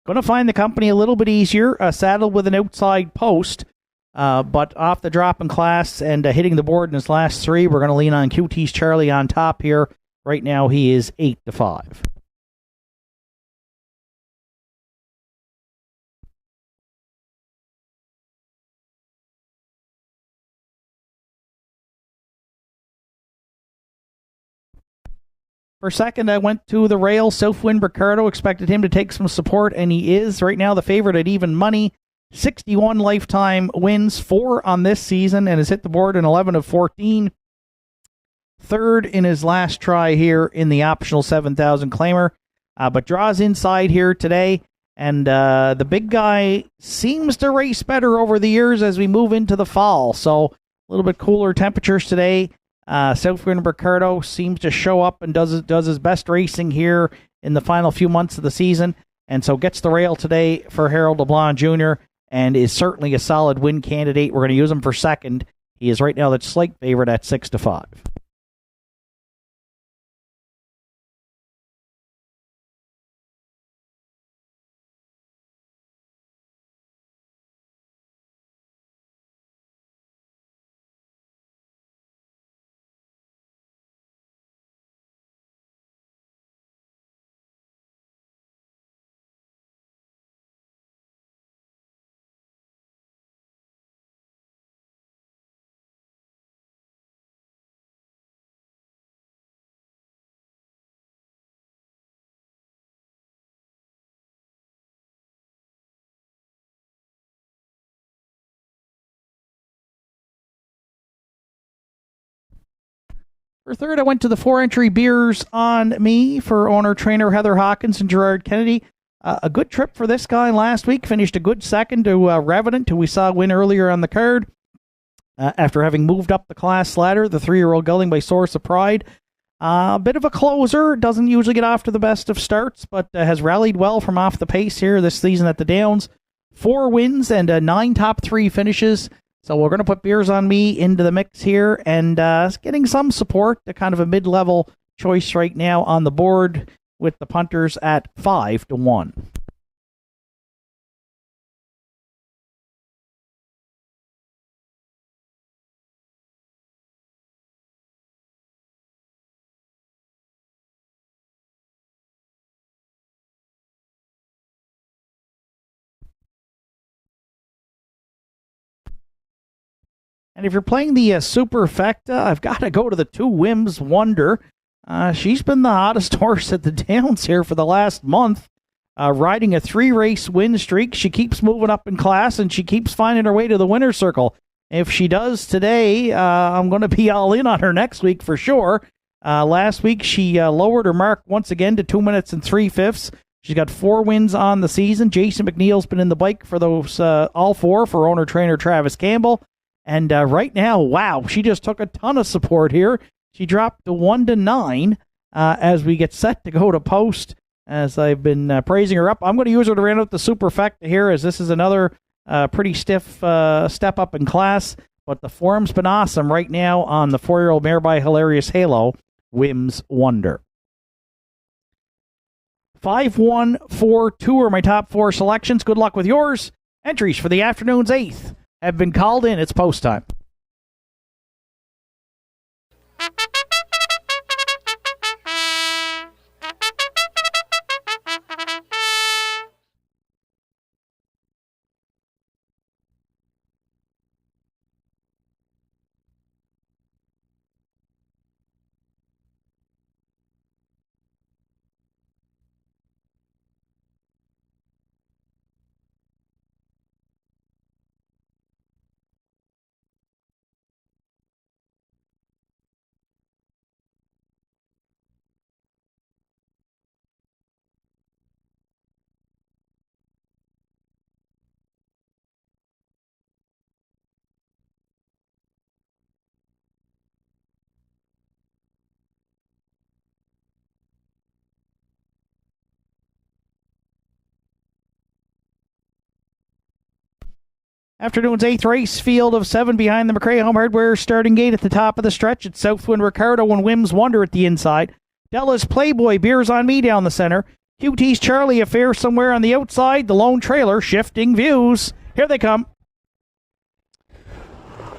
going to find the company a little bit easier. Saddled with an outside post. But off the drop in class and hitting the board in his last 3, we're going to lean on QT's Charlie on top here. Right now, he is 8-5. For second, I went to the rail. Southwind Ricardo, expected him to take some support, and he is. Right now, the favorite at even money. 61 lifetime wins, 4 on this season, and has hit the board in 11 of 14. 3rd in his last try here in the optional 7,000 claimer, but draws inside here today. And the big guy seems to race better over the years as we move into the fall. So a little bit cooler temperatures today. Southwind Ricardo seems to show up and does his best racing here in the final few months of the season. And so gets the rail today for Harold LeBlanc Jr. and is certainly a solid win candidate. We're going to use him for second. He is right now the slight favorite at 6-5. For third, I went to the 4-entry Beers on Me for owner-trainer Heather Hawkins and Gerard Kennedy. A good trip for this guy last week. Finished a good second to Revenant, who we saw win earlier on the card. After having moved up the class ladder, the 3-year-old gelding by Source of Pride, a bit of a closer, doesn't usually get off to the best of starts, but has rallied well from off the pace here this season at the Downs. 4 wins and 9 top 3 finishes. So we're going to put Beers on Me into the mix here, and getting some support, a kind of a mid-level choice right now on the board with the punters at 5-1. And if you're playing the Superfecta, I've got to go to the 2 Whims Wonder. She's been the hottest horse at the Downs here for the last month, riding a 3-race win streak. She keeps moving up in class, and she keeps finding her way to the winner's circle. If she does today, I'm going to be all in on her next week for sure. Last week, she lowered her mark once again to 2 minutes and 3/5. She's got 4 wins on the season. Jason McNeil's been in the bike for those all 4 for owner-trainer Travis Campbell. And right now, wow, she just took a ton of support here. She dropped to 1-9 as we get set to go to post, as I've been praising her up. I'm going to use her to round out the Superfecta here, as this is another pretty stiff step up in class. But the form's been awesome right now on the 4-year-old mare by Hilarious Halo, Whims Wonder. 5-1-4-2 are my top 4 selections. Good luck with yours. Entries for the afternoon's 8th have been called in. It's post time. Afternoon's 8th race, field of 7 behind the McRae Home Hardware starting gate at the top of the stretch. It's Southwind Ricardo and Whims Wonder at the inside. Della's Playboy, Beers on Me down the center. QT's Charlie Affair somewhere on the outside. The lone trailer, Shifting Views. Here they come.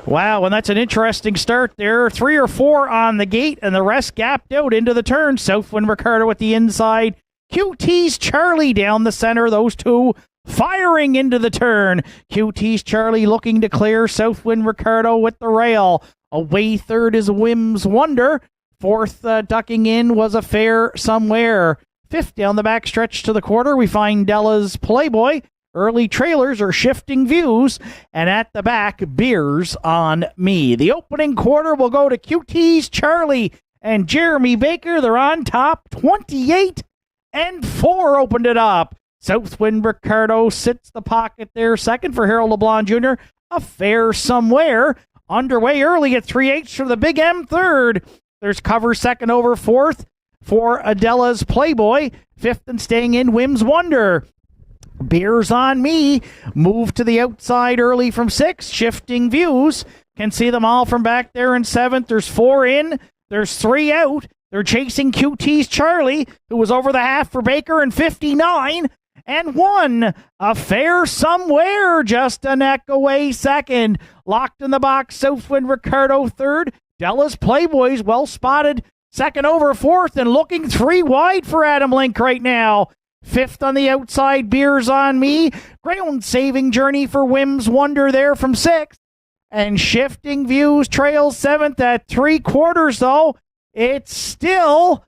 Wow, and that's an interesting start there. 3 or 4 on the gate, and the rest gapped out into the turn. Southwind Ricardo at the inside. QT's Charlie down the center. Those 2 firing into the turn. QT's Charlie looking to clear. Southwind Ricardo with the rail. Away 3rd is Whims Wonder. 4th ducking in was Affair Somewhere. 5th down the back stretch to the quarter, we find Della's Playboy. Early trailers are Shifting Views. And at the back, Beers on Me. The opening quarter will go to QT's Charlie and Jeremy Baker. They're on top. 28-4 opened it up. Southwind Ricardo sits the pocket there. 2nd for Harold LeBlanc Jr. Affair Somewhere. Underway early at 3/8 for the Big M 3rd. There's cover 2nd over 4th for Adela's Playboy. 5th and staying in Whims Wonder. Beers on Me. Move to the outside early from 6th. Shifting Views. Can see them all from back there in 7th. There's 4 in. There's 3 out. They're chasing QT's Charlie, who was over the half for Baker in 59. And 1, Affair Somewhere, just a neck away 2nd. Locked in the box, Southwind Ricardo 3rd. Della's Playboys well spotted 2nd over 4th and looking 3 wide for Adam Link right now. 5th on the outside, Beers on Me. Ground-saving journey for Whims Wonder there from 6th. And Shifting Views trails 7th at 3/4 though. It's still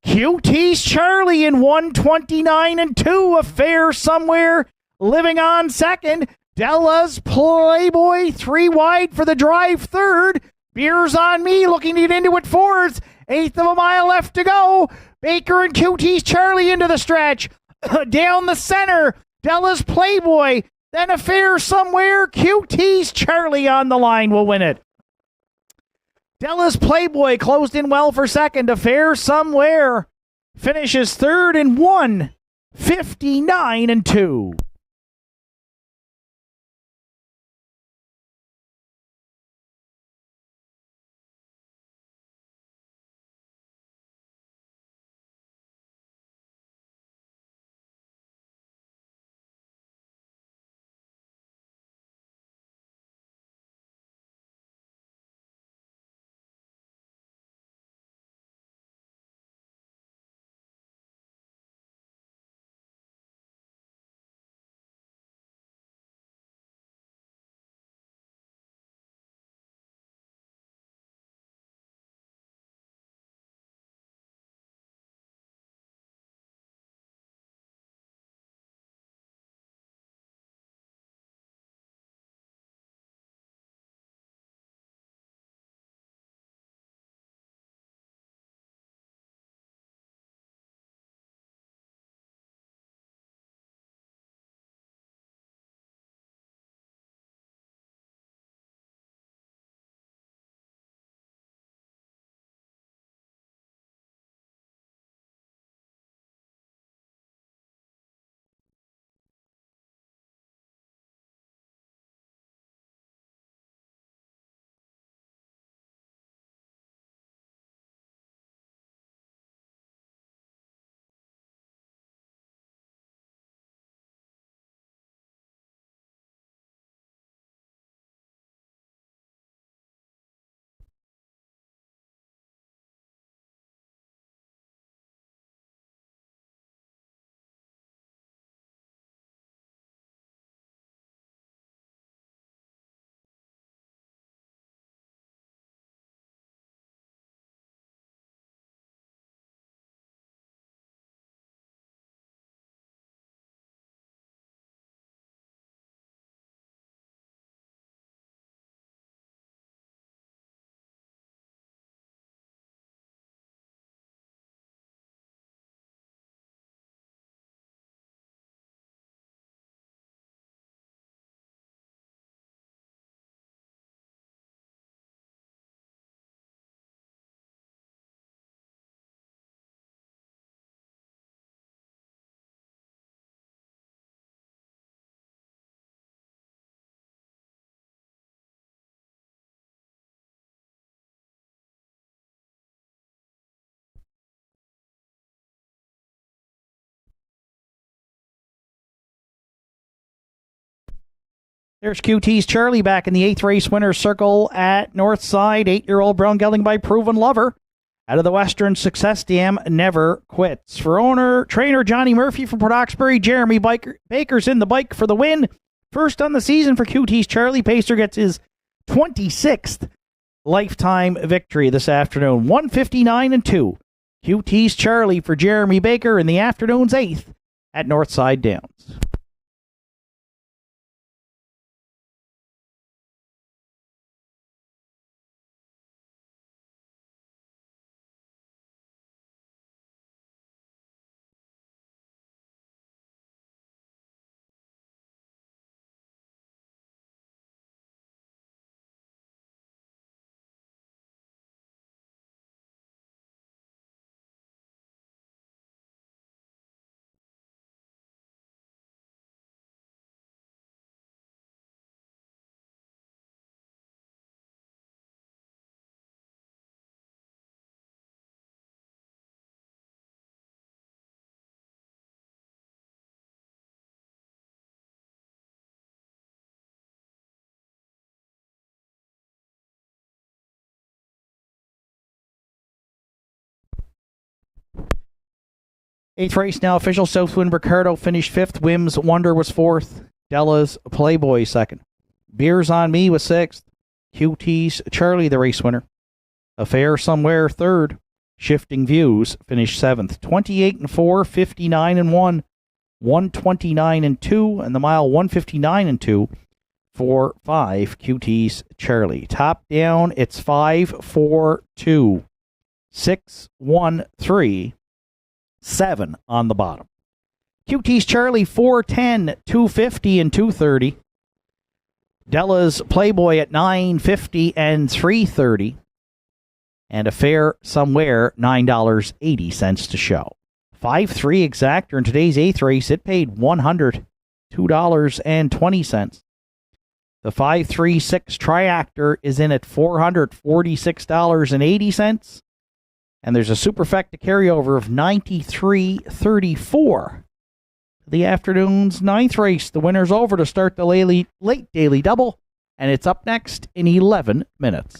QT's Charlie in 129-2. Affair Somewhere living on 2nd. Della's Playboy 3 wide for the drive 3rd. Beers on Me looking to get into it 4th. 1/8 of a mile left to go. Baker and QT's Charlie into the stretch. Down the center, Della's Playboy Then Affair Somewhere. QT's Charlie on the line will win it. Della's Playboy closed in well for second. Affair Somewhere finishes third in 1:59.2. There's QT's Charlie back in the 8th race winner's circle at Northside. 8-year-old brown gelding by Proven Lover. Out of the Western Success Dam, never quits. For owner, trainer Johnny Murphy from Port Hawkesbury, Jeremy Baker's in the bike for the win. First on the season for QT's Charlie. Pacer gets his 26th lifetime victory this afternoon. 1:59.2. QT's Charlie for Jeremy Baker in the afternoon's 8th at Northside Downs. Eighth race now official. Southwind Ricardo finished 5th. Wim's Wonder was 4th. Della's Playboy 2nd. Beers on Me was 6th. QT's Charlie the race winner. Affair Somewhere 3rd. Shifting Views finished 7th. 28-4, 59-1, 129-2, and the mile 159-2 for 5 QT's Charlie. Top down, it's 5-4-2, 6-1-3. 7 on the bottom. QT's Charlie 410, 250, and 230. Della's Playboy at 950 and 330. And a fare somewhere, $9.80 to show. 5-3 exactor in today's 8th race. It paid $102.20. The 536 Triactor is in at $446.80. And there's a superfecta carryover of $93.34. The afternoon's 9th race. The winner's over to start the late daily double. And it's up next in 11 minutes.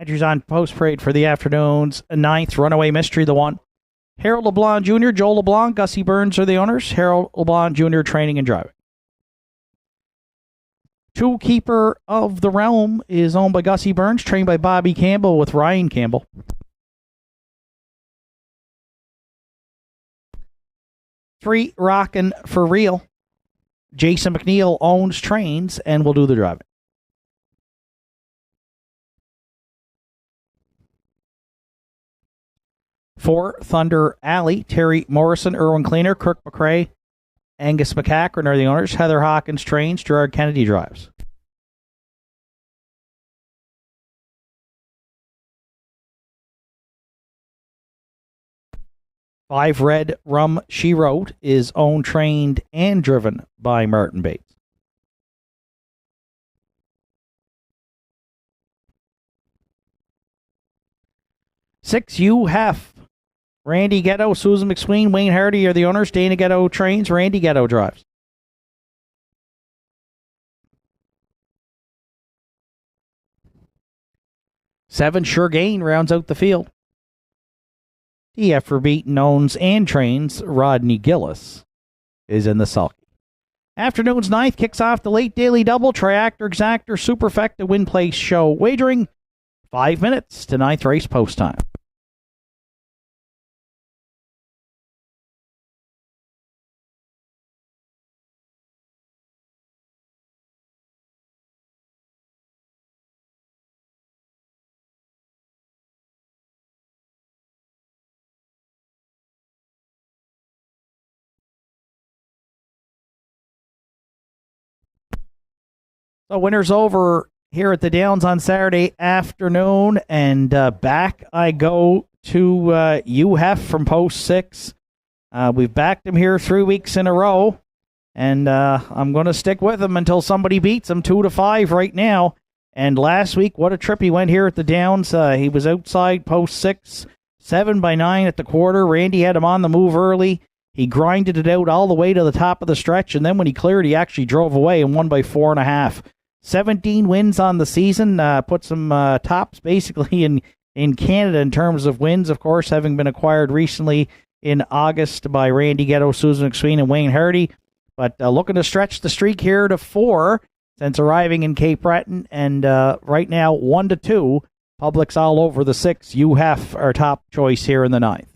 Entries on post parade for the afternoon's 9th. Runaway Mystery, the 1. Harold LeBlanc Jr., Joel LeBlanc, Gussie Burns are the owners. Harold LeBlanc Jr. training and driving. 2 Keeper of the Realm is owned by Gussie Burns, trained by Bobby Campbell with Ryan Campbell. 3 Rockin' for Real. Jason McNeil owns, trains, and will do the driving. 4 Thunder Alley. Terry Morrison, Erwin Cleaner, Kirk McRae, Angus McCachran are the owners. Heather Hawkins trains. Gerard Kennedy drives. 5 Red Rum She Wrote is owned, trained, and driven by Martin Bates. 6 You Hef. Randy Ghetto, Susan McSween, Wayne Hardy are the owners. Dana Ghetto trains. Randy Ghetto drives. 7 Sure Gain rounds out the field. DF for Beaton owns and trains. Rodney Gillis is in the sulky. Afternoon's 9th kicks off the late daily double. Triactor, Exactor, Superfecta, Win Place Show. Wagering 5 minutes to 9th race post time. So winner's over here at the Downs on Saturday afternoon, and back I go to UHEF from post 6. We've backed him here 3 weeks in a row, and I'm going to stick with him until somebody beats him 2-5 right now. And last week, what a trip he went here at the Downs. He was outside post 6, 7-9 at the quarter. Randy had him on the move early. He grinded it out all the way to the top of the stretch, and then when he cleared, he actually drove away and won by 4.5. 17 wins on the season, puts him tops basically in Canada in terms of wins, of course, having been acquired recently in August by Randy Ghetto, Susan McSween, and Wayne Hardy. But looking to stretch the streak here to 4 since arriving in Cape Breton, and right now 1-2. Public's all over the 6. UHEF our top choice here in the 9th.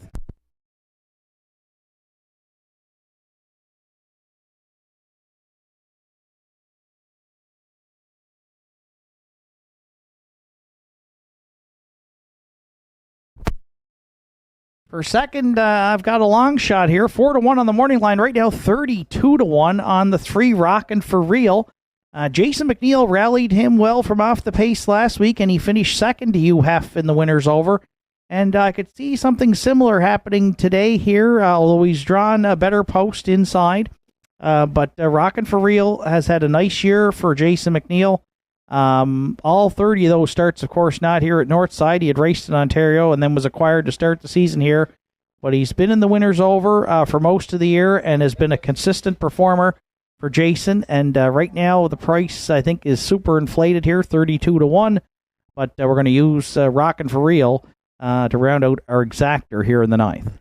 For second, I've got a long shot here. 4-1 on the morning line right now. 32-1 on the 3 Rockin' for Real. Jason McNeil rallied him well from off the pace last week, and he finished second to UHEF in the winner's over. And I could see something similar happening today here, although he's drawn a better post inside. But Rockin' for Real has had a nice year for Jason McNeil. All 30 of those starts, of course, not here at Northside. He had raced in Ontario and then was acquired to start the season here. But he's been in the winner's over for most of the year and has been a consistent performer for Jason. And right now, the price, I think, is super inflated here, 32-1. But we're going to use Rockin' for Real to round out our exactor here in the 9th.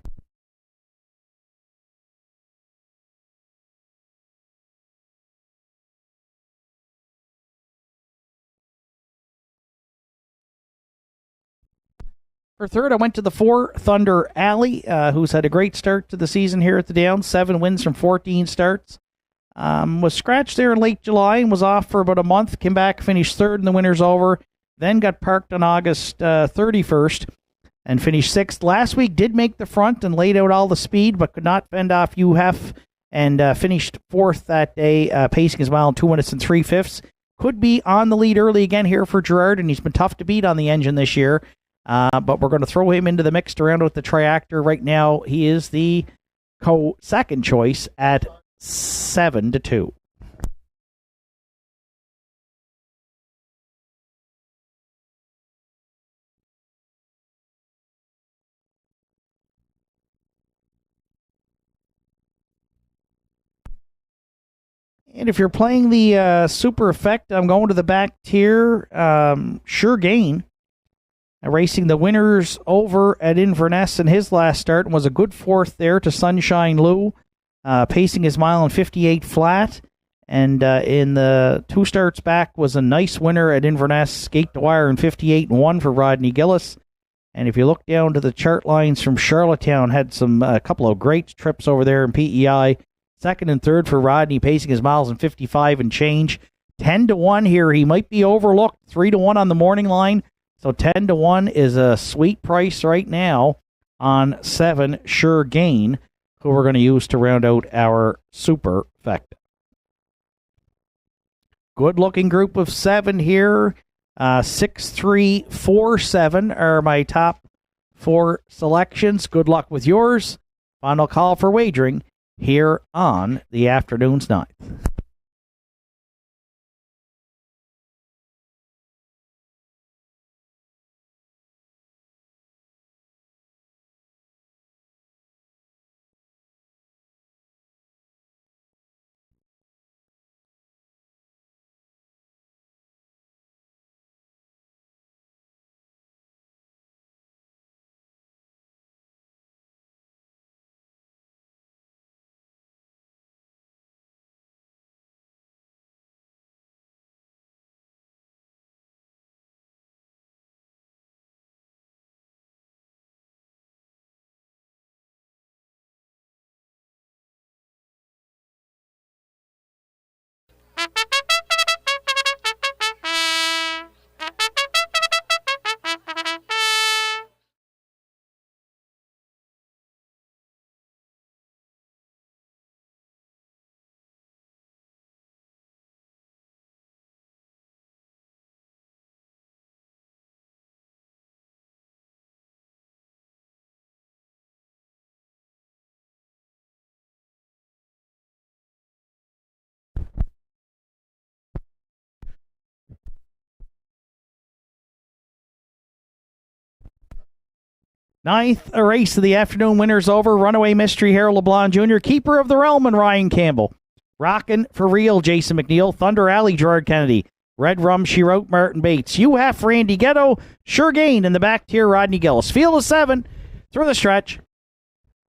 For third, I went to the 4 Thunder Alley, who's had a great start to the season here at the Downs. 7 wins from 14 starts. Was scratched there in late July and was off for about a month. Came back, finished third in the winner's over. Then got parked on August 31st and finished 6th. Last week did make the front and laid out all the speed, but could not fend off UHEF and finished 4th that day, pacing as well in 2 minutes and 3/5. Could be on the lead early again here for Gerard, and he's been tough to beat on the engine this year. But we're going to throw him into the mix to round out the triactor. Right now, he is the second choice at 7-2. And if you're playing the Super Effect, I'm going to the back tier. Sure Gain Racing the winners over at Inverness in his last start and was a good fourth there to Sunshine Lou, pacing his mile in 58 flat. And in the 2 starts back was a nice winner at Inverness, skate the wire in 58-1 for Rodney Gillis. And if you look down to the chart lines from Charlottetown, had a couple of great trips over there in PEI. Second and third for Rodney, pacing his miles in 55 and change. 10-1 here. He might be overlooked. 3-1 on the morning line. So 10-1 is a sweet price right now on 7 Sure Gain, who we're going to use to round out our superfecta. Good looking group of 7 here. 6, 3, 4, 7 are my top 4 selections. Good luck with yours. Final call for wagering here on the afternoon's 9th. Ninth race of the afternoon, winners over. Runaway Mystery, Harold LeBlanc Jr., Keeper of the Realm, and Ryan Campbell. Rockin' for Real, Jason McNeil. Thunder Alley, Gerard Kennedy. Red Rum, she wrote, Martin Bates. UF, Randy Ghetto. Sure Gain in the back tier, Rodney Gillis. Field of 7 through the stretch.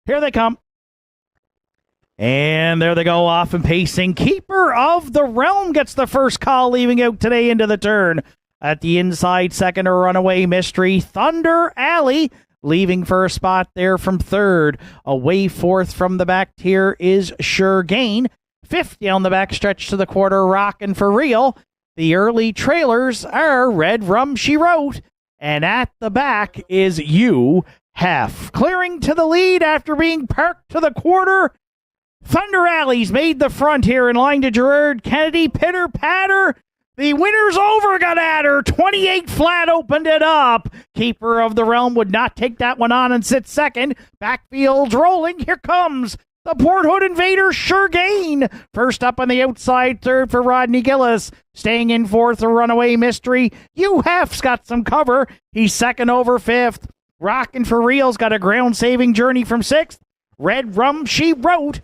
Here they come. And there they go, off and pacing. Keeper of the Realm gets the first call, leaving out today into the turn. At the inside, second, a Runaway Mystery. Thunder Alley leaving for a spot there from third. Away fourth from the back tier is Sure Gain. 50 on the back stretch to the quarter, Rockin' for Real. The early trailers are Red Rum, She Wrote. And at the back is You Hef. Clearing to the lead after being parked to the quarter. Thunder Alley's made the front here in line to Gerard Kennedy. Pitter patter. The winner's over, got at her. 28 flat opened it up. Keeper of the Realm would not take that one on and sit second. Backfield's rolling. Here comes the Port Hood Invader, Sure Gain. First up on the outside, third for Rodney Gillis. Staying in fourth, a Runaway Mystery. UF's got some cover. He's second over fifth. Rockin' for Real's got a ground-saving journey from sixth. Red Rum, She Wrote.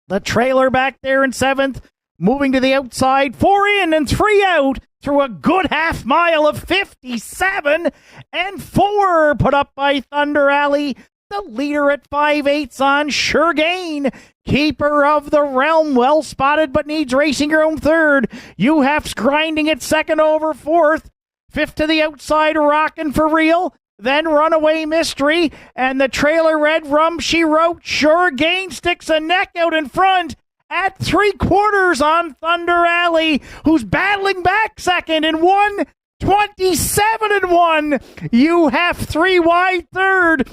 The trailer back there in seventh. Moving to the outside, 4 in and 3 out through a good half mile of 57 and 4 put up by Thunder Alley. The leader at 5/8 on Sure Gain. Keeper of the Realm, well spotted but needs racing room third. UF's grinding at second over fourth. Fifth to the outside, Rockin' for Real. Then Runaway Mystery. And the trailer Red Rum, She Wrote. Sure Gain sticks a neck out in front. At 3/4 on Thunder Alley, who's battling back second in 1:27-1. You have 3 wide third.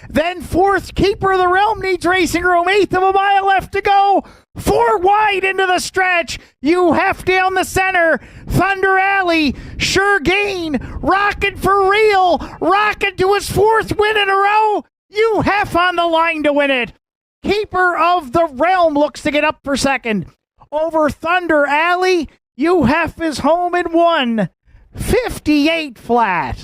Then fourth, Keeper of the Realm needs racing room. 1/8 of a mile left to go. 4 wide into the stretch. You have down the center. Thunder Alley, Sure Gain, Rockin' for Real. Rockin' to his 4th win in a row. You have on the line to win it. Keeper of the Realm looks to get up for second. Over Thunder Alley, UF is home in 1:58 flat.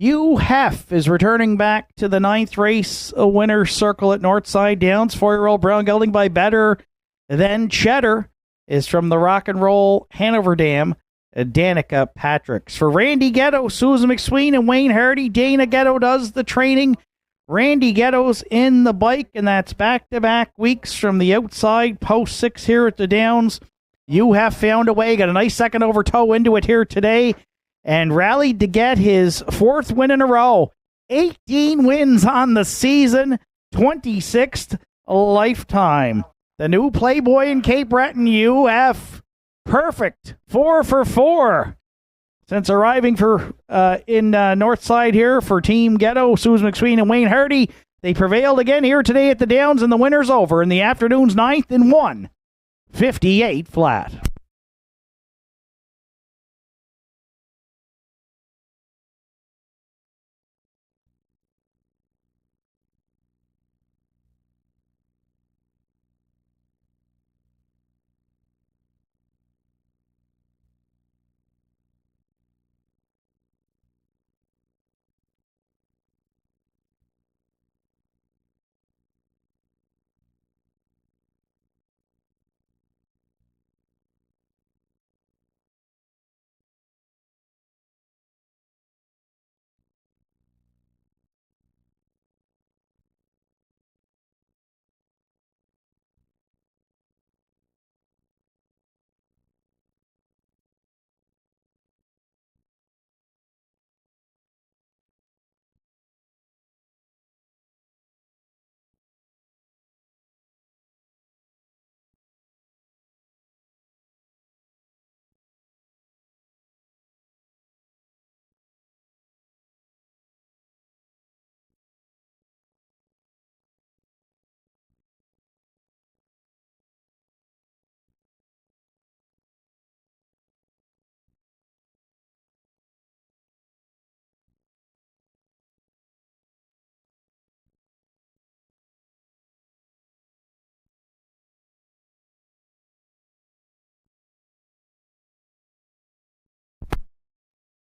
UHEF is returning back to the 9th race, a winner's circle at Northside Downs. 4-year-old Brown Gelding by Better Than Cheddar is from the Rock and Roll Hanover Dam, Danica Patricks. For Randy Ghetto, Susan McSween, and Wayne Hardy, Dana Ghetto does the training. Randy Ghetto's in the bike, and that's back-to-back weeks from the outside, post 6 here at the Downs. You have found a way, got a nice second over toe into it here today, and rallied to get his 4th win in a row. 18 wins on the season, 26th lifetime. The new Playboy in Cape Breton, UF. Perfect. 4 for 4. Since arriving in Northside here for Team Ghetto, Susan McSween and Wayne Hardy, they prevailed again here today at the Downs, and the winner's over in the afternoon's 9th and 1:58 flat.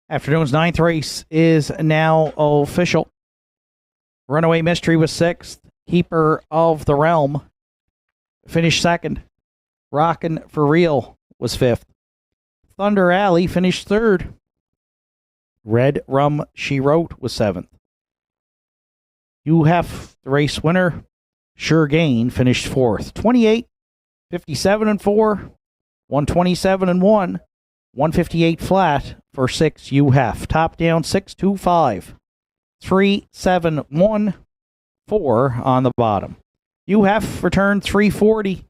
Afternoon's 9th race is now official. Runaway Mystery was 6th. Keeper of the Realm finished 2nd. Rockin' for Real was 5th. Thunder Alley finished 3rd. Red Rum She Wrote was 7th. You have the race winner. Sure Gain finished 4th. 28, 57 and 4, 127 and 1, 158 flat for 6 UHEF. Top down 625, 371, 4 on the bottom. UHEF returned 340,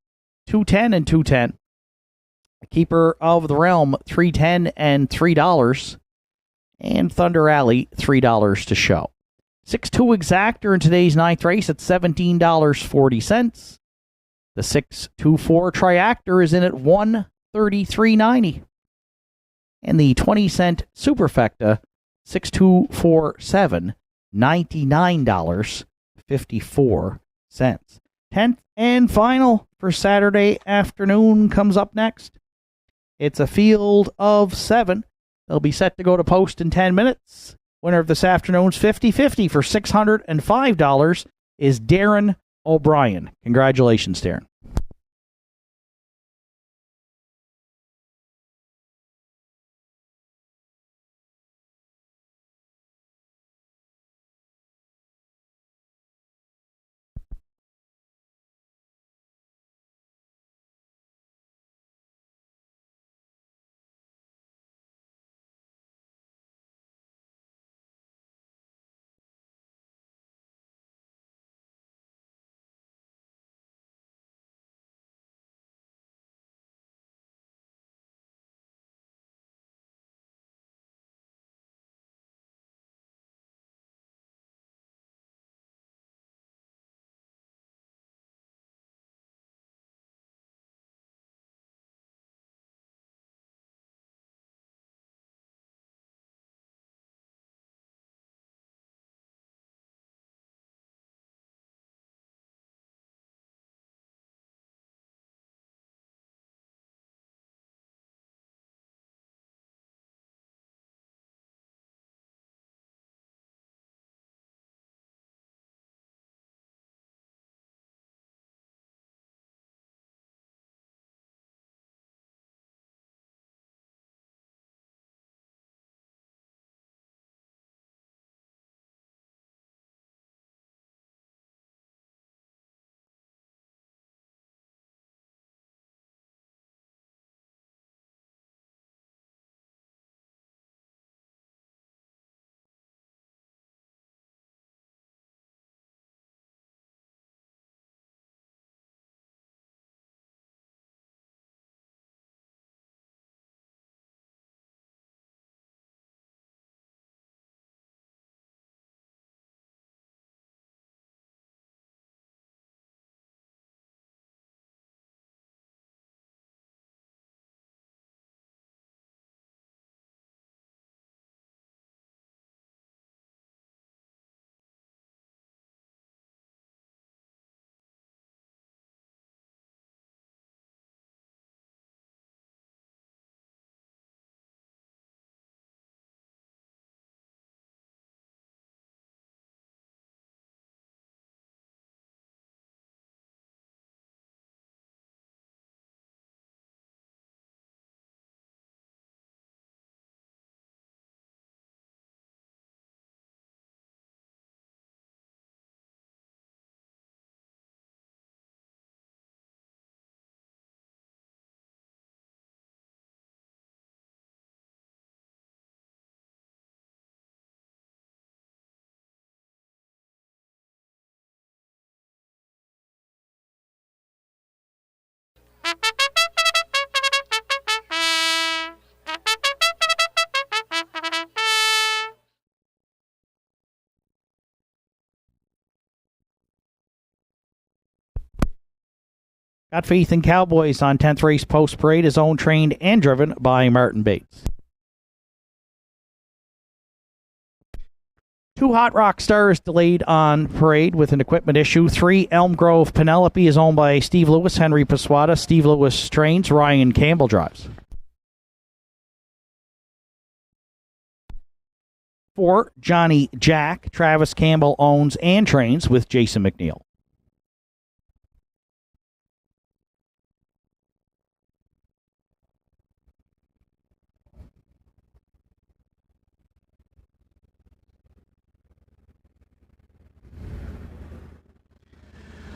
210 and 210. Keeper of the Realm 310 and $3. And Thunder Alley $3 to show. 6-2 exactor in today's 9th race at $17.40. The 6-2-4 triactor is in at $133.90. And the 20-cent superfecta 6247 $99.54. 10th and final for Saturday afternoon comes up next. It's a field of 7. They'll be set to go to post in 10 minutes. Winner of this afternoon's 50-50 for $605 is Darren O'Brien. Congratulations, Darren. Got faith in Cowboys on 10th race post parade is owned, trained, and driven by Martin Bates. 2 Hot Rock Stars delayed on parade with an equipment issue. 3 Elm Grove Penelope is owned by Steve Lewis, Henry Paswata. Steve Lewis trains, Ryan Campbell drives. 4 Johnny Jack, Travis Campbell owns and trains with Jason McNeil.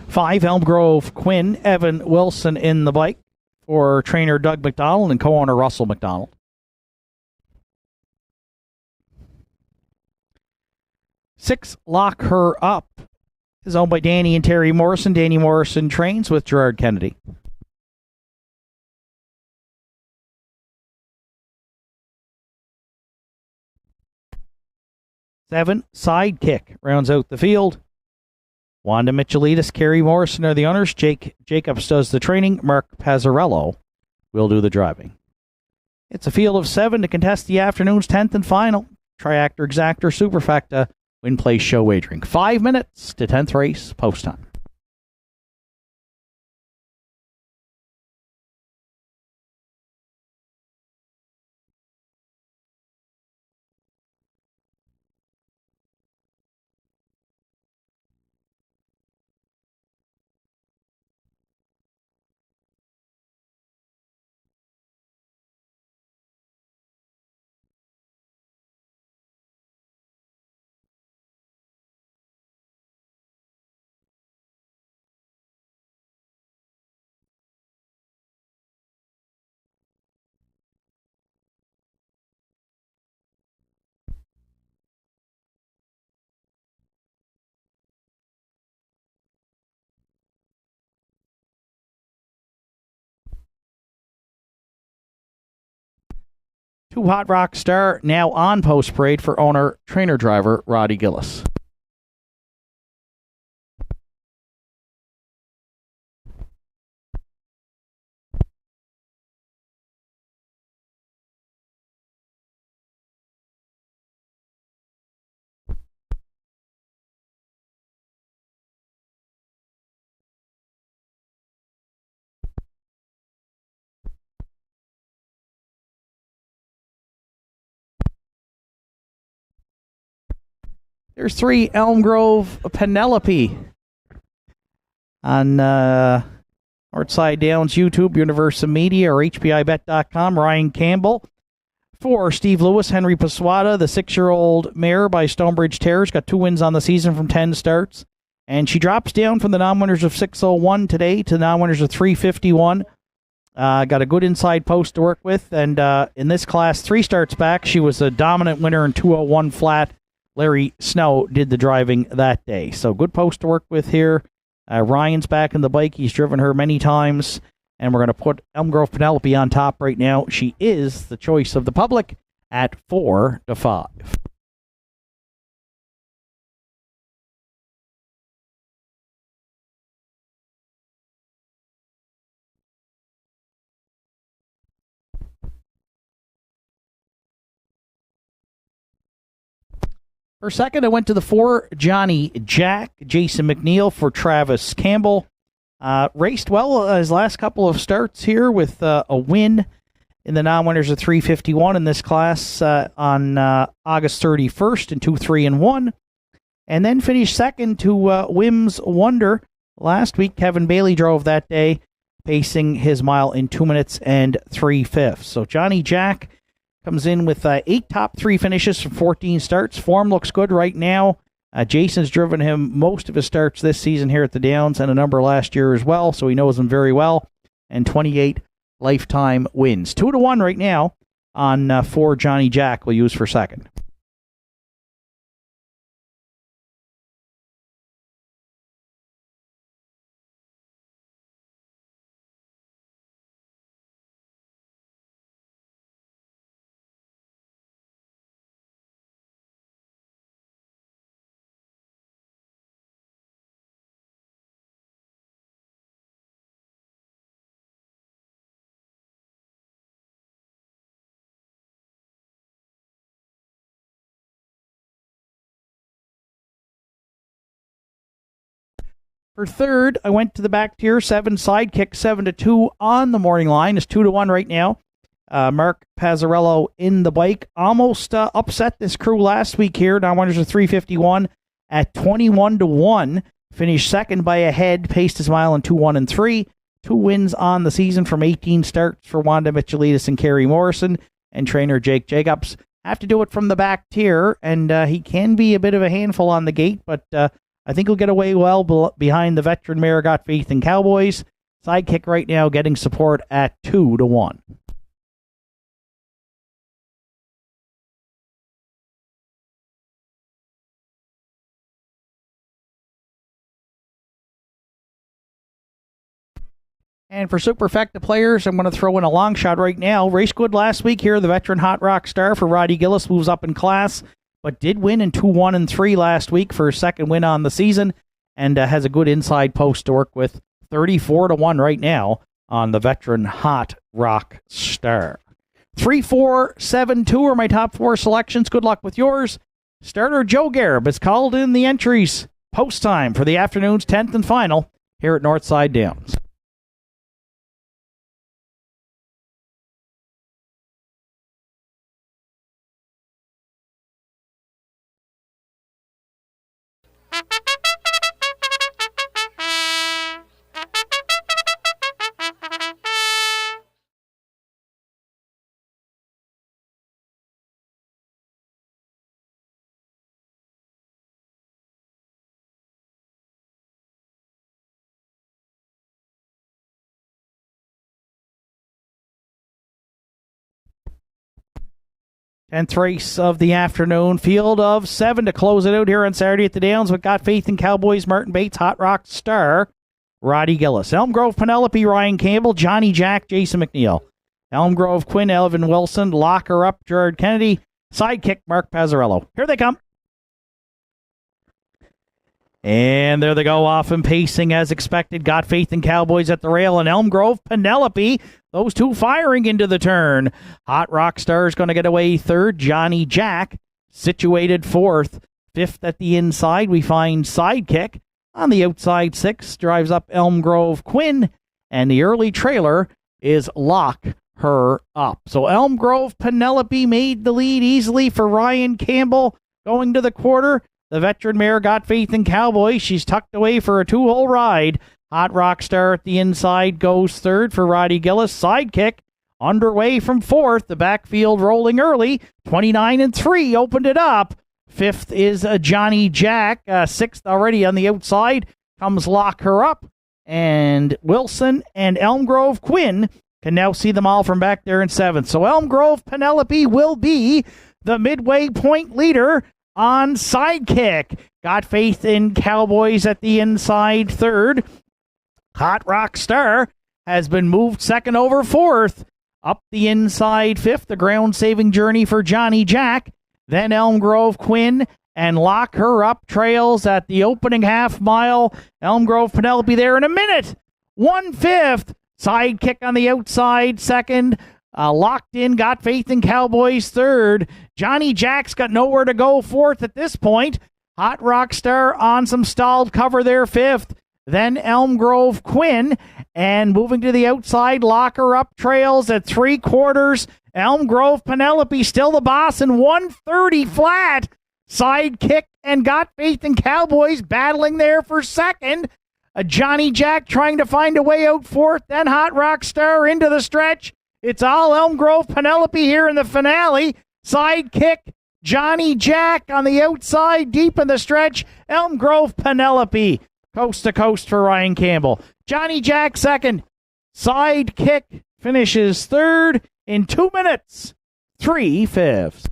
5 Elm Grove Quinn, Evan Wilson in the bike for trainer Doug McDonald and co-owner Russell McDonald. 6 Lock Her Up is owned by Danny and Terry Morrison. Danny Morrison trains with Gerard Kennedy. 7 Sidekick rounds out the field. Wanda Michelitis, Kerry Morrison are the owners. Jake Jacobs does the training. Mark Pazzarello will do the driving. It's a field of 7 to contest the afternoon's 10th and final Triactor Exactor Superfecta Win Place Show wagering. 5 minutes to 10th race post time. Two Hot Rock Star now on post parade for owner trainer driver Roddy Gillis. There's 3 Elm Grove Penelope on Northside Downs YouTube, Universal Media, or HPIBet.com. Ryan Campbell. 4 Steve Lewis, Henry Paswata, the 6-year-old mare by Stonebridge Terriers, got 2 wins on the season from 10 starts. And she drops down from the non-winners of 601 today to non-winners of 351. Got a good inside post to work with. And in this class, 3 starts back, she was a dominant winner in 201 flat. Larry Snow did the driving that day. So good post to work with here. Ryan's back in the bike. He's driven her many times. And we're going to put Elm Grove Penelope on top right now. She is the choice of the public at 4-5. For second, I went to the 4 Johnny Jack, Jason McNeil for Travis Campbell. Raced well his last couple of starts here with a win in the non-winners of 351 in this class on August 31st in 2-3-1. And then finished second to Wim's Wonder. Last week, Kevin Bailey drove that day, pacing his mile in 2 minutes and 3/5. So Johnny Jack comes in with 8 top 3 finishes from 14 starts. Form looks good right now. Jason's driven him most of his starts this season here at the Downs and a number last year as well, so he knows him very well. And 28 lifetime wins. 2-1 right now on 4 Johnny Jack we'll use for second. For third, I went to the back tier, 7 Sidekick, 7-2 on the morning line. It's 2-1 right now. Mark Pazzarello in the bike. Almost upset this crew last week here. Now winners are 351 at 21-1. Finished second by a head. Paced his mile in 2-1-3. 2 wins on the season from 18 starts for Wanda Michelitis and Kerry Morrison. And trainer Jake Jacobs have to do it from the back tier. And he can be a bit of a handful on the gate, but I think he'll get away well behind the veteran mare Got Faith in Cowboys. Sidekick right now getting support at 2-1. And for Superfecta players, I'm going to throw in a long shot right now. Race good last week here. The veteran Hot Rock Star for Roddy Gillis moves up in class, but did win in 2-1-3 last week for his second win on the season, and has a good inside post to work with. 34-1 right now on the veteran Hot Rock Star. 3, 4, 7, 2 are my top 4 selections. Good luck with yours. Starter Joe Garib has called in the entries. Post time for the afternoon's 10th and final here at Northside Downs. Tenth race of the afternoon. Field of 7 to close it out here on Saturday at the Downs. We've got Faith in Cowboys, Martin Bates, Hot Rock Star, Roddy Gillis. Elm Grove, Penelope, Ryan Campbell, Johnny Jack, Jason McNeil. Elm Grove, Quinn, Elvin Wilson, Locker Up, Gerard Kennedy, Sidekick, Mark Pazzarello. Here they come. And there they go, off and pacing as expected. Got Faith in Cowboys at the rail, and Elm Grove, Penelope. Those two firing into the turn. Hot Rock Star is going to get away third. Johnny Jack situated fourth. Fifth at the inside, we find Sidekick. On the outside, sixth drives up Elm Grove Quinn. And the early trailer is Lock Her Up. So Elm Grove Penelope made the lead easily for Ryan Campbell going to the quarter. The veteran mare Got Faith in Cowboys. She's tucked away for a 2-hole ride. Hot Rock Star at the inside goes third for Roddy Gillis. Sidekick underway from fourth. The backfield rolling early. 29-3 opened it up. Fifth is Johnny Jack. Sixth already on the outside comes Lock Her Up. And Wilson and Elm Grove Quinn can now see them all from back there in seventh. So Elm Grove Penelope will be the midway point leader on Sidekick. Got Faith in Cowboys at the inside third. Hot Rock Star has been moved second over fourth. Up the inside fifth, the ground-saving journey for Johnny Jack. Then Elm Grove Quinn and Lock Her Up trails at the opening half mile. Elm Grove Penelope there in a minute. 1/5. Sidekick on the outside second. Locked in, Got Faith in Cowboys third. Johnny Jack's got nowhere to go fourth at this point. Hot Rock Star on some stalled cover there fifth. Then Elm Grove Quinn, and moving to the outside, Lock Her Up trails at 3/4. Elm Grove Penelope still the boss in 1:30 flat. Sidekick and Got Faith in Cowboys battling there for second. Johnny Jack trying to find a way out fourth. Then Hot Rock Star into the stretch. It's all Elm Grove Penelope here in the finale. Sidekick, Johnny Jack on the outside, deep in the stretch. Elm Grove Penelope, coast to coast for Ryan Campbell. Johnny Jack second. Sidekick finishes third in 2 minutes, 3/5.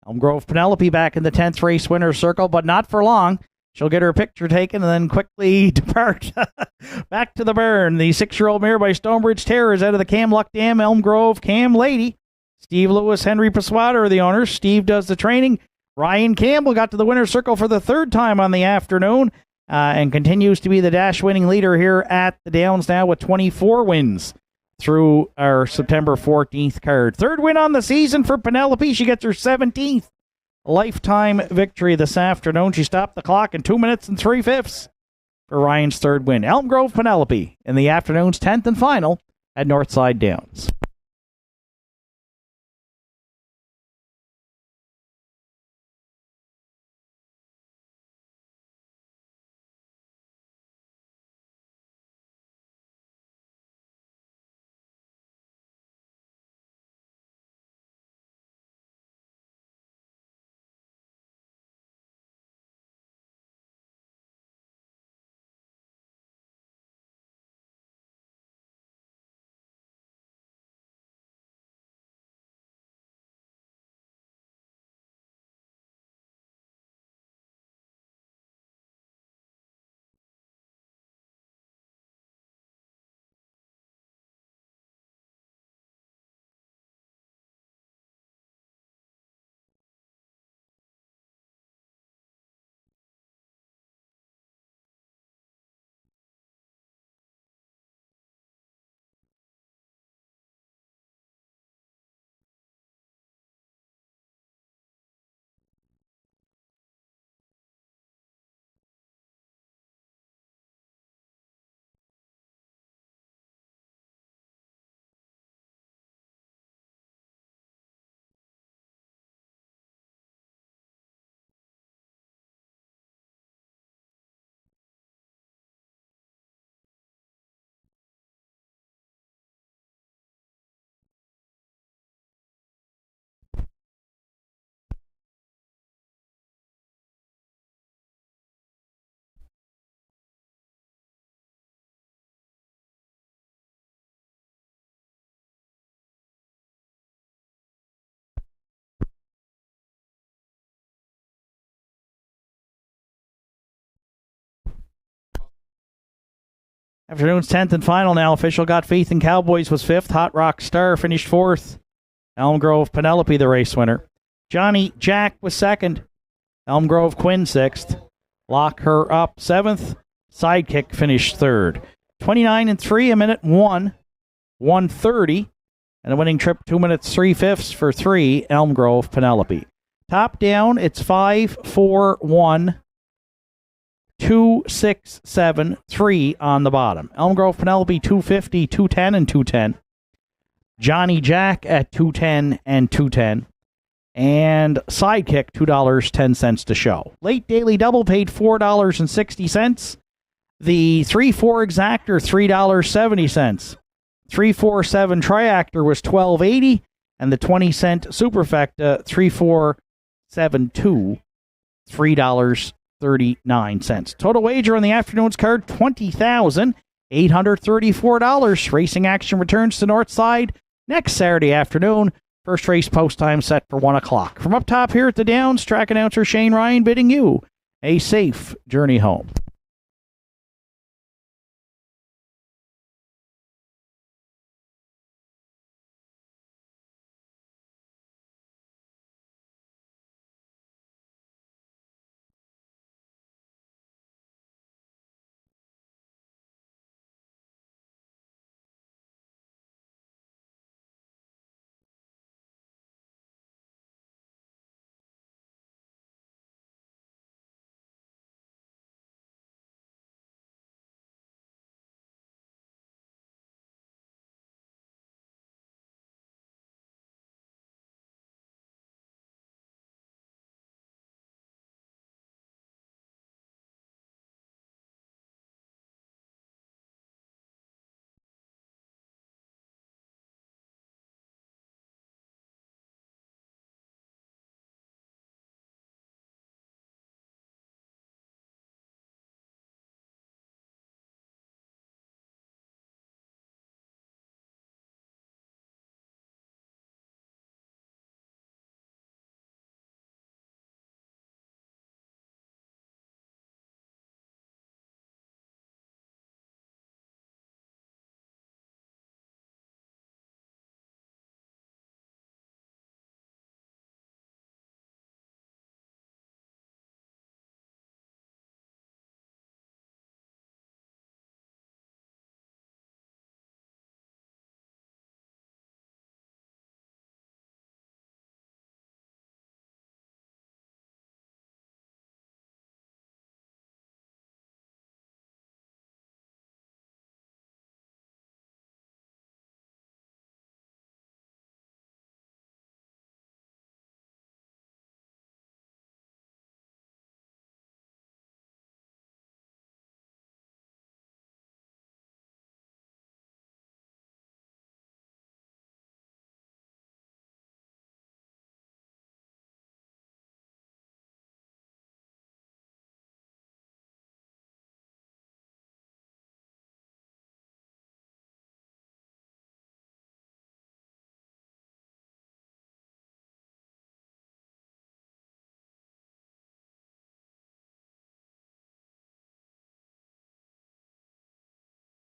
Elm Grove Penelope back in the 10th race winner's circle, but not for long. She'll get her picture taken and then quickly depart back to the burn. The 6-year-old mare by Stonebridge Terrors out of the Cam Luck Dam, Elm Grove Cam Lady. Steve Lewis, Henry Pasquata are the owners. Steve does the training. Ryan Campbell got to the winner's circle for the 3rd time on the afternoon and continues to be the dash-winning leader here at the Downs now with 24 wins through our September 14th card. 3rd win on the season for Penelope. She gets her 17th lifetime victory this afternoon. She stopped the clock in 2 minutes and 3/5 for Ryan's 3rd win. Elm Grove Penelope in the afternoon's 10th and final at Northside Downs. Afternoon's 10th and final now. Official Got Faith in Cowboys was 5th. Hot Rock Star finished 4th. Elm Grove Penelope, the race winner. Johnny Jack was 2nd. Elm Grove Quinn 6th. Lock Her Up 7th. Sidekick finished 3rd. 29 and 3, a minute 1. 1:30. And a winning trip, 2 minutes 3/5 for 3. Elm Grove Penelope. Top down, it's 5, 4, 1. 2, 6, 7, 3 on the bottom. Elm Grove Penelope 250, 210, and 210. Johnny Jack at 210 and 210. And Sidekick $2.10 to show. Late Daily Double paid $4.60. The 3-4 Exactor $3.70. 3-4-7 Triactor was $12.80, and the 20-cent Superfecta 3-4-7-2 $3.39. Total wager on the afternoon's card $20,834. Racing action returns to Northside next Saturday afternoon. First race post time set for 1 o'clock. From up top here at the Downs, track announcer Shane Ryan bidding you a safe journey home.